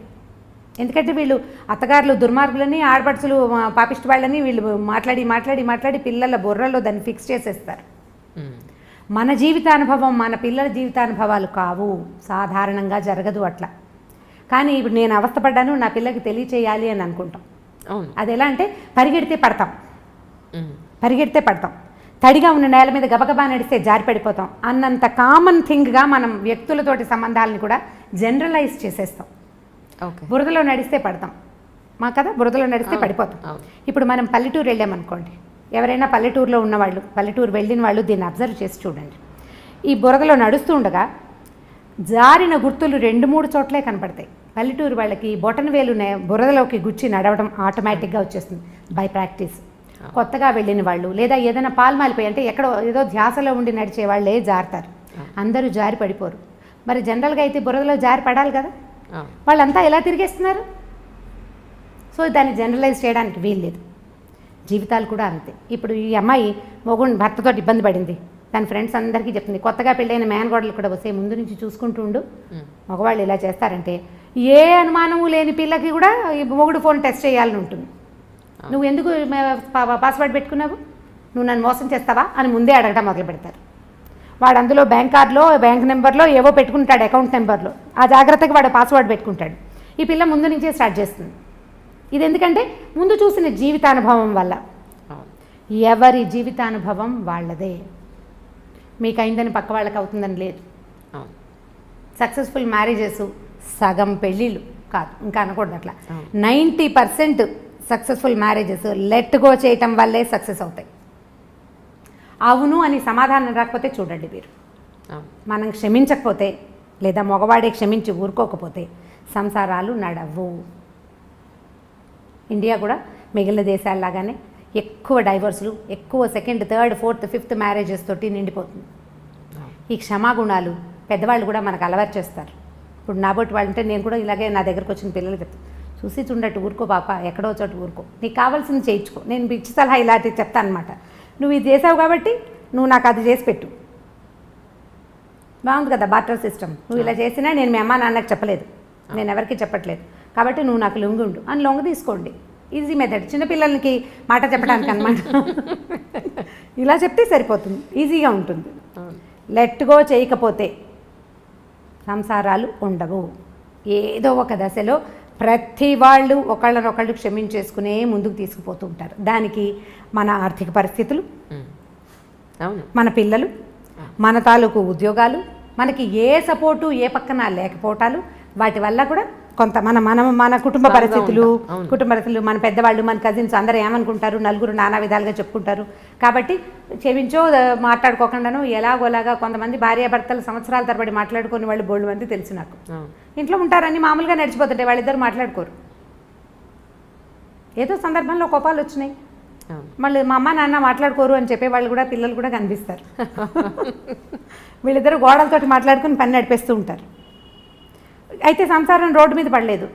ఎందుకంటే వీళ్ళు అత్తగారులు దుర్మార్గులని, ఆడపడుచులు పాపిష్టి వాళ్ళని వీళ్ళు మాట్లాడి పిల్లల బుర్రలో దాన్ని ఫిక్స్ చేసేస్తారు. మన జీవితానుభవం మన పిల్లల జీవితానుభవాలు కావు. సాధారణంగా జరగదు అట్లా. కానీ ఇప్పుడు నేను అవస్థపడ్డాను, నా పిల్లకి తెలియచేయాలి అని అనుకుంటాం. అది ఎలా అంటే పరిగెడితే పడతాం, తడిగా ఉన్న నేల మీద గబగబా నడిస్తే జారి పడిపోతాం అన్నంత కామన్ థింగ్గా మనం వ్యక్తులతోటి సంబంధాలను కూడా జనరలైజ్ చేసేస్తాం. బురదలో నడిస్తే పడతాం కదా, బురదలో నడిస్తే పడిపోతాం. ఇప్పుడు మనం పల్లెటూరు వెళ్ళామనుకోండి, ఎవరైనా పల్లెటూరులో ఉన్నవాళ్ళు, పల్లెటూరు వెళ్ళిన వాళ్ళు దీన్ని అబ్జర్వ్ చేసి చూడండి. ఈ బురదలో నడుస్తూ ఉండగా జారిన గుర్తులు 2-3 చోట్లే కనపడతాయి. పల్లెటూరు వాళ్ళకి బొటన వేలు బురదలోకి గుచ్చి నడవడం ఆటోమేటిక్గా వచ్చేస్తుంది బై ప్రాక్టీస్. కొత్తగా వెళ్ళిన వాళ్ళు లేదా ఏదైనా పాల్మాలిపోయి అంటే ఎక్కడో ఏదో ధ్యాసలో ఉండి నడిచే వాళ్ళే జారుతారు. అందరూ జారి పడిపోరు. మరి జనరల్గా అయితే బురదలో జారి పడాలి కదా, వాళ్ళంతా ఎలా తిరిగేస్తున్నారు? సో దాన్ని జనరలైజ్ చేయడానికి వీల్లేదు. జీవితాలు కూడా అంతే. ఇప్పుడు ఈ అమ్మాయి మొగుడు భర్తతో ఇబ్బంది పడింది, తన ఫ్రెండ్స్ అందరికీ చెప్తుంది. కొత్తగా పెళ్ళైన మేనగోడలు కూడా వస్తే ముందు నుంచి చూసుకుంటుండు, మగవాళ్ళు ఇలా చేస్తారంటే ఏ అనుమానము లేని పిల్లకి కూడా ఈ మొగుడు ఫోన్ టెస్ట్ చేయాలని ఉంటుంది. నువ్వు ఎందుకు పాస్వర్డ్ పెట్టుకున్నావు, నువ్వు నన్ను మోసం చేస్తావా అని ముందే అడగడం మొదలు పెడతారు. వాడు అందులో బ్యాంక్ కార్డులో బ్యాంక్ నెంబర్లో ఏవో పెట్టుకుంటాడు, అకౌంట్ నెంబర్లో. ఆ జాగ్రత్తగా వాడు పాస్వర్డ్ పెట్టుకుంటాడు. ఈ పిల్ల ముందు నుంచే స్టార్ట్ చేస్తుంది. ఇది ఎందుకంటే ముందు చూసిన జీవితానుభవం వల్ల. ఎవరి జీవితానుభవం వాళ్ళదే. మీకు అయిందని పక్క వాళ్ళకి అవుతుందని లేదు. సక్సెస్ఫుల్ మ్యారేజెస్ సగం పెళ్ళిళ్ళు కాదు, ఇంకా అనకూడదు అట్లా. 90% సక్సెస్ఫుల్ మ్యారేజెస్ లెట్ గో చేయటం వల్లే సక్సెస్ అవుతాయి. అవును అని సమాధానం రాకపోతే చూడండి మీరు, మనం క్షమించకపోతే లేదా మగవాడే క్షమించి ఊరుకోకపోతే సంసారాలు నడవు. ఇండియా కూడా మిగిలిన దేశాల్లాగానే ఎక్కువ డైవర్సులు, ఎక్కువ 2nd, 3rd, 4th, 5th marriages తోటి నిండిపోతుంది. ఈ క్షమాగుణాలు పెద్దవాళ్ళు కూడా మనకు అలవాటు చేస్తారు. ఇప్పుడు నాబోటి వాళ్ళు అంటే నేను కూడా ఇలాగే నా దగ్గరకు వచ్చిన పిల్లలు చెప్తాను, చూసి చూడట్టు ఊరుకో పాప, ఎక్కడో చోటు ఊరుకో, నీకు కావాల్సింది చేయించుకో. నేను పిచ్చి సలహా ఇలాంటివి చెప్తాను అనమాట. నువ్వు ఇది చేసావు కాబట్టి నువ్వు నాకు అది చేసి పెట్టు. బాగుంది కదా బార్టర్ సిస్టమ్. నువ్వు ఇలా చేసినా నేను మీ అమ్మ నాన్నకి చెప్పలేదు, నేను ఎవరికి చెప్పట్లేదు, కాబట్టి నువ్వు నాకు లొంగుండు అని లొంగ తీసుకోండి. ఈజీ మెథడ్, చిన్నపిల్లలకి మాట చెప్పడానికి అనమాట. ఇలా చెప్తే సరిపోతుంది, ఈజీగా ఉంటుంది. లెట్ గో చేయకపోతే సంసారాలు ఉండవు. ఏదో ఒక దశలో ప్రతి వాళ్ళు ఒకళ్ళనొకళ్ళు క్షమించేసుకునే ముందుకు తీసుకుపోతూ ఉంటారు. దానికి మన ఆర్థిక పరిస్థితులు, మన పిల్లలు, మన తాలూకు ఉద్యోగాలు, మనకి ఏ సపోర్టు ఏ పక్కన లేకపోవటాలు, వాటి వల్ల కూడా కొంత మన కుటుంబ పరిస్థితులు, మన పెద్దవాళ్ళు, మన కజిన్స్ అందరూ ఏమనుకుంటారు, నలుగురు నానా విధాలుగా చెప్పుకుంటారు. కాబట్టి క్షమించో మాట్లాడుకోకుండాను ఎలాగోలాగా కొంతమంది భార్యాభర్తలు సంవత్సరాల తరబడి మాట్లాడుకునే వాళ్ళు బోల్డ్ మంది తెలుసు నాకు. ఇంట్లో ఉంటారని మామూలుగా నడిచిపోతుంటే వాళ్ళిద్దరు మాట్లాడుకోరు. ఏదో సందర్భంలో కోపాలు వచ్చినాయి, మళ్ళీ మా అమ్మ నాన్న మాట్లాడుకోరు అని చెప్పేవాళ్ళు కూడా పిల్లలు కూడా కనిపిస్తారు. వీళ్ళిద్దరు గోడలతోటి మాట్లాడుకుని పని నడిపేస్తూ ఉంటారు. అయితే సంసారం రోడ్డు మీద పడలేదు.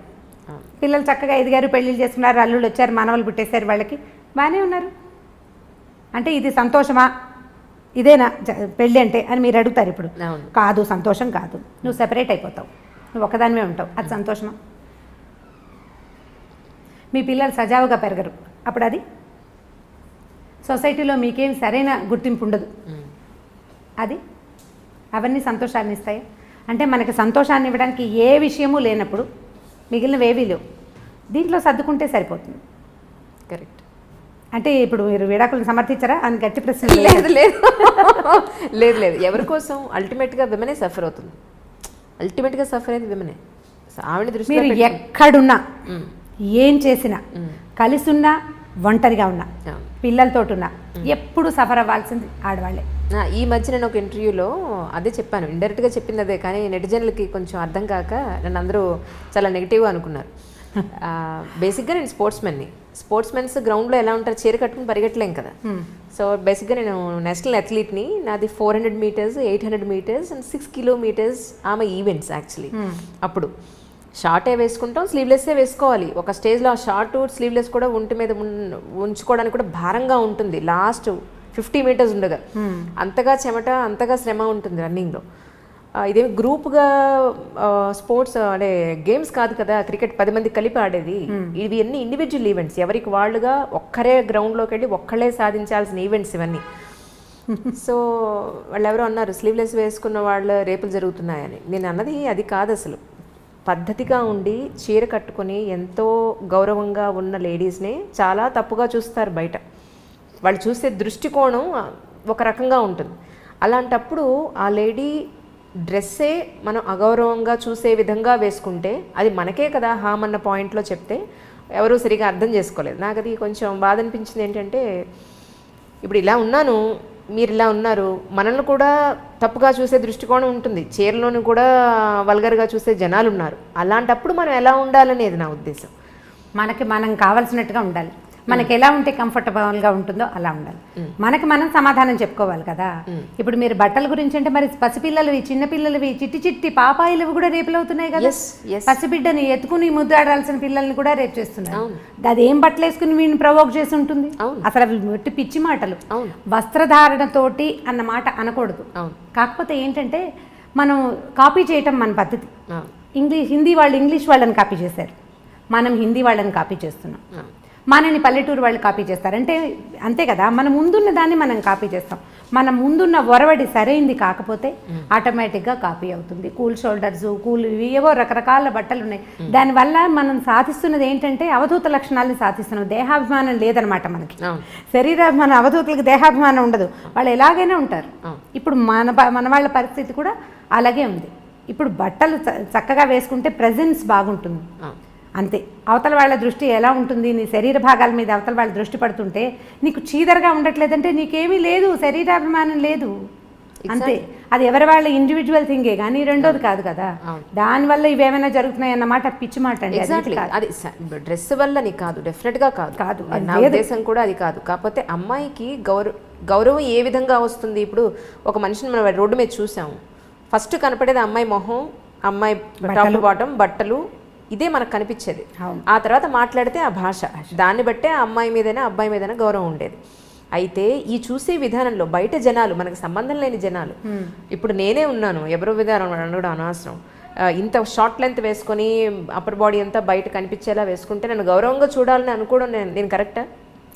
పిల్లలు చక్కగా ఎదిగారు, పెళ్ళిళ్ళు చేసుకున్నారు, అల్లుళ్ళు వచ్చారు, మనవలు పుట్టేశారు, వాళ్ళకి బాగానే ఉన్నారు. అంటే ఇది సంతోషమా, ఇదేనా పెళ్ళి అంటే అని మీరు అడుగుతారు. ఇప్పుడు కాదు, సంతోషం కాదు, నువ్వు సెపరేట్ అయిపోతావు. నువ్వు ఒకదానివే ఉంటావు, అది సంతోషమా? మీ పిల్లలు సజావుగా పెరగరు, అప్పుడు అది సొసైటీలో మీకేం సరైన గుర్తింపు ఉండదు. అది అవన్నీ సంతోషాన్ని ఇస్తాయి. అంటే మనకి సంతోషాన్ని ఇవ్వడానికి ఏ విషయమూ లేనప్పుడు మిగిలినవి ఏవీ లేవు. దీంట్లో సర్దుకుంటే సరిపోతుంది. కరెక్ట్. అంటే ఇప్పుడు మీరు విడాకులను సమర్థించారా అని గట్టి ప్రశ్న. లేదు లేదు లేదు లేదు. ఎవరి కోసం? అల్టిమేట్గా విమెనే సఫర్ అవుతుంది. అల్టిమేట్గా సఫర్ అయ్యేది విమెనే. ఆవిడ దృష్టి మీరు ఎక్కడున్నా, ఏం చేసినా, కలిసి ఉన్నా, ఒంటరిగా ఉన్నా, పిల్లలతో ఉన్నా, ఎప్పుడు సఫర్ అవ్వాల్సింది ఆడవాళ్ళే. ఈ మధ్య నేను ఒక ఇంటర్వ్యూలో అదే చెప్పాను, ఇండైరెక్ట్గా చెప్పింది అదే, కానీ నెటిజన్లకి కొంచెం అర్థం కాక నన్ను అందరూ చాలా నెగిటివ్గా అనుకున్నారు. బేసిక్గా నేను స్పోర్ట్స్మెన్స్ గ్రౌండ్లో ఎలా ఉంటారు, చీర కట్టుకుని పరిగెట్టలేం కదా. సో బేసిక్గా నేను నేషనల్ అథ్లీట్ని. నాది 400 మీటర్స్, 800 మీటర్స్ అండ్ 6 కిలోమీటర్స్ ఆమె ఈవెంట్స్ యాక్చువల్లీ. అప్పుడు షార్టే వేసుకుంటాం, స్లీవ్లెస్సే వేసుకోవాలి. ఒక స్టేజ్లో ఆ షార్ట్ స్లీవ్లెస్ కూడా ఒంటి మీద ఉంచుకోవడానికి కూడా భారంగా ఉంటుంది. లాస్ట్ 50 మీటర్స్ ఉండగా అంతగా చెమట, అంతగా శ్రమ ఉంటుంది రన్నింగ్లో. ఇదేమి గ్రూప్గా స్పోర్ట్స్ అంటే గేమ్స్ కాదు కదా, క్రికెట్ 10 మంది కలిపి ఆడేది. ఇవి అన్ని ఇండివిజువల్ ఈవెంట్స్, ఎవరికి వాళ్ళుగా ఒక్కరే గ్రౌండ్లోకి వెళ్ళి ఒక్కళ్ళే సాధించాల్సిన ఈవెంట్స్ ఇవన్నీ. సో వాళ్ళు ఎవరో అన్నారు స్లీవ్లెస్ వేసుకున్న వాళ్ళ రేపులు జరుగుతున్నాయని. నేను అన్నది అది కాదు. అసలు పద్ధతిగా ఉండి చీర కట్టుకొని ఎంతో గౌరవంగా ఉన్న లేడీస్ని చాలా తప్పుగా చూస్తారు బయట. వాళ్ళు చూసే దృష్టికోణం ఒక రకంగా ఉంటుంది. అలాంటప్పుడు ఆ లేడీ డ్రెస్సే మనం అగౌరవంగా చూసే విధంగా వేసుకుంటే అది మనకే కదా హామ్ అన్న పాయింట్లో చెప్తే ఎవరూ సరిగా అర్థం చేసుకోలేదు. నాకు అది కొంచెం బాధ అనిపించింది. ఏంటంటే ఇప్పుడు ఇలా ఉన్నాను, మీరు ఇలా ఉన్నారు, మనల్ని కూడా తప్పుగా చూసే దృష్టికోణం ఉంటుంది, చీరలోని కూడా వల్గర్గా చూసే జనాలు ఉన్నారు. అలాంటప్పుడు మనం ఎలా ఉండాలనేది నా ఉద్దేశం. మనకి మనం కావాల్సినట్టుగా ఉండాలి. మనకి ఎలా ఉంటే కంఫర్టబుల్గా ఉంటుందో అలా ఉండాలి. మనకి మనం సమాధానం చెప్పుకోవాలి కదా. ఇప్పుడు మీరు బట్టల గురించి అంటే మరి పసిపిల్లలవి, చిన్నపిల్లలవి, చిట్టి చిట్టి పాపాయిలవి కూడా రేపులు అవుతున్నాయి కదా. పసిబిడ్డని ఎత్తుకుని ముద్దాడాల్సిన పిల్లల్ని కూడా రేపు చేస్తున్నారు. అది ఏం బట్టలు వేసుకుని వీడిని ప్రవోక్ చేసి ఉంటుంది. అసలు అవి మట్టి పిచ్చి మాటలు. వస్త్రధారణతోటి అన్న మాట అనకూడదు. కాకపోతే ఏంటంటే మనం కాపీ చేయటం మన పద్ధతి. హిందీ వాళ్ళు ఇంగ్లీష్ వాళ్ళని కాపీ చేశారు, మనం హిందీ వాళ్ళని కాపీ చేస్తున్నాం. మనని పల్లెటూరు వాళ్ళు కాపీ చేస్తారు. అంటే అంతే కదా, మన ముందున్న దాన్ని మనం కాపీ చేస్తాం. మన ముందున్న ఒరవడి సరైంది కాకపోతే ఆటోమేటిక్గా కాపీ అవుతుంది. కూల్ షోల్డర్స్, కూల్ ఇవి ఏవో రకరకాల బట్టలు ఉన్నాయి. దానివల్ల మనం సాధిస్తున్నది ఏంటంటే అవధూత లక్షణాలను సాధిస్తున్నాం. దేహాభిమానం లేదనమాట మనకి. శరీరాభిమానం, అవధూతులకు దేహాభిమానం ఉండదు, వాళ్ళు ఎలాగైనా ఉంటారు. ఇప్పుడు మన వాళ్ళ పరిస్థితి కూడా అలాగే ఉంది. ఇప్పుడు బట్టలు చక్కగా వేసుకుంటే ప్రెజెన్స్ బాగుంటుంది అంతే. అవతల వాళ్ళ దృష్టి ఎలా ఉంటుంది, నీ శరీర భాగాల మీద అవతల వాళ్ళ దృష్టి పడుతుంటే నీకు చీదరగా ఉండట్లేదంటే నీకేమీ లేదు, శరీరాభిమానం లేదు అంతే. అది ఎవరి వాళ్ళ ఇండివిజువల్ థింగే కానీ రెండోది కాదు కదా. దానివల్ల ఇవేమైనా జరుగుతున్నాయి అన్నమాట పిచ్చి మాట అండి. అది డ్రెస్ వల్లని కాదు, డెఫినెట్గా కాదు. నా ఉద్దేశం కూడా అది కాదు. కాకపోతే అమ్మాయికి గౌరవం ఏ విధంగా వస్తుంది? ఇప్పుడు ఒక మనిషిని మనం రోడ్డు మీద చూసాము, ఫస్ట్ కనపడేది అమ్మాయి మొహం, అమ్మాయి టాప్ బాటం, బట్టలు, ఇదే మనకు కనిపించేది. ఆ తర్వాత మాట్లాడితే ఆ భాష, దాన్ని బట్టే ఆ అమ్మాయి మీదైనా అబ్బాయి మీదైనా గౌరవం ఉండేది. అయితే ఈ చూసే విధానంలో బయట జనాలు, మనకు సంబంధం లేని జనాలు, ఇప్పుడు నేనే ఉన్నాను, ఎవరో విధానం అనడం అనవసరం, ఇంత షార్ట్ లెంత్ వేసుకొని అప్పర్ బాడీ అంతా బయట కనిపించేలా వేసుకుంటే నన్ను గౌరవంగా చూడాలని అనుకోవడం నేను కరెక్టా?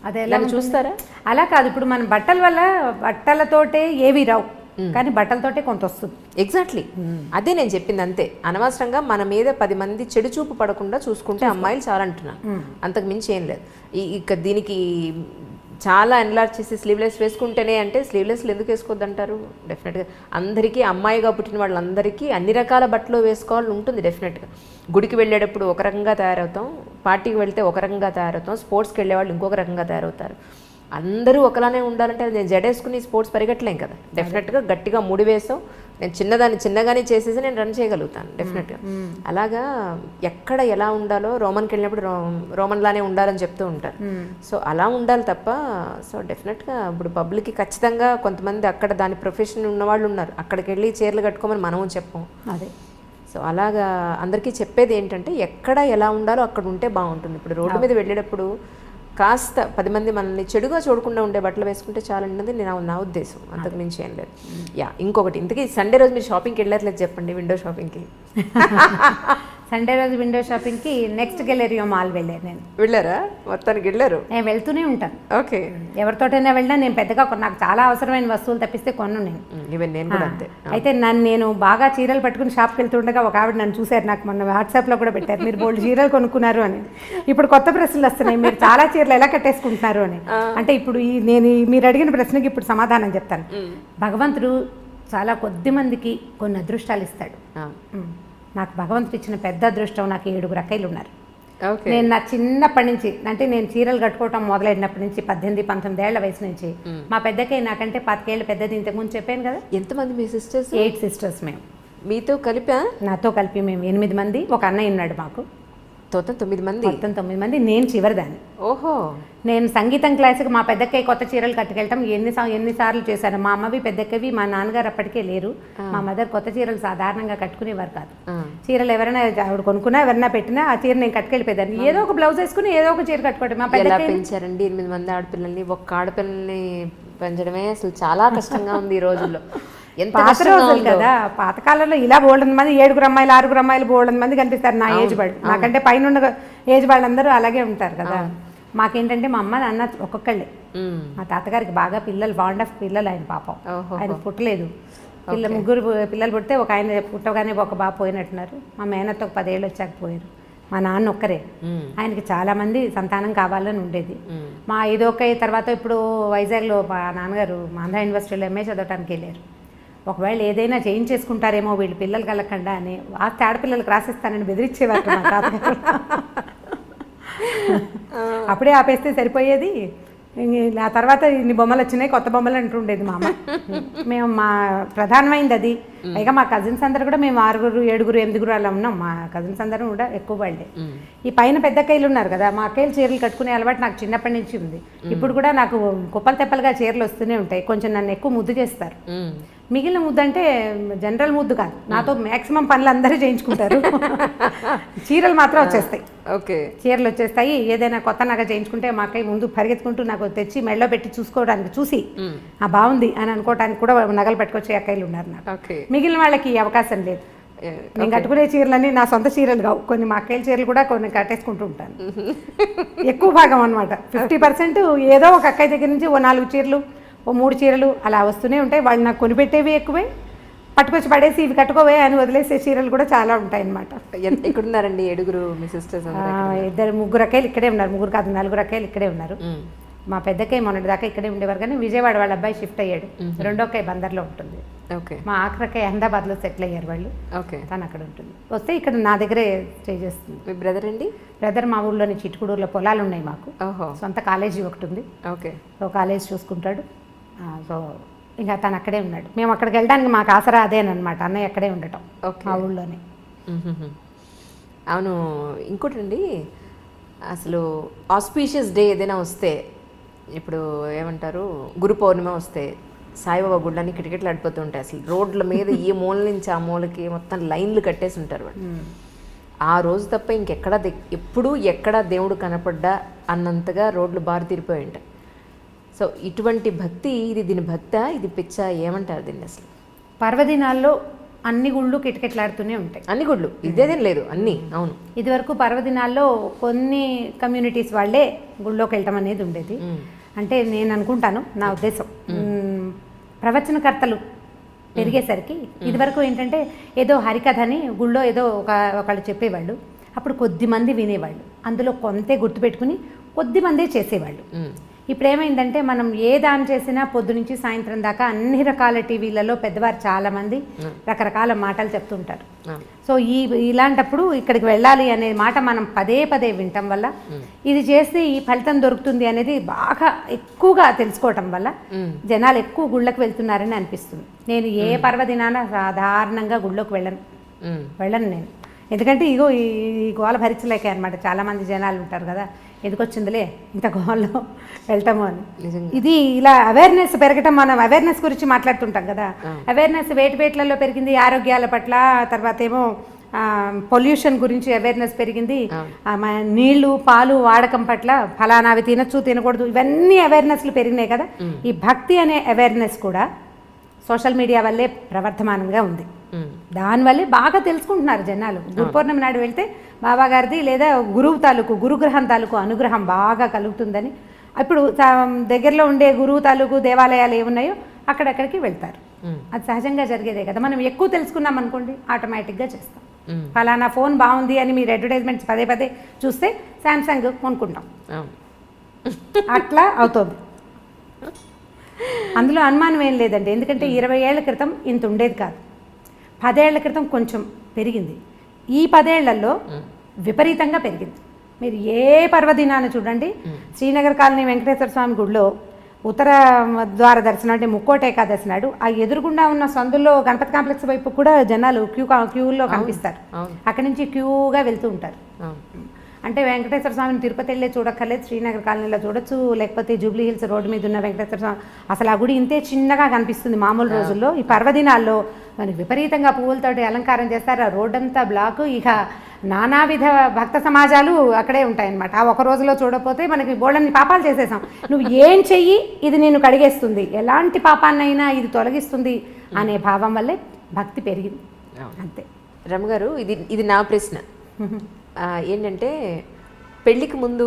అదే చూస్తారా? అలా కాదు. ఇప్పుడు మన బట్టల వల్ల బట్టలతోటే ఏవి రావు, కానీ బట్టలతోటే కొంత వస్తుంది. ఎగ్జాక్ట్లీ అదే నేను చెప్పింది. అంతే, అనవసరంగా మన మీద 10 మంది చెడు చూపు పడకుండా చూసుకుంటే అమ్మాయిలు చాలా అంటున్నాను, అంతకు మించి ఏం లేదు. ఇక దీనికి చాలా ఎన్లార్జ్ చేసి స్లీవ్లెస్ వేసుకుంటేనే అంటే స్లీవ్లెస్లు ఎందుకు వేసుకోవద్దంటారు? డెఫినెట్గా అందరికీ, అమ్మాయిగా పుట్టిన వాళ్ళందరికీ అన్ని రకాల బట్టలు వేసుకోవాలని ఉంటుంది. డెఫినెట్గా గుడికి వెళ్ళేటప్పుడు ఒక రకంగా తయారవుతాం, పార్టీకి వెళ్తే ఒక రకంగా తయారవుతాం, స్పోర్ట్స్కి వెళ్ళే వాళ్ళు ఇంకొక రకంగా తయారవుతారు. అందరూ ఒకలానే ఉండాలంటే నేను జడేసుకుని స్పోర్ట్స్ పరిగెట్టలేం కదా. డెఫినెట్గా గట్టిగా ముడి వేసాం, నేను చిన్నగానే చేసేసి నేను రన్ చేయగలుగుతాను డెఫినెట్గా. అలాగా ఎక్కడ ఎలా ఉండాలో రోమన్కి వెళ్ళినప్పుడు రోమన్లానే ఉండాలని చెప్తూ ఉంటారు. సో అలా ఉండాలి తప్ప, సో డెఫినెట్గా ఇప్పుడు పబ్లిక్కి ఖచ్చితంగా కొంతమంది అక్కడ దాని ప్రొఫెషన్ ఉన్నవాళ్ళు ఉన్నారు, అక్కడికి వెళ్ళి చీరలు కట్టుకోమని మనము చెప్పం. అదే. సో అలాగా అందరికీ చెప్పేది ఏంటంటే ఎక్కడ ఎలా ఉండాలో అక్కడ ఉంటే బాగుంటుంది. ఇప్పుడు రోడ్డు మీద వెళ్ళేటప్పుడు కాస్త 10 మంది మనల్ని చెడుగా చూడకుండా ఉండే బట్టలు వేసుకుంటే చాలన్నది నా ఉద్దేశం, అంతకు మించి ఏం లేదు. యా, ఇంకొకటి, ఇంతకీ సండే రోజు మీరు షాపింగ్కి వెళ్ళట్లేదు చెప్పండి, విండో షాపింగ్కి. సండే రోజు విండో షాపింగ్కి నెక్స్ట్ గెలేరియో మాల్ వెళ్ళాను నేను. వెళ్ళారా? మొత్తానికి వెళ్ళారు. నేను వెళ్తూనే ఉంటాను. ఓకే. ఎవరితోటైనా వెళ్ళినా నేను పెద్దగా నాకు చాలా అవసరమైన వస్తువులు తప్పిస్తే కొను నేను. ఈవెన్ నేను కూడా అంతే. అయితే నేను బాగా చీరలు పట్టుకుని షాప్కి వెళ్తుండగా ఒక ఆవిడ నన్ను చూశారు, నాకు మొన్న వాట్సాప్లో కూడా పెట్టారు, మీరు బోల్డ్ చీరలు కొనుక్కున్నారు అని. ఇప్పుడు కొత్త ప్రశ్నలు వస్తున్నాయి, మీరు చాలా చీరలు ఎలా కట్టేసుకుంటున్నారు అని. అంటే ఇప్పుడు మీరు అడిగిన ప్రశ్నకి ఇప్పుడు సమాధానం చెప్తాను. భగవంతుడు చాలా కొద్ది మందికి కొన్ని అదృష్టాలు ఇస్తాడు. నాకు భగవంతుడు ఇచ్చిన పెద్ద అదృష్టం, నాకు 7 అక్కయ్యలు ఉన్నారు. నేను నా చిన్నప్పటి నుంచి, అంటే నేను చీరలు కట్టుకోవటం మొదలైనప్పటి నుంచి 18-19 ఏళ్ల వయసు నుంచి, మా పెద్దకై నాకంటే 10 ఏళ్ళు పెద్దది. ఇంతకుముందు చెప్పాను కదా. ఎంతమంది మీ సిస్టర్స్? 8 సిస్టర్స్ మేము. మీతో కలిపా? నాతో కలిపి మేము 8 మంది. ఒక అన్నయ్య ఉన్నాడు మాకు. మొత్తం 9 మంది. మొత్తం 9 మంది. నేను చివరిదాన్ని. ఓహో. నేను సంగీతం క్లాస్కి మా పెద్దక్కై కొత్త చీరలు కట్టుకెళ్ళటం ఎన్నిసార్లు చేశాను. మా అమ్మవి పెద్దక్కవి, మా నాన్నగారు అప్పటికే లేరు. మా మదర్ కొత్త చీరలు సాధారణంగా కట్టుకునేవారు కాదు. చీరలు ఎవరైనా ఆవిడ కొనుక్కున్నా, ఎవరైనా పెట్టినా ఆ చీర నేను కట్టుకెళ్ళిపోయేదాన్ని. ఏదో ఒక బ్లౌజ్ వేసుకుని ఏదో ఒక చీర కట్టుకోవడం. మా పెద్ద పెంచారండి 8 మంది ఆడపిల్లల్ని. ఒక్క ఆడపిల్లల్ని పెంచడమే అసలు చాలా కష్టంగా ఉంది ఈ రోజుల్లో. పాత రోజులు కదా, పాతకాలంలో ఇలా బోల్డెన్ మంది 7 అమ్మాయిలు 6 అమ్మాయిలు బోల్డెన్ మంది కనిపిస్తారు నా ఏజ్ వాళ్ళు. నాకంటే పైన ఏజ్ వాళ్ళందరూ అలాగే ఉంటారు కదా. మాకేంటంటే మా అమ్మ నాన్న ఒక్కొక్కళ్ళే. మా తాతగారికి బాగా పిల్లలు, బాండ్ ఆఫ్ పిల్లలు ఆయన పాపం. ఆయన పుట్టలేదు. 3 పిల్లలు పుడితే ఒక ఆయన పుట్టగానే ఒక బాబు పోయినట్టున్నారు. మా మేనత్త ఒక 10 ఏళ్ళు వచ్చాక పోయారు. మా నాన్న ఒక్కరే. ఆయనకి చాలా మంది సంతానం కావాలని ఉండేది. మా ఇదొక తర్వాత ఇప్పుడు వైజాగ్లో మా నాన్నగారు ఆంధ్ర యూనివర్సిటీలో ఎంఏ చదవటానికి వెళ్ళారు. ఒకవేళ ఏదైనా చేయించేసుకుంటారేమో వీళ్ళు పిల్లలు కలగకుండా అని ఆడపిల్లలకు రాసిస్తానని బెదిరించేవారు మా తాతగారు. అప్పుడే ఆపేస్తే సరిపోయేది. ఆ తర్వాత ఇన్ని బొమ్మలు వచ్చినాయి, కొత్త బొమ్మలు అంటుండేది మా అమ్మ. మేము మా ప్రధానమైంది అది. పైగా మా కజిన్స్ అందరూ కూడా మేము 6, 7, 8 అలా ఉన్నాం. మా కజిన్స్ అందరూ కూడా ఎక్కువ వాళ్ళే. ఈ పైన పెద్ద అక్కయ్యలు ఉన్నారు కదా, మా అక్కయ్యలు చీరలు కట్టుకునే అలవాటు నాకు చిన్నప్పటి నుంచి ఉంది. ఇప్పుడు కూడా నాకు కుప్పలు తెప్పలుగా చీరలు వస్తూనే ఉంటాయి. కొంచెం నన్ను ఎక్కువ ముద్దు చేస్తారు. మిగిలిన ముద్దు అంటే జనరల్ ముద్దు కాదు, నాతో మ్యాక్సిమం పనులు అందరూ చేయించుకుంటారు. చీరలు మాత్రం వచ్చేస్తాయి. ఓకే. చీరలు వచ్చేస్తాయి. ఏదైనా కొత్త నగ చేయించుకుంటే మా అక్కయ్య ముందు పరిగెత్తుకుంటూ నాకు తెచ్చి మెడలో పెట్టి చూసుకోవడానికి, చూసి బాగుంది అని అనుకోవడానికి కూడా నగలు పట్టుకొచ్చే అక్కయ్యలు ఉన్నారు నాకు. మిగిలిన వాళ్ళకి ఈ అవకాశం లేదు. నేను కట్టుకునే చీరలన్నీ నా సొంత చీరలు కావు. కొన్ని మా అక్కయ్యల చీరలు కూడా కొన్ని కట్టేసుకుంటూ ఉంటాను. ఎక్కువ భాగం అనమాట. 50% ఏదో ఒక అక్కయ్య దగ్గర నుంచి ఓ 4 చీరలు, ఓ 3 చీరలు అలా వస్తూనే ఉంటాయి. వాళ్ళు నాకు కొనిపెట్టేవి ఎక్కువే, పట్టుకొచ్చి పడేసి ఇవి కట్టుకోవే అని వదిలేసే చీరలు కూడా చాలా ఉంటాయి అన్నమాట. ఎక్కడున్నారండి 7 మీ సిస్టర్స్? 3 అక్కయ్యలు ఇక్కడే ఉన్నారు. 3 కాదు 4 అక్కయ్యలు ఇక్కడే ఉన్నారు. మా పెద్దక్కయ్య మొన్నటి దాకా ఇక్కడే ఉండేవారు, కానీ విజయవాడ వాళ్ళ అబ్బాయి షిఫ్ట్ అయ్యాడు. రెండో అక్కయ్య బందర్లో ఉంటుంది. మా ఆఖరక్కయ్య అహ్మదాబాద్లో సెటిల్ అయ్యారు వాళ్ళు. తను అక్కడ ఉంటుంది. వస్తే ఇక్కడ నా దగ్గరే స్టే చేస్తుంది. మీ బ్రదర్ అండి? బ్రదర్ మా ఊళ్ళోని చిట్టుకూడూరులో పొలాలు ఉన్నాయి మాకు. సొంత కాలేజీ ఒకటి ఉంది. సో కాలేజ్ చూసుకుంటాడు. సో ఇంకా తను అక్కడే ఉన్నాడు. మేము అక్కడికి వెళ్ళడానికి మాకు ఆసరా అదేనమాట, అన్నయ్య అక్కడే ఉండటం మా ఊళ్ళోనే. అవును. ఇంకోటండి, అసలు ఆస్పీషియస్ డే ఏదైనా వస్తే, ఇప్పుడు ఏమంటారు, గురు పౌర్ణిమ వస్తే సాయిబాబా గుళ్ళని కిటకిటలు ఆడిపోతూ ఉంటాయి. అసలు రోడ్ల మీద ఈ మూల నుంచి ఆ మూలకి మొత్తం లైన్లు కట్టేసి ఉంటారు వాళ్ళు. ఆ రోజు తప్ప ఇంకెక్కడ ఎప్పుడు ఎక్కడ దేవుడు కనపడ్డా అన్నంతగా రోడ్లు బారు తీరిపోయి ఉంటాయి. సో ఇటువంటి భక్తి, దీని భక్త, ఇది పిచ్చ, ఏమంటారు దీన్ని అసలు? పర్వదినాల్లో అన్ని గుళ్ళు కిటకిటలాడుతూనే ఉంటాయి. అన్ని గుళ్ళు, ఇదేదేం లేదు, అన్నీ. అవును. ఇదివరకు పర్వదినాల్లో కొన్ని కమ్యూనిటీస్ వాళ్ళే గుళ్ళోకి వెళ్ళటం అనేది ఉండేది. అంటే నేను అనుకుంటాను, నా ఉద్దేశం, ప్రవచనకర్తలు పెరిగేసరికి ఇదివరకు ఏంటంటే ఏదో హరికథ అని గుళ్ళో ఏదో ఒకళ్ళు చెప్పేవాళ్ళు. అప్పుడు కొద్దిమంది వినేవాళ్ళు, అందులో కొంతే గుర్తుపెట్టుకుని కొద్దిమందే చేసేవాళ్ళు. ఇప్పుడు ఏమైందంటే మనం ఏ దాని చేసినా పొద్దు నుంచి సాయంత్రం దాకా అన్ని రకాల టీవీలలో పెద్దవారు చాలామంది రకరకాల మాటలు చెప్తుంటారు. సో ఇలాంటప్పుడు ఇక్కడికి వెళ్ళాలి అనే మాట మనం పదే పదే వినటం వల్ల, ఇది చేస్తే ఈ ఫలితం దొరుకుతుంది అనేది బాగా ఎక్కువగా తెలుసుకోవటం వల్ల జనాలు ఎక్కువ గుళ్ళకి వెళ్తున్నారని అనిపిస్తుంది. నేను ఏ పర్వదినాన సాధారణంగా గుళ్ళోకి వెళ్ళను నేను. ఎందుకంటే ఇగో ఈ గోల భరించలేకే అనమాట. చాలామంది జనాలు ఉంటారు కదా, ఎందుకు వచ్చిందిలే ఇంత గోల్లో వెళ్తాము అని. ఇది ఇలా అవేర్నెస్ పెరగటం, మనం అవేర్నెస్ గురించి మాట్లాడుతుంటాం కదా. అవేర్నెస్ వేటిలో పెరిగింది, ఆరోగ్యాల పట్ల, తర్వాత ఏమో పొల్యూషన్ గురించి అవేర్నెస్ పెరిగింది, నీళ్లు పాలు వాడకం పట్ల ఫలానావి తినచ్చు తినకూడదు ఇవన్నీ అవేర్నెస్లు పెరిగినాయి కదా. ఈ భక్తి అనే అవేర్నెస్ కూడా సోషల్ మీడియా వల్లే ప్రవర్ధమానంగా ఉంది. దానివల్లే బాగా తెలుసుకుంటున్నారు జనాలు. గురు పౌర్ణమి నాడు వెళ్తే బాబా గారిది లేదా గురువు తాలూకు గురుగ్రహం తాలూకు అనుగ్రహం బాగా కలుగుతుందని ఇప్పుడు దగ్గరలో ఉండే గురువు తాలూకు దేవాలయాలు ఏమున్నాయో అక్కడక్కడికి వెళ్తారు. అది సహజంగా జరిగేదే కదా. మనం ఎక్కువ తెలుసుకున్నాం అనుకోండి ఆటోమేటిక్గా చేస్తాం. ఫలానా ఫోన్ బాగుంది అని మీరు అడ్వర్టైజ్మెంట్స్ పదే పదే చూస్తే శాంసంగ్ కొనుక్కుంటాం. అట్లా అవుతుంది. అందులో అనుమానం ఏం లేదండి. ఎందుకంటే 20 ఏళ్ల క్రితం ఇంత ఉండేది కాదు. 10 ఏళ్ల క్రితం కొంచెం పెరిగింది. ఈ 10 ఏళ్లలో విపరీతంగా పెరిగింది. మీరు ఏ పర్వదినాన్ని చూడండి, శ్రీనగర్ కాలనీ వెంకటేశ్వర స్వామి గుడిలో ఉత్తర ద్వార దర్శనం అంటే ముక్కోటి ఏకాదశి నాడు ఆ ఎదురుగుండా ఉన్న సందుల్లో గణపతి కాంప్లెక్స్ వైపు కూడా జనాలు క్యూలో కనిపిస్తారు. అక్కడి నుంచి క్యూగా వెళ్తూ ఉంటారు. అంటే వెంకటేశ్వర స్వామిని తిరుపతి వెళ్ళే చూడక్కర్లేదు, శ్రీనగర్ కాలనీలో చూడొచ్చు, లేకపోతే జూబ్లీ హిల్స్ రోడ్డు మీద ఉన్న వెంకటేశ్వర స్వామి. అసలు ఆ గుడి ఇంతే చిన్నగా కనిపిస్తుంది మామూలు రోజుల్లో. ఈ పర్వదినాల్లో మనకి విపరీతంగా పువ్వులతోటి అలంకారం చేస్తారు. ఆ రోడ్డంతా బ్లాకు. ఇక నానావిధ భక్త సమాజాలు అక్కడే ఉంటాయన్నమాట. ఆ ఒక రోజులో చూడకపోతే మనకి బోళ్ళని పాపాలు చేసేసాం. నువ్వు ఏం చెయ్యి ఇది నేను కడిగేస్తుంది, ఎలాంటి పాపాన్నైనా ఇది తొలగిస్తుంది అనే భావం వల్లే భక్తి పెరిగింది. అంతే. రమగారు, ఇది నా ప్రశ్న ఏంటంటే, పెళ్ళికి ముందు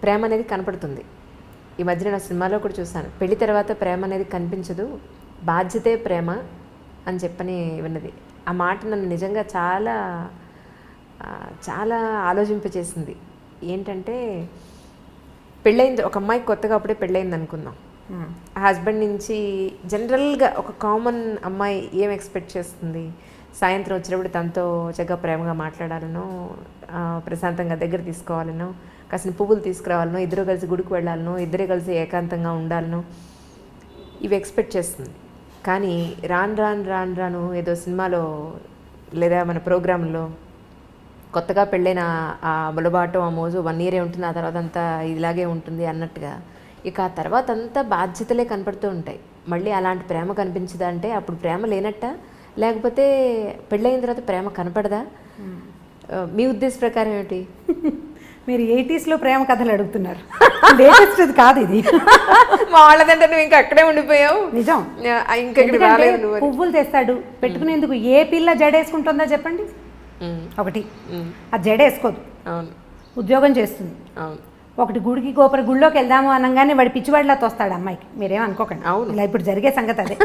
ప్రేమ అనేది కనపడుతుంది. ఈ మధ్యన నా సినిమాలో కూడా చూసాను, పెళ్లి తర్వాత ప్రేమ అనేది కనిపించదు, బాధ్యతే ప్రేమ అని చెప్పని విన్నది. ఆ మాట నన్ను నిజంగా చాలా చాలా ఆలోచింపచేసింది. ఏంటంటే, పెళ్ళయింది ఒక అమ్మాయికి కొత్తగా అప్పుడే పెళ్ళయింది అనుకుందాం. ఆ హస్బెండ్ నుంచి జనరల్గా ఒక కామన్ అమ్మాయి ఏం ఎక్స్పెక్ట్ చేస్తుంది? సాయంత్రం వచ్చినప్పుడు తనతో చక్కగా ప్రేమగా మాట్లాడాలనో, ప్రశాంతంగా దగ్గర తీసుకోవాలనో, కాసిన పువ్వులు తీసుకురావాలనో, ఇద్దరు కలిసి గుడికి వెళ్ళాలనో, ఇద్దరే కలిసి ఏకాంతంగా ఉండాలనో ఇవి ఎక్స్పెక్ట్ చేస్తుంది. కానీ రాను ఏదో సినిమాలో లేదా మన ప్రోగ్రాంలో కొత్తగా పెళ్ళైన ఆ ములబాటు ఆ మోజు 1 year ఉంటుంది, ఆ తర్వాత అంతా ఇలాగే ఉంటుంది అన్నట్టుగా ఇక ఆ తర్వాత అంతా బాధ్యతలే కనపడుతూ ఉంటాయి. మళ్ళీ అలాంటి ప్రేమ కనిపించదా అంటే అప్పుడు ప్రేమ లేనట్ట, లేకపోతే పెళ్ళైన తర్వాత ప్రేమ కనపడదా? మీ ఉద్దేశ ప్రకారం ఏమిటి? మీరు 80s ప్రేమ కథలు అడుగుతున్నారు. లేటెస్ట్ ఇది కాదు ఇది. మా వాళ్ళదంటే నువ్వు ఇంకా అక్కడే ఉండిపోయావు. నిజం. ఇంకా పువ్వులు తెస్తాడు పెట్టుకునేందుకు. ఏ పిల్ల జడేసుకుంటుందో చెప్పండి? ఒకటి అది జడేసుకోదు, ఉద్యోగం చేస్తుంది. ఒకటి గుడిలోకి వెళ్దాము అనగానే వాడి పిచ్చివాడిలా తోస్తాడు అమ్మాయికి. మీరేం అనుకోకండి, ఇలా ఇప్పుడు జరిగే సంగతి అదే.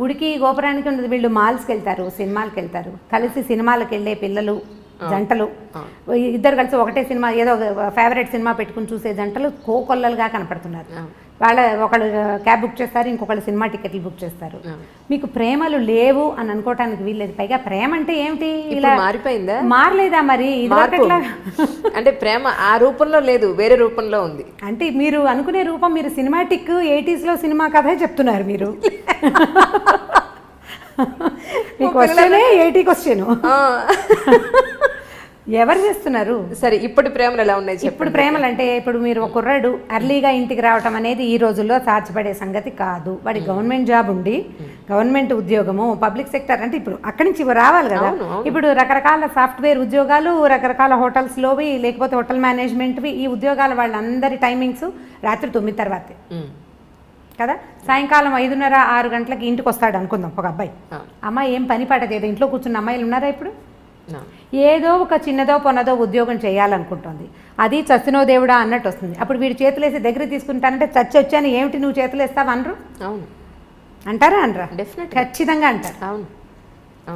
గుడికి గోపురానికి ఉండదు. వీళ్ళు మాల్స్కి వెళ్తారు, సినిమాలకు వెళ్తారు, కలిసి సినిమాలకు వెళ్ళే పిల్లలు జంటలు, ఇద్దరు కలిసి ఒకటే సినిమా ఏదో ఫేవరెట్ సినిమా పెట్టుకుని చూసే జంటలు కోకొల్లలుగా కనపడుతున్నారు. ఒకళ్ళు క్యాబ్ బుక్ చేస్తారు, ఇంకొకళ్ళు సినిమా టికెట్లు బుక్ చేస్తారు. మీకు ప్రేమలు లేవు అని అనుకోవటానికి వీల్లేదు. పైగా ప్రేమ అంటే ఏమిటి? ఇలా మారిపోయిందా? మారలేదా మరి? అంటే ప్రేమ ఆ రూపంలో లేదు, వేరే రూపంలో ఉంది. అంటే మీరు అనుకునే రూపం, మీరు సినిమాటిక్ 80s సినిమా కథే చెప్తున్నారు మీరు. మీ క్వశ్చనే 80 క్వశ్చన్. ఎవరు చేస్తున్నారు? సరే, ఇప్పుడు ప్రేమలు ఎలా ఉన్నాయి? ఇప్పుడు ప్రేమలు అంటే, ఇప్పుడు మీరు ఒక కుర్రాడు అర్లీగా ఇంటికి రావటం అనేది ఈ రోజుల్లో సాధ్యపడే సంగతి కాదు. వాడి గవర్నమెంట్ జాబ్ ఉండి, గవర్నమెంట్ ఉద్యోగము, పబ్లిక్ సెక్టర్ అంటే ఇప్పుడు అక్కడి నుంచి రావాలి కదా. ఇప్పుడు రకరకాల సాఫ్ట్వేర్ ఉద్యోగాలు, రకరకాల హోటల్స్లోవి, లేకపోతే హోటల్ మేనేజ్మెంట్వి, ఈ ఉద్యోగాల వాళ్ళందరి టైమింగ్స్ రాత్రి 9 తర్వాతే కదా. సాయంకాలం 5:30, 6 గంటలకి ఇంటికి వస్తాడు అనుకుందాం ఒక అబ్బాయి. అమ్మాయి ఏం పని పాట చేయదు, ఇంట్లో కూర్చున్న అమ్మాయిలు ఉన్నారా ఇప్పుడు? ఏదో ఒక చిన్నదో పొన్నదో ఉద్యోగం చేయాలనుకుంటుంది. అది చచ్చినో దేవుడా అన్నట్టు వస్తుంది. అప్పుడు వీడు చేతులేసి దగ్గర తీసుకుంటానంటే చచ్చి వచ్చాను ఏమిటి నువ్వు చేతులు వేస్తావు అనరు? అవును అంటారా? అనరా? డెఫినెట్, ఖచ్చితంగా అంటారు. అవును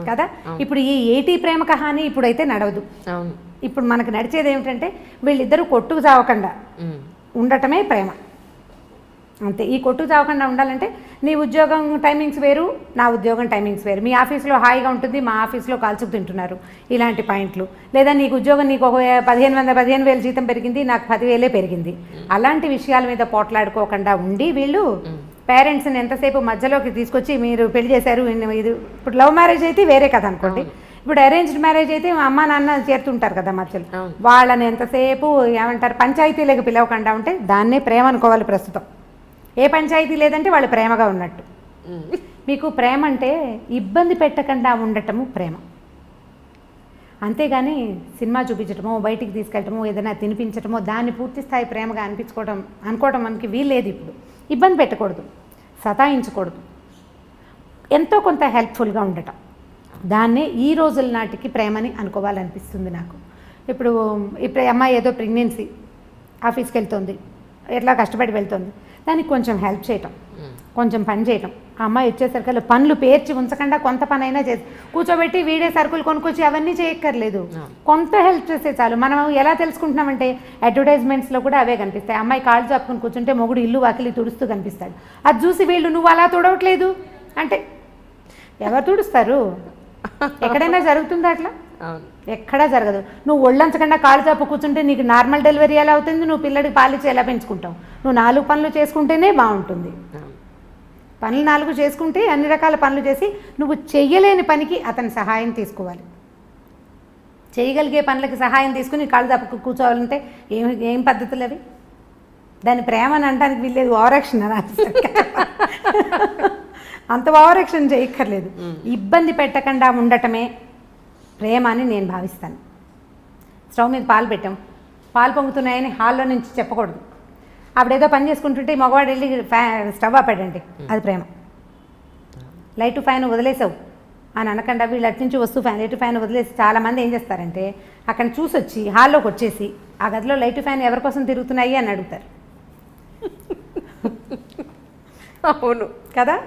కదా. ఇప్పుడు ఈ 80 ప్రేమ కహాని ఇప్పుడైతే నడవదు. అవును. ఇప్పుడు మనకు నడిచేది ఏమిటంటే వీళ్ళిద్దరూ కొట్టుకు చావకుండా ఉండటమే ప్రేమ. అంతే. ఈ కొట్టు చావకుండా ఉండాలంటే నీ ఉద్యోగం టైమింగ్స్ వేరు, నా ఉద్యోగం టైమింగ్స్ వేరు. మీ ఆఫీస్లో హాయిగా ఉంటుంది, మా ఆఫీస్లో కాల్చుకు తింటున్నారు, ఇలాంటి పాయింట్లు. లేదా నీకు ఉద్యోగం, నీకు ఒక 15,000 జీతం పెరిగింది, నాకు 10,000 పెరిగింది, అలాంటి విషయాల మీద పోట్లాడుకోకుండా ఉండి వీళ్ళు పేరెంట్స్ని ఎంతసేపు మధ్యలోకి తీసుకొచ్చి మీరు పెళ్లి చేశారు. ఇది ఇప్పుడు లవ్ మ్యారేజ్ అయితే వేరే కదా అనుకోండి. ఇప్పుడు అరేంజ్డ్ మ్యారేజ్ అయితే మా అమ్మ నాన్న చేరుతుంటారు కదా మధ్యలో. వాళ్ళని ఎంతసేపు ఏమంటారు, పంచాయతీలకు పిలవకుండా ఉంటే దాన్నే ప్రేమ అనుకోవాలి ప్రస్తుతం. ఏ పంచాయతీ లేదంటే వాళ్ళు ప్రేమగా ఉన్నట్టు. మీకు ప్రేమ అంటే ఇబ్బంది పెట్టకుండా ఉండటము ప్రేమ. అంతేగాని సినిమా చూపించటమో బయటికి తీసుకెళ్ళటమో ఏదైనా తినిపించటమో దాన్ని పూర్తి స్థాయి ప్రేమగా అనుకోవడం మనకి వీల్లేదు. ఇప్పుడు ఇబ్బంది పెట్టకూడదు, సతాయించకూడదు, ఎంతో కొంత హెల్ప్ఫుల్గా ఉండటం, దాన్నే ఈ రోజుల నాటికి ప్రేమని అనుకోవాలనిపిస్తుంది నాకు. ఇప్పుడు అమ్మాయి ఏదో ప్రెగ్నెన్సీ, ఆఫీస్కి వెళ్తుంది, ఎట్లా కష్టపడి వెళ్తుంది, దానికి కొంచెం హెల్ప్ చేయటం, కొంచెం పని చేయటం. ఆ అమ్మాయి వచ్చేసరికి పనులు పేర్చి ఉంచకుండా కొంత పని అయినా చేసి కూర్చోబెట్టి వీడే సరుకులు కొనుక్కొచ్చి అవన్నీ చేయక్కర్లేదు, కొంత హెల్ప్ చేస్తే చాలు. మనం ఎలా తెలుసుకుంటున్నామంటే అడ్వర్టైజ్మెంట్స్లో కూడా అవే కనిపిస్తాయి. అమ్మాయి కాళ్ళు చాపుకొని కూర్చుంటే మొగుడు ఇల్లు వాకిలి తుడుస్తూ కనిపిస్తాడు. అది చూసి వీళ్ళు నువ్వు అలా తుడవట్లేదు అంటే ఎవరు తుడుస్తారు? ఎక్కడైనా జరుగుతుందా అట్లా? ఎక్కడా జరగదు. నువ్వు ఒళ్ళంచకుండా కాళ్ళు చాపు కూర్చుంటే నీకు నార్మల్ డెలివరీ ఎలా అవుతుంది? నువ్వు పిల్లడికి పాలిచ్చి ఎలా పెంచుకుంటావు? నువ్వు 4 పనులు చేసుకుంటేనే బాగుంటుంది. పనులు 4 చేసుకుంటే అన్ని రకాల పనులు చేసి నువ్వు చెయ్యలేని పనికి అతని సహాయం తీసుకోవాలి. చేయగలిగే పనులకి సహాయం తీసుకుని కాళ్ళు చాపు కూర్చోవాలంటే ఏం పద్ధతులు అవి? దాని ప్రేమ అని అనడానికి వీల్లేదు, ఓవరాక్షన్ అని. అంత ఓవరాక్షన్ చేయక్కర్లేదు. ఇబ్బంది పెట్టకుండా ఉండటమే ప్రేమ అని నేను భావిస్తాను. స్టవ్ మీద పాలు పెట్టాం, పాలు పొంగుతున్నాయని హాల్లో నుంచి చెప్పకూడదు. అప్పుడేదో పని చేసుకుంటుంటే మగవాడు వెళ్ళి స్టవ్ ఆపాడండి, అది ప్రేమ. లైట్ ఫ్యాన్ వదిలేసావు అని అనకుండా వీళ్ళు అటు నుంచి వస్తూ లైట్ ఫ్యాన్ వదిలేసి చాలామంది ఏం చేస్తారంటే అక్కడ చూసి వచ్చి హాల్లోకి వచ్చేసి ఆ గదిలో లైట్ ఫ్యాన్ ఎవరి కోసం తిరుగుతున్నాయి అని అడుగుతారు. అవును కదా,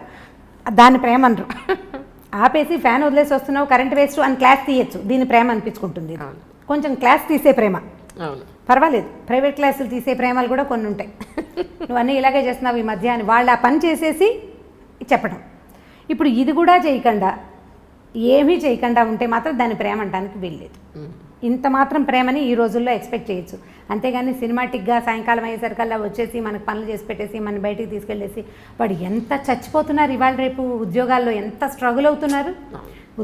దాన్ని ప్రేమ అనరు. ఆపేసి ఫ్యాన్ వదిలేసి వస్తున్నావు, కరెంట్ వేస్ట్ అని క్లాస్ తీయచ్చు, దీని ప్రేమ అనిపించుకుంటుంది. కొంచెం క్లాస్ తీసే ప్రేమ పర్వాలేదు, ప్రైవేట్ క్లాసులు తీసే ప్రేమలు కూడా కొన్ని ఉంటాయి. నువ్వు అన్నీ ఇలాగే చేస్తున్నావు ఈ మధ్య అని వాళ్ళు ఆ పని చేసేసి చెప్పడం. ఇప్పుడు ఇది కూడా చేయకుండా ఏమీ చేయకుండా ఉంటే మాత్రం దాని ప్రేమ అంటానికి వీల్లేదు. ఇంత మాత్రం ప్రేమని ఈ రోజుల్లో ఎక్స్పెక్ట్ చేయొచ్చు. అంతేగాని సినిమాటిక్గా సాయంకాలం అయ్యేసరికల్లా వచ్చేసి మనకు పనులు చేసి పెట్టేసి మన బయటికి తీసుకెళ్ళేసి వాడు ఎంత చచ్చిపోతున్నారు, ఇవాళ రేపు ఉద్యోగాల్లో ఎంత స్ట్రగుల్ అవుతున్నారు.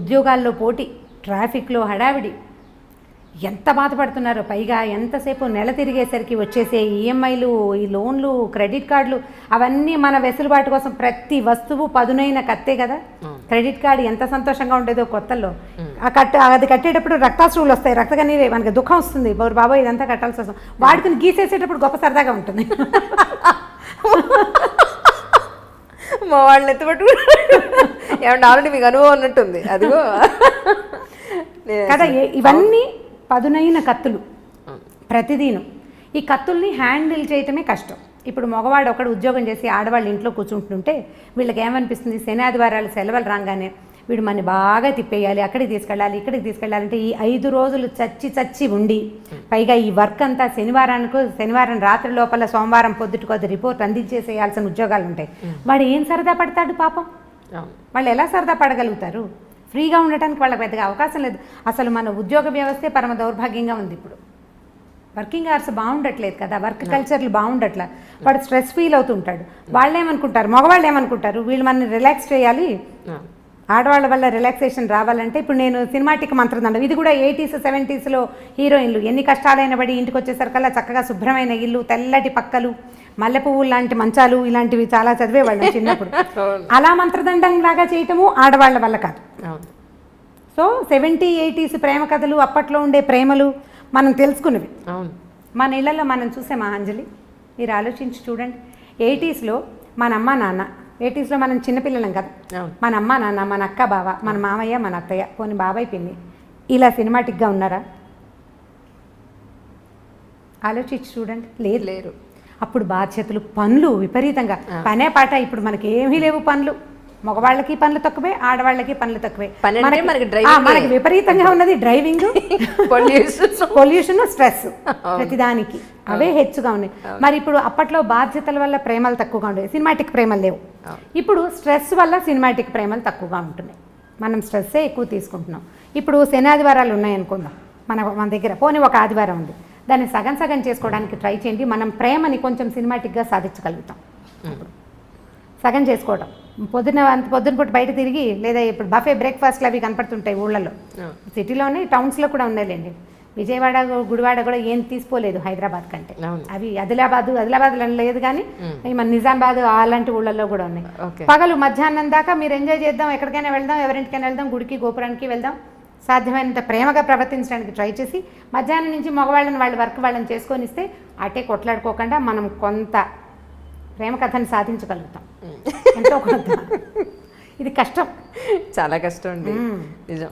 ఉద్యోగాల్లో పోటీ, ట్రాఫిక్లో హడావిడి, ఎంత బాధపడుతున్నారో. పైగా ఎంతసేపు నెల తిరిగేసరికి వచ్చేసే ఈఎంఐలు, ఈ లోన్లు, క్రెడిట్ కార్డులు, అవన్నీ మన వెసులుబాటు కోసం ప్రతి వస్తువు పదునైన కత్తే కదా. క్రెడిట్ కార్డు ఎంత సంతోషంగా ఉండేదో కొత్తల్లో. అది కట్టేటప్పుడు రక్తాశ్రువులు వస్తాయి, రక్తకన్నీరే, మనకి దుఃఖం వస్తుంది, బాబోయ్ ఇదంతా కట్టాల్సి వస్తుంది. వాడుకుని గీసేసేటప్పుడు గొప్ప సరదాగా ఉంటుంది. మా వాళ్ళని ఎత్తుపట్టు ఏమన్నా ఆల్రెడీ మీకు అనుభవం ఉన్నట్టుంది అదిగో కదా. ఇవన్నీ పదునైన కత్తులు ప్రతిదీను. ఈ కత్తుల్ని హ్యాండిల్ చేయటమే కష్టం. ఇప్పుడు మగవాడు ఒకడు ఉద్యోగం చేసి ఆడవాళ్ళు ఇంట్లో కూర్చుంటుంటే వీళ్ళకి ఏమనిపిస్తుంది, శని ఆదివారాలు సెలవులు రాగానే వీడు మనని బాగా తిప్పేయాలి, అక్కడికి తీసుకెళ్ళాలి, ఇక్కడికి తీసుకెళ్ళాలంటే ఈ 5 రోజులు చచ్చి ఉండి పైగా ఈ వర్క్ అంతా శనివారం రాత్రి లోపల సోమవారం పొద్దుటికొద్ది రిపోర్ట్ అందించేసేయాల్సిన ఉద్యోగాలు ఉంటాయి. వాడు ఏం సరదా పడతాడు పాపం? వాళ్ళు ఎలా సరదా పడగలుగుతారు? ఫ్రీగా ఉండటానికి వాళ్ళకి పెద్దగా అవకాశం లేదు. అసలు మన ఉద్యోగ వ్యవస్థే పరమ దౌర్భాగ్యంగా ఉంది. ఇప్పుడు వర్కింగ్ అవర్స్ బాగుండట్లేదు కదా, వర్క్ కల్చర్లు బాగుండట్లా. వాడు స్ట్రెస్ ఫీల్ అవుతుంటాడు. వాళ్ళు ఏమనుకుంటారు, మగవాళ్ళు ఏమనుకుంటారు, వీళ్ళు మనని రిలాక్స్ చేయాలి, ఆడవాళ్ళ వల్ల రిలాక్సేషన్ రావాలంటే. ఇప్పుడు నేను సినిమాటిక్ మంత్రదండం, ఇది కూడా 80s 70sలో హీరోయిన్లు ఎన్ని కష్టాలైన పడి ఇంటికి వచ్చేసరికల్లా చక్కగా శుభ్రమైన ఇల్లు, తెల్లటి పక్కలు, మల్లె పువ్వులు లాంటి మంచాలు, ఇలాంటివి చాలా చదివేవాళ్ళు చిన్నప్పుడు. అలా మంత్రదండం లాగా చేయటము ఆడవాళ్ళ వల్ల కాదు. సో 70s 80s ప్రేమ కథలు, అప్పట్లో ఉండే ప్రేమలు మనం తెలుసుకున్నవి. మన ఇళ్లలో మనం చూసామా అంజలి? మీరు ఆలోచించి చూడండి. 80sలో మన అమ్మ నాన్న, 80sలో మనం చిన్నపిల్లలం కదా, మన అమ్మ నాన్న, మన అక్క బావ, మన మామయ్య, మన అత్తయ్య, పోనీ బాబాయ్ పిన్ని, ఇలా సినిమాటిక్గా ఉన్నారా? ఆలోచించి చూడండి. లేరు. అప్పుడు బాధ్యతలు, పనులు విపరీతంగా, పనే పాట. ఇప్పుడు మనకి ఏమీ లేవు పనులు. మగవాళ్ళకి పనులు తక్కువే, ఆడవాళ్ళకి పనులు తక్కువే. మనకి విపరీతంగా ఉన్నది డ్రైవింగ్, పొల్యూషన్, స్ట్రెస్, ప్రతిదానికి అవే హెచ్చుగా ఉన్నాయి. మరి ఇప్పుడు అప్పట్లో బాధ్యతల వల్ల ప్రేమలు తక్కువగా ఉండేవి, సినిమాటిక్ ప్రేమలు లేవు. ఇప్పుడు స్ట్రెస్ వల్ల సినిమాటిక్ ప్రేమలు తక్కువగా ఉంటున్నాయి. మనం స్ట్రెస్సే ఎక్కువ తీసుకుంటున్నాం. ఇప్పుడు శని ఆదివారాలు ఉన్నాయనుకుందాం మన దగ్గర, పోనీ ఒక ఆదివారం ఉంది, దాన్ని సగం చేసుకోవడానికి ట్రై చేయండి. మనం ప్రేమని కొంచెం సినిమాటిక్గా సాధించగలుగుతాం. సగం చేసుకోవడం, పొద్దున పూట బయట తిరిగి, లేదా ఇప్పుడు బఫే బ్రేక్ఫాస్ట్లు అవి కనపడుతుంటాయి ఊళ్ళలో, సిటీలోనే, టౌన్స్లో కూడా ఉన్నాయిలేండి. విజయవాడ, గుడివాడ కూడా ఏం తీసుకోలేదు హైదరాబాద్ కంటే. అవి ఆదిలాబాద్లో లేదు కానీ మన నిజామాబాద్ అలాంటి ఊళ్ళల్లో కూడా ఉన్నాయి. పగలు మధ్యాహ్నం దాకా మీరు ఎంజాయ్ చేద్దాం, ఎక్కడికైనా వెళ్దాం, ఎవరింటికైనా వెళ్దాం, గుడికి గోపురానికి వెళ్దాం, సాధ్యమైనంత ప్రేమగా ప్రవర్తించడానికి ట్రై చేసి మధ్యాహ్నం నుంచి మగవాళ్ళని వాళ్ళ వర్క్ వాళ్ళని చేసుకొని ఇస్తే అటే కొట్లాడుకోకుండా మనం కొంత ప్రేమ కథని సాధించగలుగుతాం. ఎంతో కొంత. ఇది కష్టం, చాలా కష్టం అండి, నిజం.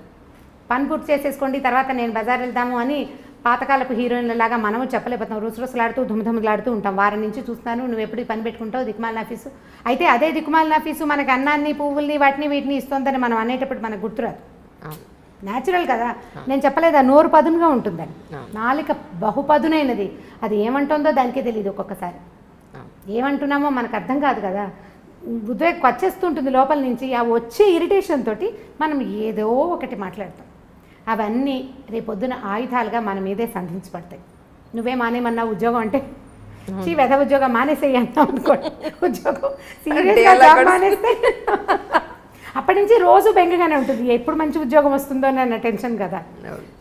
పని పూర్తి చేసేసుకోండి తర్వాత నేను బజార్ వెళ్దాము అని పాతకాలపు హీరోయిన్ల లాగా మనము చెప్పలేకపోతాం. రుసరుసలాడుతూ దుమ్ముదుమ్ములాడుతూ ఉంటాం. వారం నుంచి చూస్తున్నాను నువ్వు ఎప్పుడు పని పెట్టుకుంటావు దిక్కుమాలిన ఆఫీసు. అయితే అదే దిక్కుమాలిన ఆఫీసు మనకి అన్నాన్ని పువ్వుల్ని వాటిని వీటిని ఇస్తుందని మనం అనేటప్పుడు మనకు గుర్తురాదు. న్యాచురల్ కదా, నేను చెప్పలేదా నోరు పదునుగా ఉంటుందని. నాలిక బహుపదునైనది, అది ఏమంటుందో దానికే తెలియదు ఒక్కొక్కసారి. ఏమంటున్నామో మనకు అర్థం కాదు కదా, ఉద్వేగం వచ్చేస్తుంటుంది లోపల నుంచి. ఆ వచ్చే ఇరిటేషన్ తోటి మనం ఏదో ఒకటి మాట్లాడతాం. అవన్నీ రేపొద్దున ఆయుధాలుగా మన మీదే సంధించబడతాయి. నువ్వే మానేమన్నా ఉద్యోగం అంటే వెధ ఉద్యోగం మానేసేయి అన్నాం అనుకోండి, ఉద్యోగం సీరియస్గా జాబ్ మానేస్తే అప్పటి నుంచి రోజు బెంగగానే ఉంటుంది, ఎప్పుడు మంచి ఉద్యోగం వస్తుందో అన్న టెన్షన్ కదా.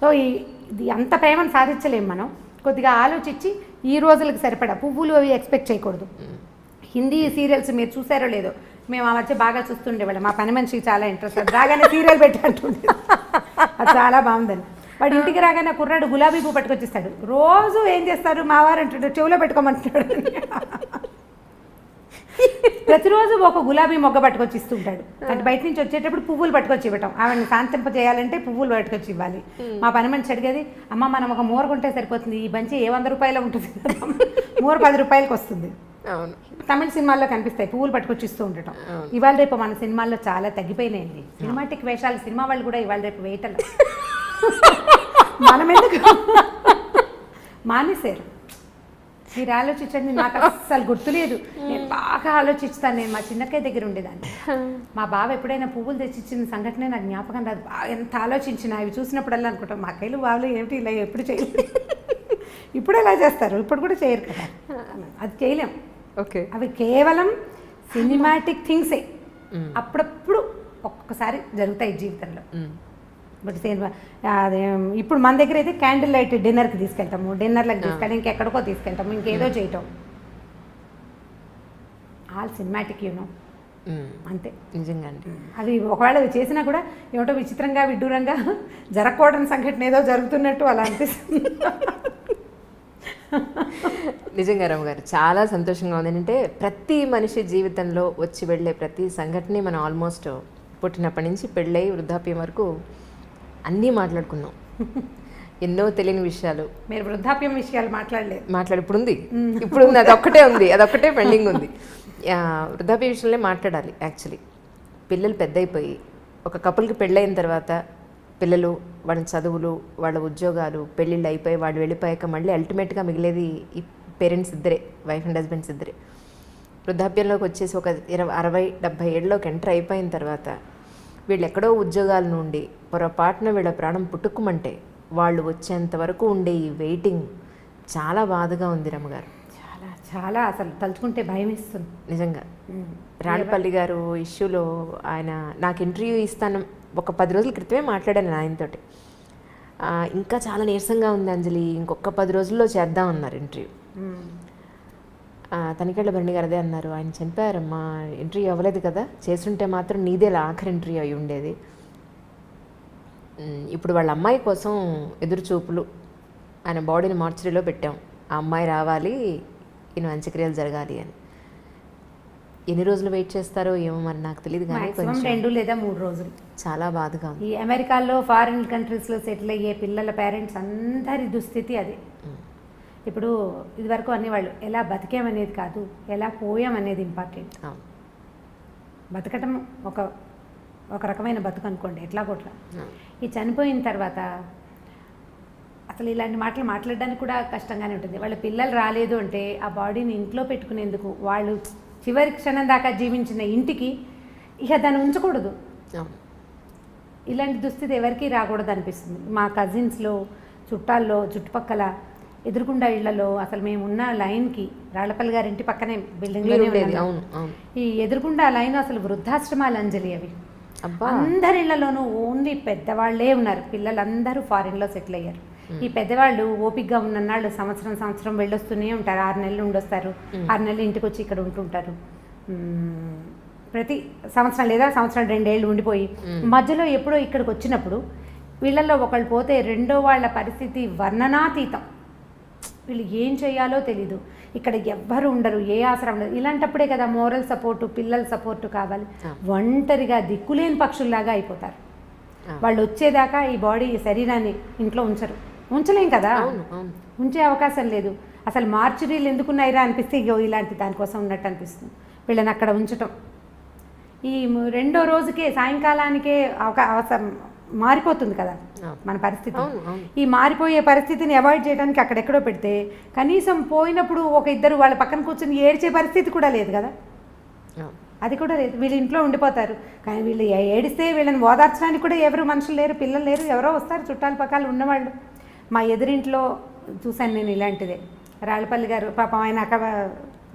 సో ఇది అంత ప్రేమను సాధించలేము మనం. కొద్దిగా ఆలోచించి ఈ రోజులకు సరిపడా పువ్వులు అవి ఎక్స్పెక్ట్ చేయకూడదు. హిందీ సీరియల్స్ మీరు చూసారో లేదో, మేము ఆ మధ్య బాగా చూస్తుండేవాళ్ళం. మా పని మనిషికి చాలా ఇంట్రెస్ట్, రాగానే సీరియల్ పెట్టి అంటుండే, అది చాలా బాగుందని. వాడు ఇంటికి రాగానే కుర్రాడు గులాబీ పువ్వు పట్టుకొచ్చిస్తాడు. రోజు ఏం చేస్తారు మా వారు అంటాడు, చెవులో పెట్టుకోమంటున్నాడు. ప్రతిరోజు ఒక గులాబీ మొగ్గ పట్టుకొచ్చి ఇస్తుంటాడు. అంటే బయట నుంచి వచ్చేటప్పుడు పువ్వులు పట్టుకొచ్చి ఇవ్వటం, ఆవిడని శాంతింప చేయాలంటే పువ్వులు పట్టుకొచ్చి ఇవ్వాలి. మా పని మనిషి అడిగేది, అమ్మ మనం ఒక మూర కొంటే సరిపోతుంది, ఈ బంచి ఏ 100 రూపాయలు ఉంటుంది, మూర 10 రూపాయలకి వస్తుంది. తమిళ సినిమాల్లో కనిపిస్తాయి పువ్వులు పట్టుకొచ్చి ఇస్తూ ఉండటం. ఇవాళ రేపు మన సినిమాల్లో చాలా తగ్గిపోయినాయండి సినిమాటిక్ వేషాలు. సినిమా వాళ్ళు కూడా ఇవాళ రేపు వేయటం మనం ఎందుకు మానేశారు. మీరు ఆలోచించండి, నాకు అస్సలు గుర్తులేదు. నేను బాగా ఆలోచిస్తాను. నేను మా చిన్నక్కయ్య దగ్గర ఉండేదాన్ని. మా బావ ఎప్పుడైనా పువ్వులు తెచ్చిచ్చిన సంఘటనే నాకు జ్ఞాపకం రాదు. బాగా ఎంత ఆలోచించిన అవి చూసినప్పుడల్లా అనుకుంటాం, మా అక్కయ్యలు బావలు ఏమిటి ఇలా ఎప్పుడు చేయలేదు. ఇప్పుడు ఎలా చేస్తారు, ఇప్పుడు కూడా చేయరు కదా, అది చేయలేం. ఓకే, అవి కేవలం సినిమాటిక్ థింగ్సే. అప్పుడప్పుడు ఒక్కొక్కసారి జరుగుతాయి జీవితంలో. బట్ అదే ఇప్పుడు మన దగ్గర అయితే క్యాండిల్ లైట్ డిన్నర్కి తీసుకెళ్తాము, డిన్నర్లకు తీసుకెళ్ళి ఇంకెక్కడికో తీసుకెళ్తాము, ఇంకేదో చేయటం. ఆల్ సినిమాటిక్ యూనో, అంతే. నిజంగా అండి. అవి ఒకవేళ చేసినా కూడా ఏమిటో విచిత్రంగా విడ్డూరంగా జరగకూడని సంఘటన ఏదో జరుగుతున్నట్టు అలా అనిపిస్తుంది. నిజంగా రాము గారు చాలా సంతోషంగా ఉంది. ఏంటంటే ప్రతి మనిషి జీవితంలో వచ్చి వెళ్ళే ప్రతి సంఘటన మనం ఆల్మోస్ట్ పుట్టినప్పటి నుంచి పెళ్ళై వృద్ధాప్యం వరకు అన్నీ మాట్లాడుకున్నాం. ఎన్నో తెలియని విషయాలు. మీరు వృద్ధాప్యం విషయాలు మాట్లాడలేదు. ఇప్పుడు ఉంది, అదొక్కటే ఉంది, అదొక్కటే పెండింగ్ ఉంది. వృద్ధాప్య విషయంలో మాట్లాడాలి. యాక్చువల్లీ పిల్లలు పెద్ద అయిపోయి ఒక కపుల్కి పెళ్ళైన తర్వాత పిల్లలు, వాళ్ళ చదువులు, వాళ్ళ ఉద్యోగాలు, పెళ్ళిళ్ళు అయిపోయి వాళ్ళు వెళ్ళిపోయాక మళ్ళీ అల్టిమేట్గా మిగిలేది ఈ పేరెంట్స్ ఇద్దరే, వైఫ్ అండ్ హస్బెండ్స్ ఇద్దరే. వృద్ధాప్యంలోకి వచ్చేసి ఒక 60-70 ఏళ్ళలోకి ఎంటర్ అయిపోయిన తర్వాత వీళ్ళు ఎక్కడో ఉద్యోగాల నుండి పొరపాటున వీళ్ళ ప్రాణం పుట్టుకుమంటే వాళ్ళు వచ్చేంత వరకు ఉండే ఈ వెయిటింగ్ చాలా బాధగా ఉంది రమ్మగారు. చాలా చాలా అసలు తలుచుకుంటే భయం ఇస్తుంది నిజంగా. రాణపల్లి గారు ఇష్యూలో ఆయన నాకు ఇంటర్వ్యూ ఇస్తాను ఒక 10 రోజుల క్రితమే మాట్లాడాను ఆయనతోటి. ఇంకా చాలా నీరసంగా ఉంది అంజలి, ఇంకొక 10 రోజుల్లో చేద్దాం అన్నారు ఇంటర్వ్యూ. తనికెళ్ళ బండి గారు అదే అన్నారు, ఆయన చనిపోయారమ్మా, ఇంటర్వ్యూ అవ్వలేదు కదా, చేస్తుంటే మాత్రం నీదే ఆఖరి ఇంటర్వ్యూ అయి ఉండేది. ఇప్పుడు వాళ్ళ అమ్మాయి కోసం ఎదురు చూపులు, ఆయన బాడీని మార్చరీలో పెట్టాం, ఆ అమ్మాయి రావాలి, ఈయన అంత్యక్రియలు జరగాలి అని. ఎన్ని రోజులు వెయిట్ చేస్తారో ఏమో మరి నాకు తెలియదు, కానీ కొంచెం 2 లేదా 3 రోజులు. చాలా బాధగా ఉంది. ఈ అమెరికాలో ఫారిన్ కంట్రీస్లో సెటిల్ అయ్యే పిల్లల పేరెంట్స్ అందరి దుస్థితి అదే. ఇప్పుడు ఇదివరకు అనేవాళ్ళు ఎలా బతికేమనేది కాదు, ఎలా పోయామనేది ఇంపార్టెంట్. బతకటం ఒక రకమైన బతుకు అనుకోండి, ఎట్లా కొట్లా. ఈ చనిపోయిన తర్వాత అసలు ఇలాంటి మాటలు మాట్లాడడానికి కూడా కష్టంగానే ఉంటుంది. వాళ్ళ పిల్లలు రాలేదు అంటే ఆ బాడీని ఇంట్లో పెట్టుకునేందుకు, వాళ్ళు చివరి క్షణం దాకా జీవించిన ఇంటికి ఇక దాన్ని ఉంచకూడదు. ఇలాంటి దుస్థితి ఎవరికి రాకూడదు అనిపిస్తుంది. మా కజిన్స్లో, చుట్టాల్లో, చుట్టుపక్కల ఎదురుకుండా ఇళ్లలో అసలు మేము ఉన్న లైన్కి, రాళ్లపల్లి గారి ఇంటి పక్కనే బిల్డింగ్లోనే ఉండేది. ఈ ఎదురుకుండా లైన్ అసలు వృద్ధాశ్రమాలు అంజలి. అవి అందరి ఇళ్లలోనూ ఓన్లీ పెద్దవాళ్లే ఉన్నారు. పిల్లలందరూ ఫారిన్లో సెటిల్ అయ్యారు. ఈ పెద్దవాళ్ళు ఓపికగా ఉన్ననాళ్ళు సంవత్సరం వెళ్ళొస్తూనే ఉంటారు. 6 నెలలు ఉండొస్తారు, 6 నెలలు ఇంటికి వచ్చి ఇక్కడ ఉంటుంటారు. ప్రతి సంవత్సరం లేదా సంవత్సరం 2 ఏళ్ళు ఉండిపోయి మధ్యలో ఎప్పుడో ఇక్కడికి వచ్చినప్పుడు వీళ్ళల్లో ఒకళ్ళు పోతే రెండో వాళ్ళ పరిస్థితి వర్ణనాతీతం. వీళ్ళు ఏం చేయాలో తెలీదు, ఇక్కడ ఎవ్వరు ఉండరు, ఏ ఆసరం ఉండదు. ఇలాంటప్పుడే కదా మోరల్ సపోర్టు, పిల్లల సపోర్టు కావాలి. ఒంటరిగా దిక్కులేని పక్షుల్లాగా అయిపోతారు. వాళ్ళు వచ్చేదాకా ఈ బాడీ, ఈ శరీరాన్ని ఇంట్లో ఉంచలేం కదా, ఉంచే అవకాశం లేదు. అసలు మార్చురీలు ఎందుకున్నాయిరా అనిపిస్తే ఇగో ఇలాంటి దానికోసం ఉన్నట్టు అనిపిస్తుంది. వీళ్ళని అక్కడ ఉంచటం, ఈ రెండో రోజుకే సాయంకాలానికే అవసరం మారిపోతుంది కదా మన పరిస్థితి. ఈ మారిపోయే పరిస్థితిని అవాయిడ్ చేయడానికి అక్కడెక్కడో పెడితే కనీసం పోయినప్పుడు ఒక ఇద్దరు వాళ్ళ పక్కన కూర్చొని ఏడ్చే పరిస్థితి కూడా లేదు కదా, అది కూడా లేదు. వీళ్ళు ఇంట్లో ఉండిపోతారు. కానీ వీళ్ళు ఏడిస్తే వీళ్ళని ఓదార్చడానికి కూడా ఎవరు మనుషులు లేరు, పిల్లలు లేరు, ఎవరో వస్తారు చుట్టాల పక్కలు ఉన్నవాళ్ళు. మా ఎదురింట్లో చూశాను నేను ఇలాంటిదే. రాళ్ళపల్లి గారు పాపం ఆయన అక్కడ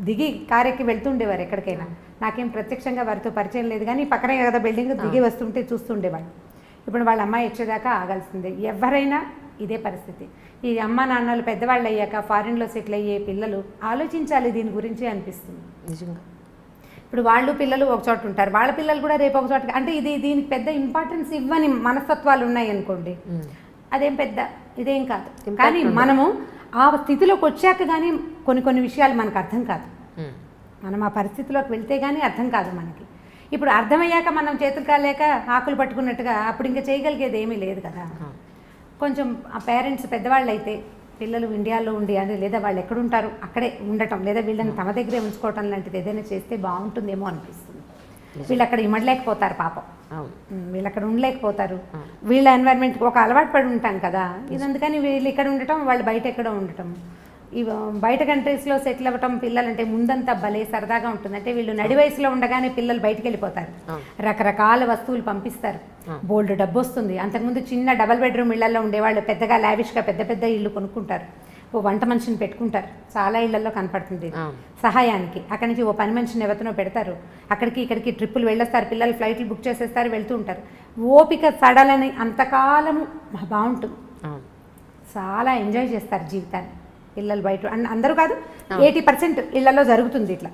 దిగి కారెక్కి వెళ్తుండేవారు ఎక్కడికైనా. నాకేం ప్రత్యక్షంగా వారితో పరిచయం లేదు, కానీ పక్కనే కదా బిల్డింగ్, దిగి వస్తుంటే చూస్తుండేవాళ్ళు. ఇప్పుడు వాళ్ళ అమ్మాయి వచ్చేదాకా ఆగాల్సిందే. ఎవరైనా ఇదే పరిస్థితి. ఈ అమ్మ నాన్నలు పెద్దవాళ్ళు అయ్యాక ఫారిన్లో సెటిల్ అయ్యే పిల్లలు ఆలోచించాలి దీని గురించి అనిపిస్తుంది నిజంగా. ఇప్పుడు వాళ్ళు పిల్లలు ఒక చోట ఉంటారు, వాళ్ళ పిల్లలు కూడా రేపు ఒక చోట. అంటే దీనికి పెద్ద ఇంపార్టెన్స్ ఇవ్వని మనస్తత్వాలు ఉన్నాయి అనుకోండి, అదేం పెద్ద ఇదేం కాదు. కానీ మనము ఆ స్థితిలోకి వచ్చాక కానీ కొన్ని విషయాలు మనకు అర్థం కాదు. మనం ఆ పరిస్థితిలోకి వెళ్తే కానీ అర్థం కాదు మనకి. ఇప్పుడు అర్థమయ్యాక మనం చేతులు కాలేక ఆకులు పట్టుకున్నట్టుగా అప్పుడు ఇంకా చేయగలిగేది ఏమీ లేదు కదా. కొంచెం ఆ పేరెంట్స్ పెద్దవాళ్ళు అయితే పిల్లలు ఇండియాలో ఉండి అంటే లేదా వాళ్ళు ఎక్కడుంటారు అక్కడే ఉండటం, లేదా వీళ్ళని తమ దగ్గరే ఉంచుకోవటం లాంటిది ఏదైనా చేస్తే బాగుంటుందేమో అనిపిస్తుంది. వీళ్ళు అక్కడ ఇమ్మడలేకపోతారు పాపం, వీళ్ళు అక్కడ ఉండలేకపోతారు. వీళ్ళ ఎన్వైర్న్మెంట్ ఒక అలవాటు పడి ఉంటాం కదా ఇది. అందుకని వీళ్ళు ఇక్కడ ఉండటం, వాళ్ళు బయట ఎక్కడో ఉండటం. ఈ బయట కంట్రీస్లో సెటిల్ అవ్వటం పిల్లలంటే ముందంతా భలే సరదాగా ఉంటుంది. అంటే వీళ్ళు నడి వయసులో ఉండగానే పిల్లలు బయటికి వెళ్ళిపోతారు, రకరకాల వస్తువులు పంపిస్తారు, బోల్డ్ డబ్బు వస్తుంది. అంతకుముందు చిన్న డబల్ బెడ్రూమ్ ఇళ్లలో ఉండేవాళ్ళు పెద్దగా లావిష్గా పెద్ద పెద్ద ఇళ్ళు కొనుక్కుంటారు, ఓ వంట మనిషిని పెట్టుకుంటారు. చాలా ఇళ్లలో కనపడుతుంది సహాయానికి. అక్కడి నుంచి ఓ పని మనిషిని ఎవరినో పెడతారు, అక్కడికి ఇక్కడికి ట్రిప్పులు వెళ్ళొస్తారు, పిల్లలు ఫ్లైట్లు బుక్ చేసేస్తారు, వెళ్తూ ఉంటారు. ఓపిక సడలని అంతకాలము బాగుంటుంది, చాలా ఎంజాయ్ చేస్తారు జీవితాన్ని పిల్లలు. బయట అందరూ కాదు, 80% ఇళ్లలో జరుగుతుంది ఇట్లా.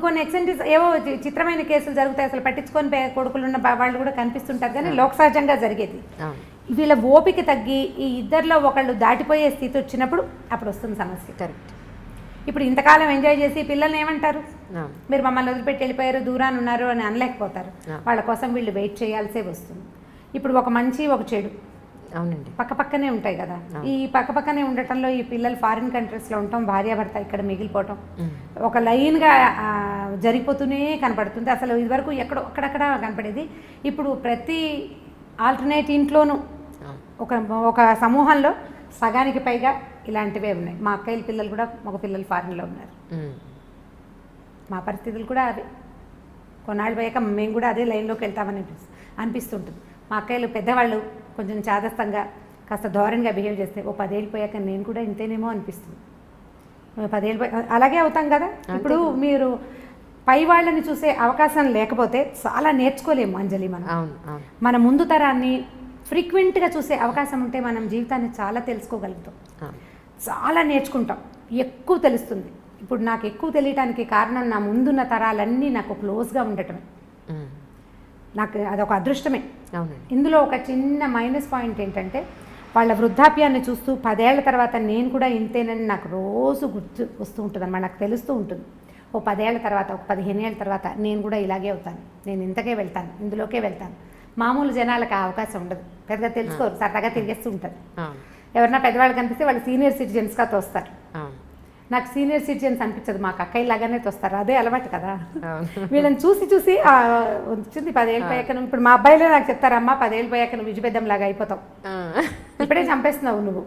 కొన్ని ఎక్సెంటిస్ ఏవో చిత్రమైన కేసులు జరుగుతాయి, అసలు పట్టించుకొని కొడుకులు ఉన్న వాళ్ళు కూడా కనిపిస్తుంటారు, కానీ లోక సహజంగా జరిగేది. వీళ్ళ ఓపిక తగ్గి ఈ ఇద్దరిలో ఒకళ్ళు దాటిపోయే స్థితి వచ్చినప్పుడు అప్పుడు వస్తుంది సమస్య. కరెక్ట్. ఇప్పుడు ఇంతకాలం ఎంజాయ్ చేసి పిల్లల్ని ఏమంటారు, మీరు మమ్మల్ని వదిలిపెట్టి వెళ్ళిపోయారు, దూరాన్ని ఉన్నారు అని అనలేకపోతారు. వాళ్ళ కోసం వీళ్ళు వెయిట్ చేయాల్సే వస్తుంది. ఇప్పుడు ఒక మంచి ఒక చెడు అవునండి పక్క పక్కనే ఉంటాయి కదా. ఈ పక్క పక్కనే ఉండటంలో ఈ పిల్లలు ఫారిన్ కంట్రీస్లో ఉండటం, భార్యాభర్త ఇక్కడ మిగిలిపోవటం ఒక లైన్గా జరిగిపోతూనే కనపడుతుంది. అసలు ఇదివరకు ఎక్కడో అక్కడక్కడ కనపడేది, ఇప్పుడు ప్రతి ఆల్టర్నేట్ ఇంట్లోనూ ఒక సమూహంలో సగానికి పైగా ఇలాంటివే ఉన్నాయి. మా అక్కయ్యల పిల్లలు కూడా మగ పిల్లలు ఫారిన్లో ఉన్నారు. మా పరిస్థితులు కూడా అదే. కొన్నాళ్ళు పోయాక మేము కూడా అదే లైన్లోకి వెళ్తామని అనిపిస్తుంటుంది. మా అక్కయ్యలు పెద్దవాళ్ళు కొంచెం చాదస్తంగా కాస్త ధోరణిగా బిహేవ్ చేస్తే ఓ 10 ఏళ్ళు పోయాక నేను కూడా ఇంతేనేమో అనిపిస్తుంది. 10 ఏళ్ళు అలాగే అవుతాం కదా. ఇప్పుడు మీరు పై వాళ్ళని చూసే అవకాశం లేకపోతే చాలా నేర్చుకోలేము అంజలి. మన ముందు తరాన్ని ఫ్రీక్వెంట్గా చూసే అవకాశం ఉంటే మనం జీవితాన్ని చాలా తెలుసుకోగలుగుతాం, చాలా నేర్చుకుంటాం, ఎక్కువ తెలుస్తుంది. ఇప్పుడు నాకు ఎక్కువ తెలియటానికి కారణం నా ముందున్న తరాలన్నీ నాకు క్లోజ్గా ఉండటమే. నాకు అదొక అదృష్టమే. ఇందులో ఒక చిన్న మైనస్ పాయింట్ ఏంటంటే వాళ్ళ వృద్ధాప్యాన్ని చూస్తూ 10 ఏళ్ల తర్వాత నేను కూడా ఇంతేనని నాకు రోజు గుర్తు వస్తూ ఉంటుంది అన్నమాట. నాకు తెలుస్తూ ఉంటుంది, ఓ 10 ఏళ్ల తర్వాత, ఒక 15 ఏళ్ళ తర్వాత నేను కూడా ఇలాగే అవుతాను, నేను ఇంతకే వెళ్తాను, ఇందులోకే వెళ్తాను. మామూలు జనాలకు ఆ అవకాశం ఉండదు, పెద్దగా తెలుసుకోరు, సరదాగా తిరిగేస్తూ ఉంటారు. ఎవరన్నా పెద్దవాళ్ళు కనిపిస్తే వాళ్ళు సీనియర్ సిటిజన్స్గా తోస్తారు. నాకు సీనియర్ సిటిజన్స్ అనిపించదు, మాకు అక్కయ్యలాగానే తోస్తారు, అదే అలవాటు కదా. వీళ్ళని చూసి వచ్చింది 10 ఏళ్ళు పోయాక. ఇప్పుడు మా అబ్బాయిలే నాకు చెప్తారు, అమ్మ 10 ఏళ్ళు పోయాక నువ్వు విజయబెద్దం లాగా అయిపోతావు, ఇప్పుడే చంపేస్తున్నావు నువ్వు.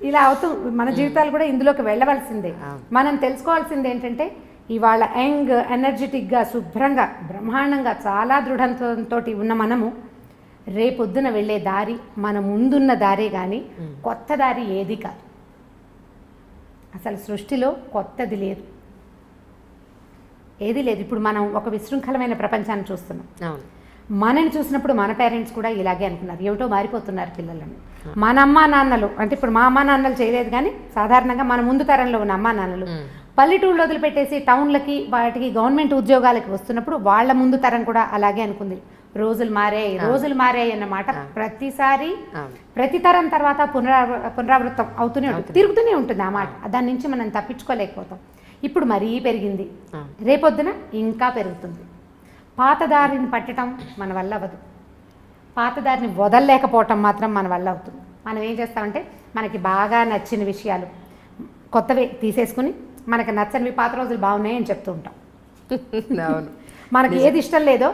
ఇలా అవుతూ మన జీవితాలు కూడా ఇందులోకి వెళ్ళవలసిందే. మనం తెలుసుకోవాల్సింది ఏంటంటే ఇవాళ యంగ్, ఎనర్జెటిక్గా, శుభ్రంగా, బ్రహ్మాండంగా, చాలా దృఢంతో ఉన్న మనము రేపొద్దున వెళ్ళే దారి మన ముందున్న దారే కానీ కొత్త దారి ఏది కాదు. అసలు సృష్టిలో కొత్తది లేదు, ఏది లేదు. ఇప్పుడు మనం ఒక విశృంఖలమైన ప్రపంచాన్ని చూస్తున్నాం. మనని చూసినప్పుడు మన పేరెంట్స్ కూడా ఇలాగే అనుకున్నారు, ఏమిటో మారిపోతున్నారు పిల్లలని. మన అమ్మా నాన్నలు అంటే ఇప్పుడు మా అమ్మా నాన్నలు చేయలేదు, కానీ సాధారణంగా మన ముందు తరంలో ఉన్న అమ్మా నాన్నలు పల్లెటూళ్ళు వదిలిపెట్టేసి టౌన్లకి వాటికి గవర్నమెంట్ ఉద్యోగాలకి వస్తున్నప్పుడు వాళ్ళ ముందు తరం కూడా అలాగే అనుకుంది, రోజులు మారాయి అన్నమాట ప్రతిసారి అవును. ప్రతి తరం తర్వాత పునరావృతం అవుతూనే ఉంటుంది, తిరుగుతూనే ఉంటుంది ఆ మాట. దాని నుంచి మనం తప్పించుకోలేకపోతాం. ఇప్పుడు మరీ పెరిగింది, రేపొద్దున ఇంకా పెరుగుతుంది. పాతదారిని పట్టడం మన వల్ల అవ్వదు, పాతదారిని వదలలేకపోవటం మాత్రం మన వల్ల అవుతుంది. మనం ఏం చేస్తామంటే మనకి బాగా నచ్చిన విషయాలు కొత్తవి తీసేసుకుని మనకు నచ్చనివి పాత రోజులు బాగున్నాయి అని చెప్తూ ఉంటాం. అవును. మనకి ఏది ఇష్టం లేదో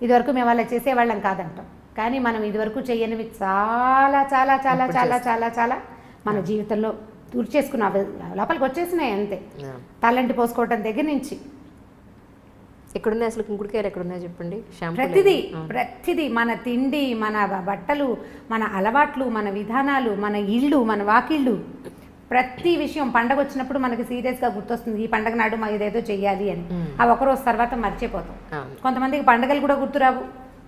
ఇదివరకు మేము అలా చేసేవాళ్ళం కాదంటాం, కానీ మనం ఇదివరకు చేయనివి చాలా చాలా చాలా చాలా చాలా చాలా మన జీవితంలో తుడిచేసుకున్న లోపలికి వచ్చేసినాయి అంతే. తలంటి పోసుకోవటం దగ్గర నుంచి ఎక్కడున్నాయి అసలు కుంకుడుకాయలు ఎక్కడున్నాయి చెప్పండి? ప్రతిదీ మన తిండి, మన బట్టలు, మన అలవాట్లు, మన విధానాలు, మన ఇళ్ళు, మన వాకిళ్ళు, ప్రతి విషయం పండగ వచ్చినప్పుడు మనకి సీరియస్గా గుర్తొస్తుంది, ఈ పండగ నాడు మా ఇదేదో చెయ్యాలి అని. ఆ ఒకరోజు తర్వాత మర్చిపోతాం. కొంతమందికి పండగలు కూడా గుర్తురావు.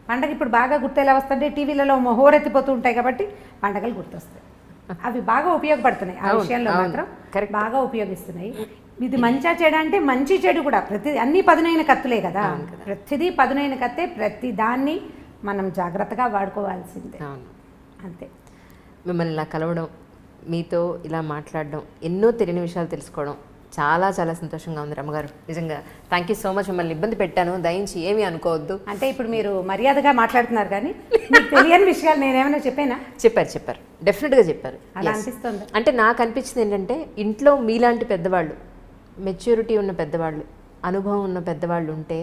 పండగ ఇప్పుడు బాగా గుర్తు ఎలా వస్తుంటే టీవీలలో హోరెత్తిపోతూ ఉంటాయి కాబట్టి పండగలు గుర్తొస్తాయి. అవి బాగా ఉపయోగపడుతున్నాయి, ఆ విషయంలో మాత్రం బాగా ఉపయోగిస్తున్నాయి. ఇది మంచిగా చెడు అంటే మంచి చెడు కూడా అన్ని పదునైన కత్తులే కదా, ప్రతిదీ పదునైన కత్తే. ప్రతి దాన్ని మనం జాగ్రత్తగా వాడుకోవాల్సిందే, అంతే. మిమ్మల్ని ఇలా కలవడం, మీతో ఇలా మాట్లాడడం, ఎన్నో తెలియని విషయాలు తెలుసుకోవడం చాలా చాలా సంతోషంగా ఉంది రమ్మగారు. నిజంగా థ్యాంక్ యూ సో మచ్. మిమ్మల్ని ఇబ్బంది పెట్టాను, దయించి ఏమీ అనుకోవద్దు. అంటే ఇప్పుడు మీరు మర్యాదగా మాట్లాడుతున్నారు కానీ మీకు తెలియని విషయాలు నేనేమైనా చెప్పానా? చెప్పారు, డెఫినెట్గా చెప్పారు. అలా అనిపిస్తుంది. అంటే నాకు అనిపించింది ఏంటంటే ఇంట్లో మీలాంటి పెద్దవాళ్ళు, మెచ్యూరిటీ ఉన్న పెద్దవాళ్ళు, అనుభవం ఉన్న పెద్దవాళ్ళు ఉంటే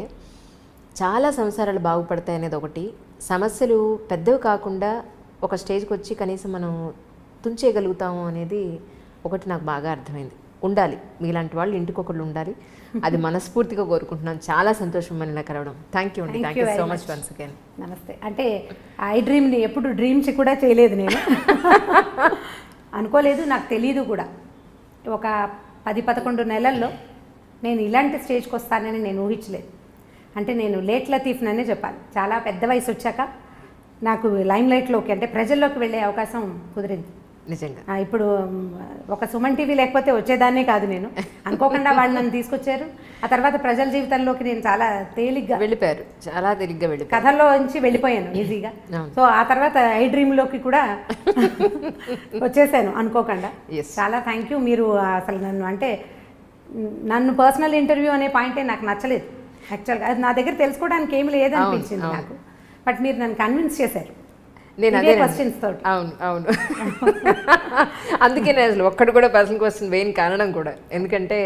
చాలా సంసారాలు బాగుపడతాయి అనేది ఒకటి. సమస్యలు పెద్దవి కాకుండా ఒక స్టేజ్కి వచ్చి కనీసం మనం తుంచేయగలుగుతాము అనేది ఒకటి నాకు బాగా అర్థమైంది. ఉండాలి మీలాంటి వాళ్ళు, ఇంటికి ఒకళ్ళు ఉండాలి. అది మనస్ఫూర్తిగా కోరుకుంటున్నాను. చాలా సంతోషం మనల్ని కలవడం. థ్యాంక్ యూ అండి. Thank you so much once again. నమస్తే. అంటే ఐ డ్రీమ్ని ఎప్పుడు డ్రీమ్స్ కూడా చేయలేదు నేను, అనుకోలేదు, నాకు తెలియదు కూడా. ఒక 10-11 నెలల్లో నేను ఇలాంటి స్టేజ్కి వస్తానని నేను ఊహించలేదు. అంటే నేను లేట్ లతీఫ్ననే చెప్పాలి. చాలా పెద్ద వయసు వచ్చాక నాకు లైమ్ లైట్లోకి, అంటే ప్రజల్లోకి వెళ్ళే అవకాశం కుదిరింది నిజంగా. ఇప్పుడు ఒక సుమన్ టీవీ లేకపోతే వచ్చేదాన్నే కాదు నేను. అనుకోకుండా వాళ్ళు నన్ను తీసుకొచ్చారు. ఆ తర్వాత ప్రజల జీవితంలోకి నేను చాలా తేలిగ్గా వెళ్ళిపోయారు, చాలా తేలిగ్గా వెళ్ళిపోయారు. కథల్లో నుంచి వెళ్ళిపోయాను ఈజీగా. సో ఆ తర్వాత ఐ డ్రీమ్లోకి కూడా వచ్చేసాను అనుకోకుండా. చాలా థ్యాంక్ యూ. మీరు అసలు నన్ను పర్సనల్ ఇంటర్వ్యూ అనే పాయింటే నాకు నచ్చలేదు యాక్చువల్గా. అది నా దగ్గర తెలుసుకోవడానికి ఏమి లేదనిపించింది నాకు. బట్ మీరు నన్ను కన్విన్స్ చేశారు. నేను అదే క్వశ్చన్స్ తోటి. అవును అందుకే నేను అసలు ఒక్కడు కూడా పర్సనల్ క్వశ్చన్ వేయని కారణం కూడా. ఎందుకంటే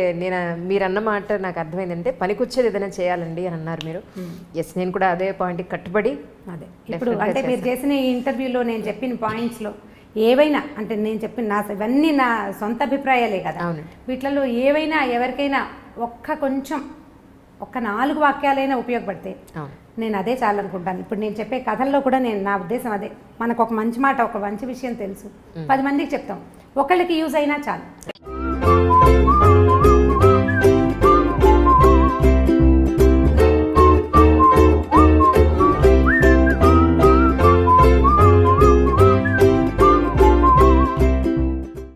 మీరు అన్న మాట నాకు అర్థమైందంటే పనికొచ్చేది ఏదైనా చేయాలండి అని అన్నారు మీరు. ఎస్, నేను కూడా అదే పాయింట్కి కట్టుబడి అదే ఇప్పుడు అంటే మీరు చేసిన ఈ ఇంటర్వ్యూలో నేను చెప్పిన పాయింట్స్లో ఏవైనా, అంటే నేను చెప్పిన ఇవన్నీ నా సొంత అభిప్రాయాలే కదా, వీటిలలో ఏవైనా ఎవరికైనా ఒక్క 4 వాక్యాలైనా ఉపయోగపడితే నేను అదే చాలనుకుంటాను. ఇప్పుడు నేను చెప్పే కథల్లో కూడా నా ఉద్దేశం అదే. మనకు ఒక మంచి మాట, ఒక మంచి విషయం తెలుసు, 10 మందికి చెప్తాం, ఒకళ్ళకి యూజ్ అయినా చాలు.